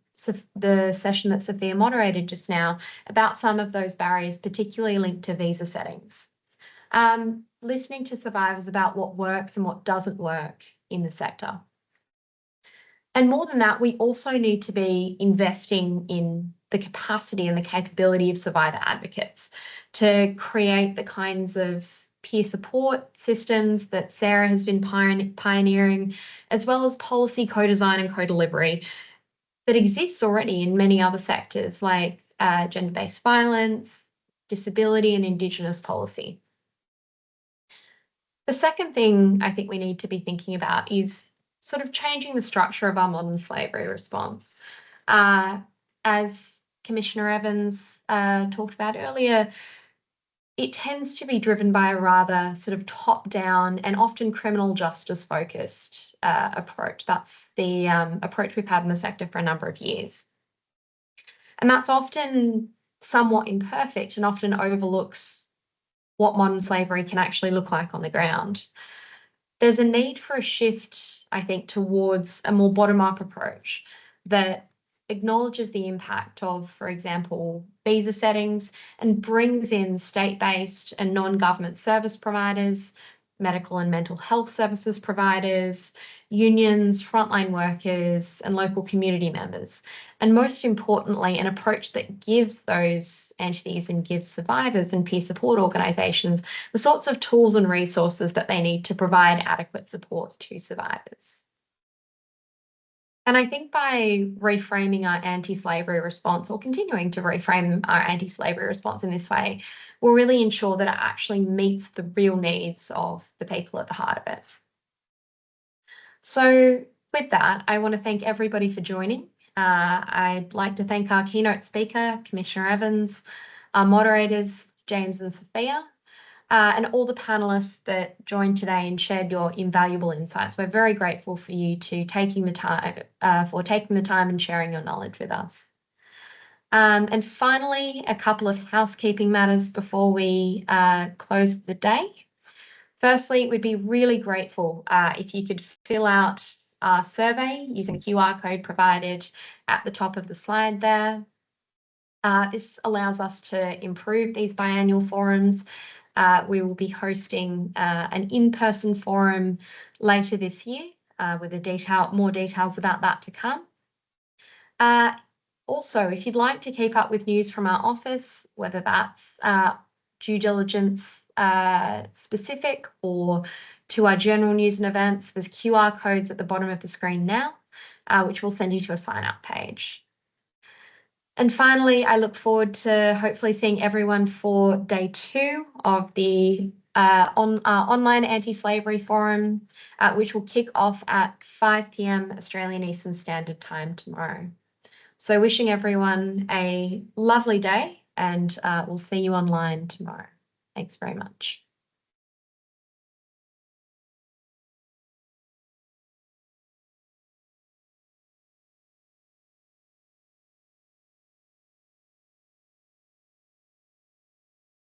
the session that Sophia moderated just now about some of those barriers, particularly linked to visa settings. Listening to survivors about what works and what doesn't work in the sector. And more than that, we also need to be investing in the capacity and the capability of survivor advocates to create the kinds of peer support systems that Sarah has been pioneering, as well as policy co-design and co-delivery that exists already in many other sectors like gender-based violence, disability and Indigenous policy. The second thing I think we need to be thinking about is sort of changing the structure of our modern slavery response. As Commissioner Evans talked about earlier, it tends to be driven by a rather sort of top-down and often criminal justice-focused approach. That's the approach we've had in the sector for a number of years. And that's often somewhat imperfect and often overlooks what modern slavery can actually look like on the ground. There's a need for a shift, I think, towards a more bottom-up approach that acknowledges the impact of, for example, visa settings and brings in state-based and non-government service providers, medical and mental health services providers, unions, frontline workers, and local community members. And most importantly, an approach that gives those entities and gives survivors and peer support organisations the sorts of tools and resources that they need to provide adequate support to survivors. And I think by reframing our anti-slavery response, or continuing to reframe our anti-slavery response in this way, we'll really ensure that it actually meets the real needs of the people at the heart of it. So with that, I want to thank everybody for joining. I'd like to thank our keynote speaker, Commissioner Evans, our moderators, James and Sophia, and all the panelists that joined today and shared your invaluable insights. We're very grateful for you taking the time and sharing your knowledge with us. And finally, a couple of housekeeping matters before we close the day. Firstly, we'd be really grateful if you could fill out our survey using the QR code provided at the top of the slide there. This allows us to improve these biannual forums. We will be hosting an in-person forum later this year with more details about that to come. Also, if you'd like to keep up with news from our office, whether that's due diligence specific or to our general news and events, there's QR codes at the bottom of the screen now, which will send you to a sign-up page. And finally, I look forward to hopefully seeing everyone for day 2 of the online anti-slavery forum, which will kick off at 5 p.m. Australian Eastern Standard Time tomorrow. So wishing everyone a lovely day, and we'll see you online tomorrow. Thanks very much.